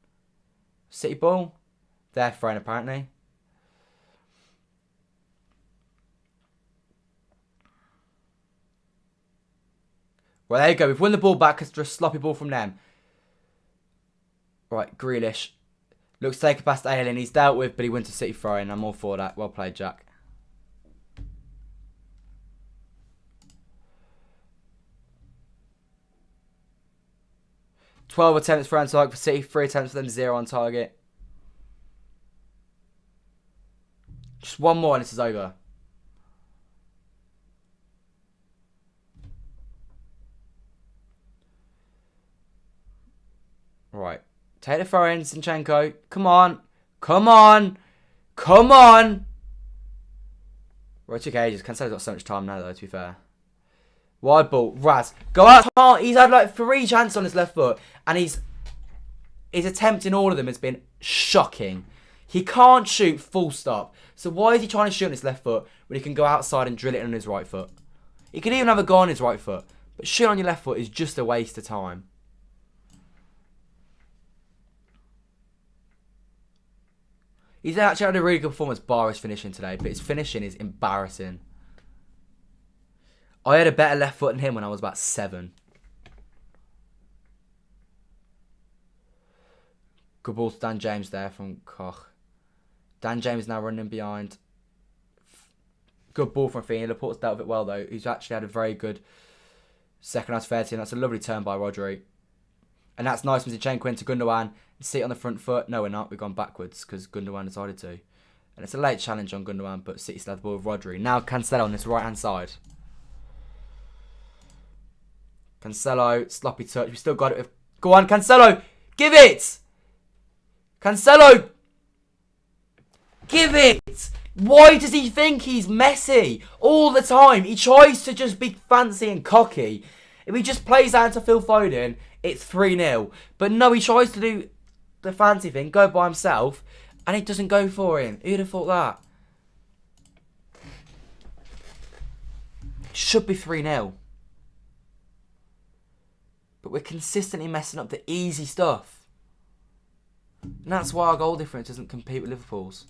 City ball. They're thrown, apparently. Well, there you go. We've won the ball back. It's just a sloppy ball from them. Right, Grealish. Looks to take it past Elland. He's dealt with, but he went to City throwing. I'm all for that. Well played, Jack. "12 attempts for on target for City. 3 attempts for them, 0 on target. Just one more and this is over. Right. Take the throw in, Zinchenko. Come on. Come on. Come on. Right, it took ages. Cancelo's got so much time now, though, to be fair. Wide ball. Raz. Go out. He's had like 3 chances on his left foot. And his attempt in all of them has been shocking. He can't shoot full stop. So why is he trying to shoot on his left foot when he can go outside and drill it on his right foot? He could even have a go on his right foot. But shooting on your left foot is just a waste of time. He's actually had a really good performance bar his finishing today, but his finishing is embarrassing. I had a better left foot than him when I was about 7. Good ball to Dan James there from Koch. Dan James now running behind. Good ball from Rafinha. Laporte's dealt with it well, though. He's actually had a very good second half fair team. That's a lovely turn by Rodri. And that's nice from Zinchenko into Gundogan. See it on the front foot. No, we're not. We've gone backwards because Gundogan decided to. And it's a late challenge on Gundogan, but City still have the ball with Rodri. Now Cancelo on this right-hand side. Cancelo, sloppy touch. We still got it. Go on, Cancelo. Give it. Cancelo. Give it. Why does he think he's Messi all the time? He tries to just be fancy and cocky. If he just plays out to Phil Foden, it's 3-0. But no, he tries to do the fancy thing, go by himself, and it doesn't go for him. Who'd have thought that? It should be 3-0. But we're consistently messing up the easy stuff. And that's why our goal difference doesn't compete with Liverpool's.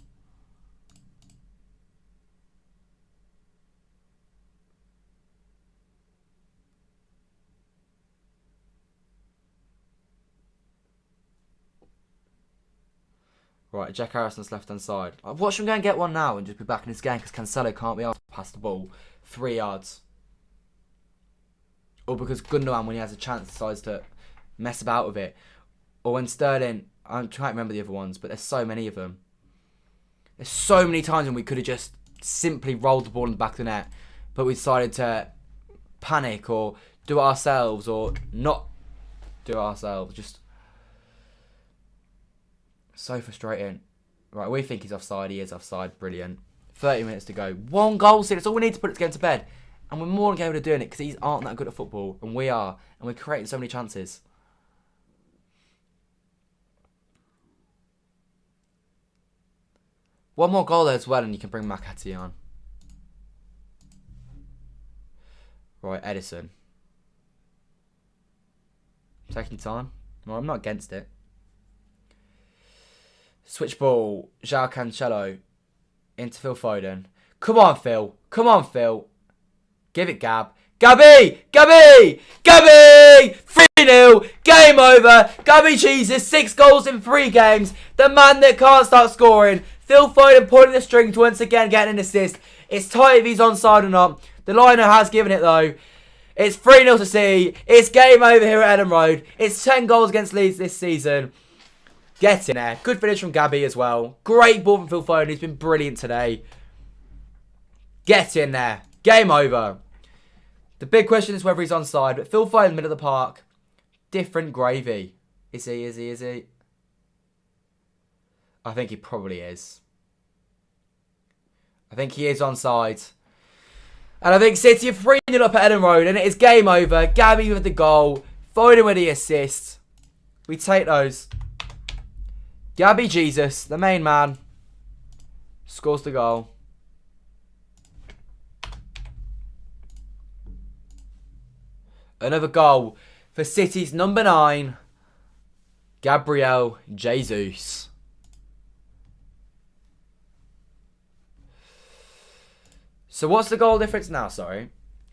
Right, Jack Harrison's left-hand side. I've watched him go and get one now and just be back in his game because Cancelo can't be asked to pass the ball 3 yards. Or because Gundogan, when he has a chance, decides to mess about with it. Or when Sterling, I'm trying to remember the other ones, but there's so many of them. There's so many times when we could have just simply rolled the ball in the back of the net, but we decided to panic or do it ourselves or not do it ourselves. Just so frustrating. Right, we think he's offside. He is offside. Brilliant. 30 minutes to go. 1 goal, see, that's all we need to put it together to bed. And we're more than capable of doing it because these aren't that good at football. And we are. And we're creating so many chances. One more goal there as well and you can bring McAtee on. Right, Edison. Taking time. Well, I'm not against it. Switch ball. João Cancelo. Into Phil Foden. Come on, Phil. Come on, Phil. Give it Gab. Gabby! Gabby! Gabby! 3-0. Game over. Gabby Jesus. 6 goals in 3 games. The man that can't start scoring. Phil Foden pulling the strings once again, getting an assist. It's tight if he's onside or not. The liner has given it though. It's 3-0 to City. It's game over here at Elland Road. It's 10 goals against Leeds this season. Get in there. Good finish from Gabby as well. Great ball from Phil Foden. He's been brilliant today. Get in there. Game over. The big question is whether he's onside. But Phil Foden, middle of the park. Different gravy. Is he? Is he? Is he? I think he probably is. I think he is onside. And I think City are 3-0 up at Elland Road. And it is game over. Gabby with the goal. Foden with the assist. We take those. Gabby Jesus, the main man, scores the goal. Another goal for City's number 9, Gabriel Jesus. So what's the goal difference now, sorry?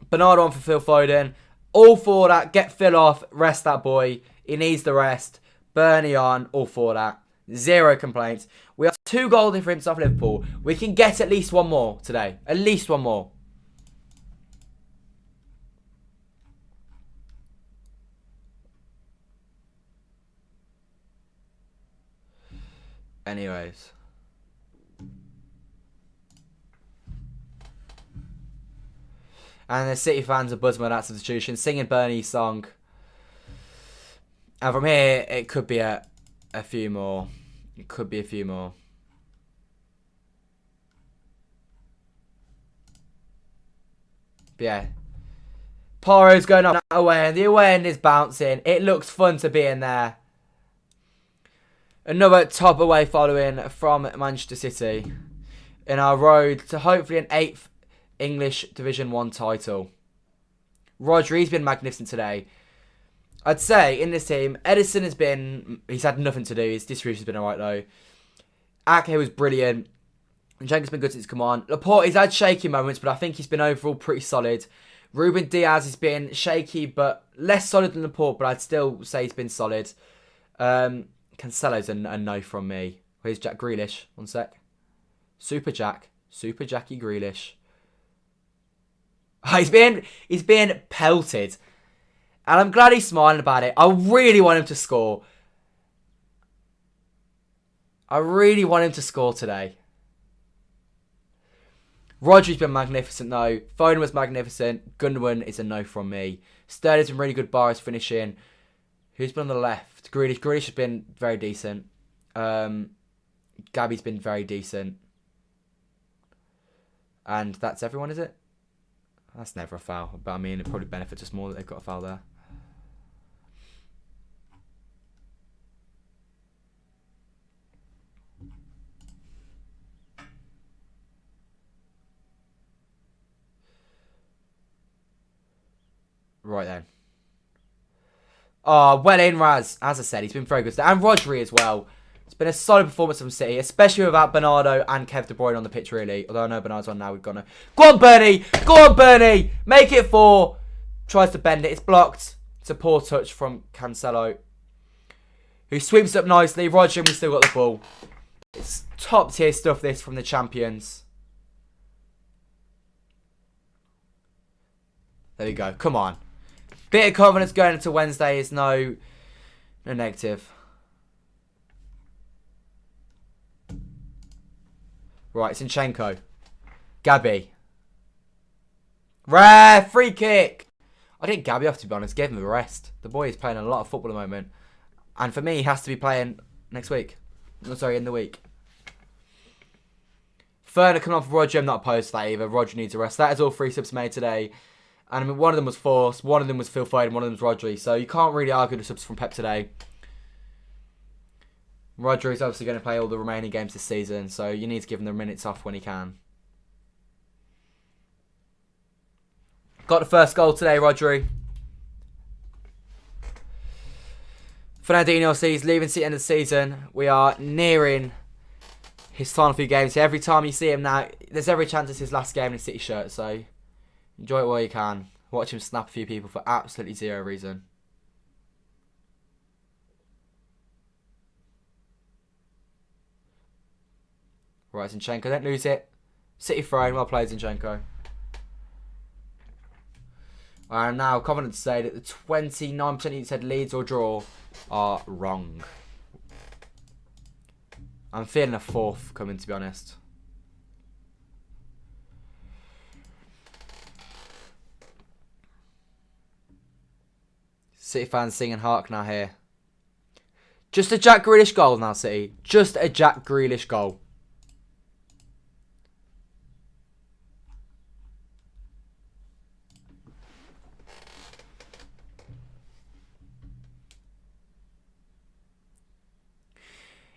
Bernardo on for Phil Foden. All for that. Get Phil off. Rest that boy. He needs the rest. Bernie on. All for that. 0 complaints. We have 2 goal difference off Liverpool. We can get at least 1 more today. At least 1 more. Anyways. And the City fans are buzzing with that substitution. Singing Bernie's song. And from here, it could be a few more. It could be a few more. But yeah. Paro's going up that away end. The away end is bouncing. It looks fun to be in there. Another top away following from Manchester City. In our road to hopefully an 8th English Division 1 title. Rodri's been magnificent today. I'd say in this team, Edison he's had nothing to do. His distribution's been alright though. Ake was brilliant. Jenkins been good since he's come on. Laporte, he's had shaky moments, but I think he's been overall pretty solid. Ruben Diaz has been shaky, but less solid than Laporte, but I'd still say he's been solid. Cancelo's a no from me. Where's Jack Grealish? One sec. Super Jackie Grealish. He's been pelted. And I'm glad he's smiling about it. I really want him to score. I really want him to score today. Rodri's been magnificent though. Foden was magnificent. Gundogan is a no from me. Sterling's been really good bar his finishing. Who's been on the left? Grealish. Grealish has been very decent. Gabby's been very decent. And that's everyone, is it? That's never a foul. But I mean, it probably benefits us more that they've got a foul there. Right then. Oh, well in, Raz. As I said, he's been very good. And Rodri as well. It's been a solid performance from City, especially without Bernardo and Kev De Bruyne on the pitch, really. Although I know Bernardo's on now, we've got to... Go on, Bernie! Go on, Bernie! Make it 4. Tries to bend it. It's blocked. It's a poor touch from Cancelo, who sweeps up nicely. Rodri, and we still got the ball. It's top tier stuff, this, from the champions. There we go. Come on. Bit of confidence going into Wednesday is no negative. Right, Zinchenko. Gabby. Rare free kick. I didn't Gabby off, to be honest. Gave him a rest. The boy is playing a lot of football at the moment. And for me, he has to be playing next week. No, sorry, in the week. Ferner coming off Roger. I'm not opposed to that either. Roger needs a rest. That is all 3 subs made today. And I mean, one of them was Force, one of them was Phil Foden, one of them was Rodri. So you can't really argue the subs from Pep today. Rodri is obviously going to play all the remaining games this season, so you need to give him the minutes off when he can. Got the first goal today, Rodri. Fernandinho sees leaving City end of the season. We are nearing his final few games. Every time you see him now, there's every chance it's his last game in a City shirt, so enjoy it while you can. Watch him snap a few people for absolutely zero reason. Right, Zinchenko, don't lose it. City throwing, well played, Zinchenko. I am now confident to say that the 29% you said Leeds or draw are wrong. I'm feeling a 4th coming, to be honest. City fans singing Hark now here. Just a Jack Grealish goal now, City. Just a Jack Grealish goal.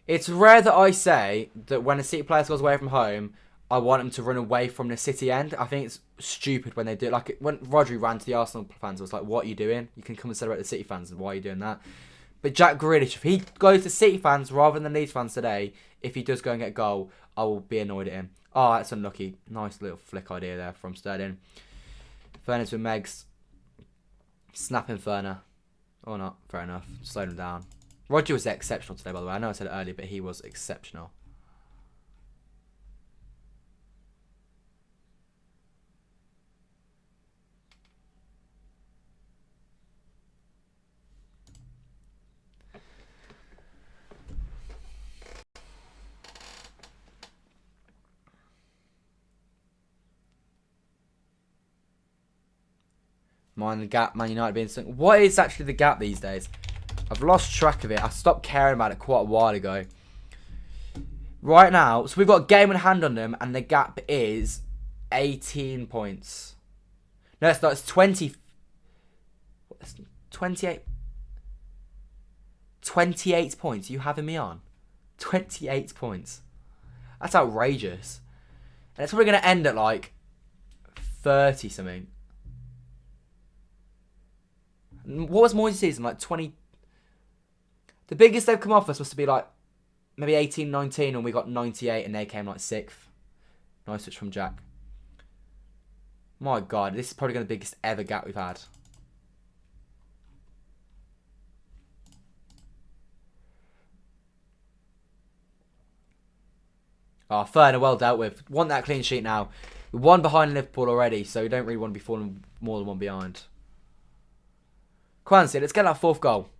It's rare that I say that when a City player goes away from home, I want him to run away from the City end. I think it's stupid when they do it. Like, when Rodri ran to the Arsenal fans, I was like, what are you doing? You can come and celebrate the City fans, and why are you doing that? But Jack Grealish, if he goes to City fans rather than Leeds fans today, if he does go and get a goal, I will be annoyed at him. Oh, that's unlucky. Nice little flick idea there from Sterling. Ferner's with Megs. Snapping Ferner. Or not, fair enough. Slowed him down. Roger was exceptional today, by the way. I know I said it earlier, but he was exceptional. Mind the gap, Man United being sunk. What is actually the gap these days? I've lost track of it. I stopped caring about it quite a while ago. Right now, so we've got a game in hand on them, and the gap is 18 points. No, it's not. It's 20. 28. 28 points. You having me on? 28 points. That's outrageous. And it's probably going to end at like 30 something. What was Moyes' season? Like 20. The biggest they've come off us was to be like maybe 18, 19, and we got 98, and they came like 6th. Nice switch from Jack. My God, this is probably going to be the biggest ever gap we've had. Oh, Ferner, well dealt with. Want that clean sheet now. We're 1 behind Liverpool already, so we don't really want to be falling more than 1 behind. Quancy, let's get that 4th goal.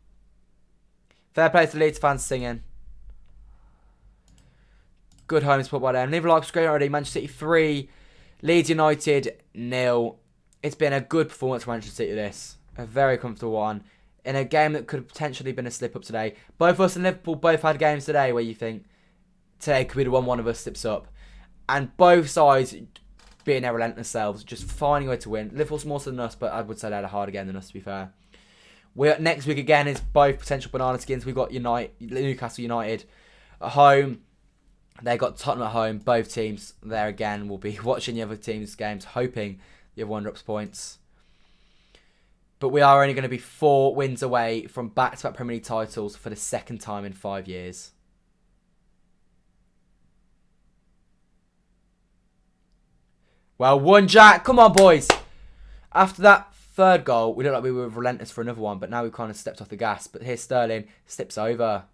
Fair play to the Leeds fans singing. Good home support by them. Liverpool like screen already. Manchester City 3. Leeds United 0. It's been a good performance for Manchester City, this. A very comfortable one. In a game that could have potentially been a slip up today. Both us and Liverpool both had games today where you think today could be the one of us slips up. And both sides being their relentless selves, just finding a way to win. Liverpool's more so than us, but I would say they had a harder game than us, to be fair. Next week again is both potential banana skins. We've got Newcastle United at home. They've got Tottenham at home. Both teams there again will be watching the other team's games, hoping the other one drops points. But we are only going to be 4 wins away from back-to-back Premier League titles for the second time in 5 years. Well, 1 Jack. Come on, boys. After that third goal, we looked like we were relentless for another one, but now we've kind of stepped off the gas. But here's Sterling. Slips over.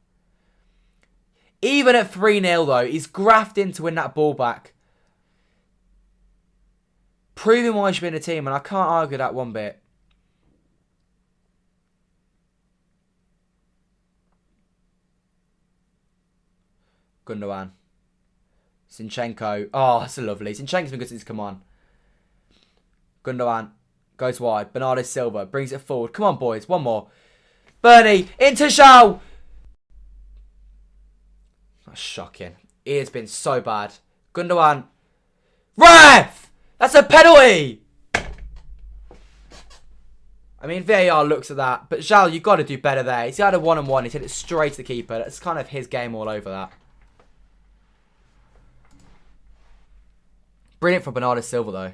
Even at 3-0, though, he's grafting to win that ball back. Proving why he should be in the team, and I can't argue that one bit. Gundogan. Zinchenko. Oh, that's lovely. Zinchenko's been good since he's come on. Gundogan goes wide. Bernardo Silva brings it forward. Come on, boys. One more. Bernie into Zhao. That's shocking. He has been so bad. Gundogan. Ref! That's a penalty! I mean, VAR looks at that. But Zhao, you've got to do better there. He's had a one-on-one. He's hit it straight to the keeper. That's kind of his game all over that. Brilliant for Bernardo Silva, though.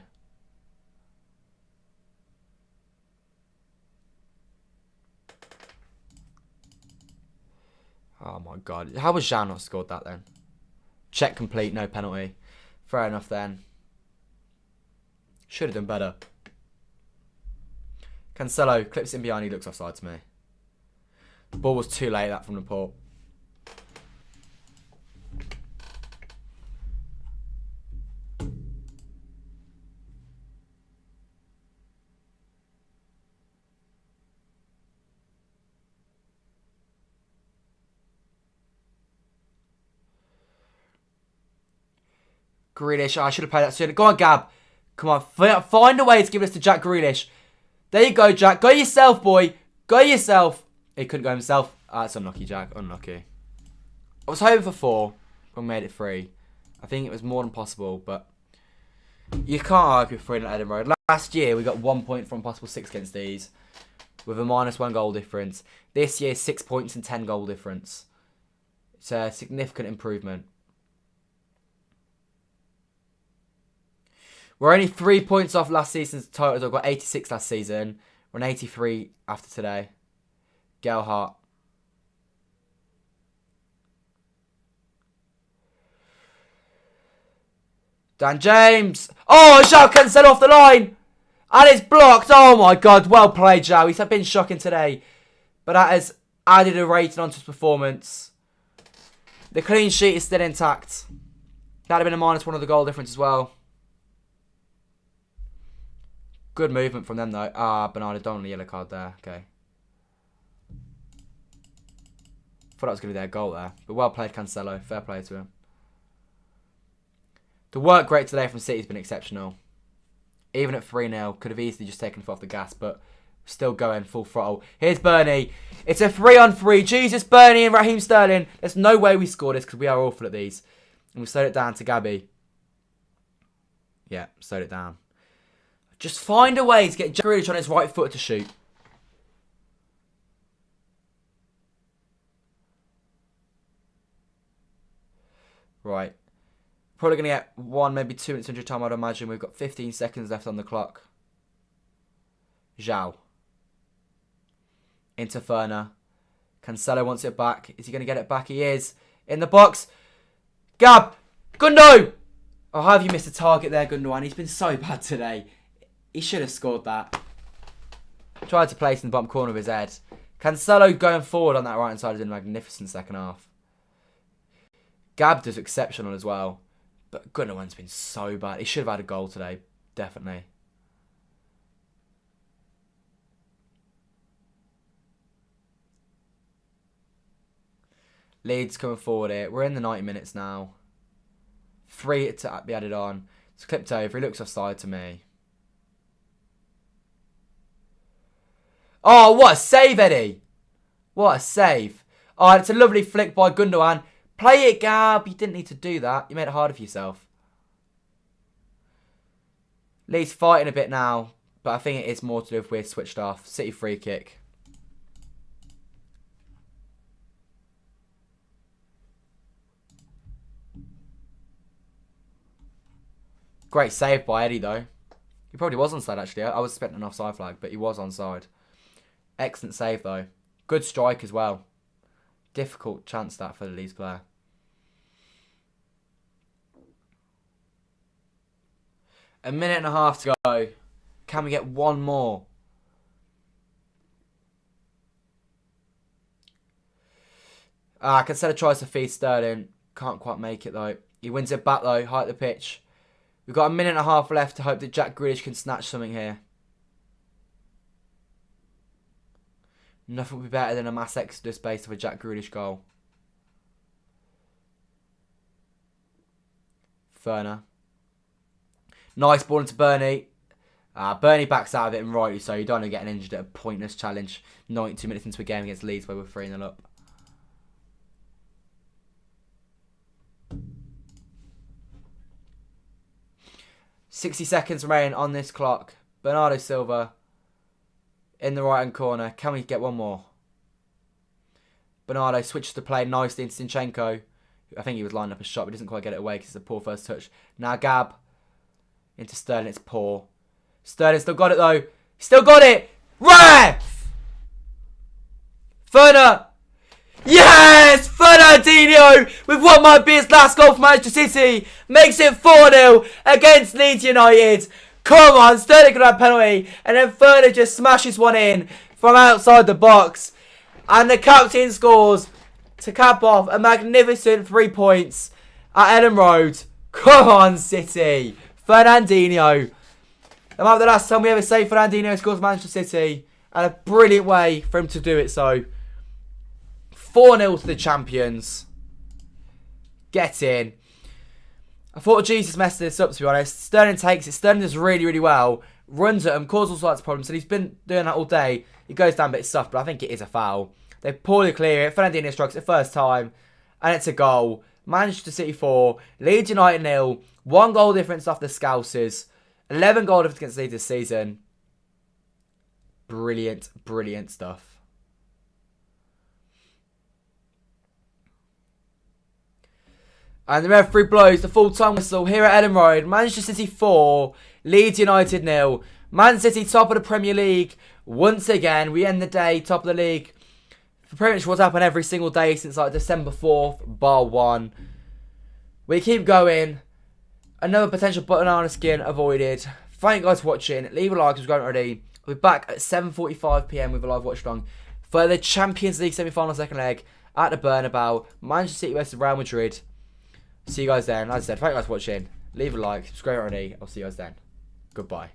Oh, my God. How was Zhao not scored that, then? Check complete, no penalty. Fair enough, then. Should have done better. Cancelo clips in behind. He looks offside to me. The ball was too late, that from Laporte. Grealish. Oh, I should have played that sooner. Go on, Gab. Come on. Find a way to give this to Jack Grealish. There you go, Jack. Go yourself, boy. Go yourself. He couldn't go himself. Ah, that's unlucky, Jack. Unlucky. I was hoping for 4. But we made it 3. I think it was more than possible, but you can't argue for 3 at Elland Road. Last year, we got 1 point from possible 6 against these with a -1 goal difference. This year, 6 points and 10 goal difference. It's a significant improvement. We're only 3 points off last season's totals. I've got 86 last season. We're on 83 after today. Gelhardt. Dan James. Oh, Zhao Cancelo off the line. And it's blocked. Oh, my God. Well played, Zhao. He's been shocking today. But that has added a rating onto his performance. The clean sheet is still intact. That would have been a -1 of the goal difference as well. Good movement from them, though. Ah, Bernardo, don't want a yellow card there. Okay. Thought that was going to be their goal there. But well played, Cancelo. Fair play to him. The work rate today from City has been exceptional. Even at 3-0, could have easily just taken foot off the gas, but still going full throttle. Here's Bernie. It's a 3-on-3. Jesus, Bernie and Raheem Sterling. There's no way we score this because we are awful at these. And we slowed it down to Gabby. Yeah, slowed it down. Just find a way to get Jack Grealish on his right foot to shoot. Right. Probably going to get 1, maybe 2 minutes under time, I'd imagine. We've got 15 seconds left on the clock. Zhao. Into Ferner. Cancelo wants it back. Is he going to get it back? He is. In the box. Gab. Gundo. Oh, how have you missed a target there, Gundogan? He's been so bad today. He should have scored that. Tried to place in the bottom corner of his head. Cancelo going forward on that right-hand side is in a magnificent second half. Gab does exceptional as well. But Gundogan's been so bad. He should have had a goal today. Definitely. Leeds coming forward here. We're in the 90 minutes now. 3 to be added on. It's clipped over. He looks offside to me. Oh, what a save, Eddie. What a save. Oh, it's a lovely flick by Gundogan. Play it, Gab. You didn't need to do that. You made it harder for yourself. Lee's fighting a bit now, but I think it is more to do with we're switched off. City free kick. Great save by Eddie, though. He probably was onside, actually. I was expecting an offside flag, but he was onside. Excellent save, though. Good strike as well. Difficult chance that for the Leeds player. A minute and a half to go. Can we get one more? Cancelo tries to feed Sterling. Can't quite make it, though. He wins it back, though. High at the pitch. We've got a minute and a half left to hope that Jack Grealish can snatch something here. Nothing would be better than a mass exodus based of a Jack Grealish goal. Ferner. Nice ball into Bernie. Bernie backs out of it, and rightly so. You don't want to get injured at a pointless challenge 92 minutes into a game against Leeds where we're 3-0 up. .60 seconds remaining on this clock. Bernardo Silva in the right hand corner. Can we get one more? Bernardo switches to play nicely into Zinchenko. I think he was lining up a shot, but doesn't quite get it away because it's a poor first touch. Now Gab into Sterling. It's poor. Sterling still got it though. Still got it. Ref! Ferner. Yes! Fernandinho with what might be his last goal for Manchester City. Makes it 4-0 against Leeds United. Come on, Sterling could have a penalty. And then Ferner just smashes one in from outside the box. And the captain scores to cap off a magnificent 3 points at Elland Road. Come on, City. Fernandinho. That might be the last time we ever say Fernandinho scores Manchester City. And a brilliant way for him to do it so. 4-0 to the champions. Get in. I thought Jesus messed this up, to be honest. Sterling takes it. Sterling does really, really well. Runs at him, causes all sorts of problems. And he's been doing that all day. He goes down a bit soft, but I think it is a foul. They poorly clear it. Fernandinho strikes it first time. And it's a goal. Manchester City 4. Leeds United 0. 1 goal difference off the Scousers. 11 goal difference against Leeds this season. Brilliant, brilliant stuff. And the referee blows the full-time whistle here at Elland Road. Manchester City 4, Leeds United 0. Man City top of the Premier League. Once again, we end the day top of the league. For pretty much what's happened every single day since like December 4th, bar 1. We keep going. Another potential button on the skin avoided. Thank you guys for watching. Leave a like, subscribe already. We'll be back at 7:45 PM with a live watch along for the Champions League semi-final second leg at the Bernabeu. Manchester City versus Real Madrid. See you guys then. As I said, thank you guys for watching. Leave a like, subscribe already. I'll see you guys then. Goodbye.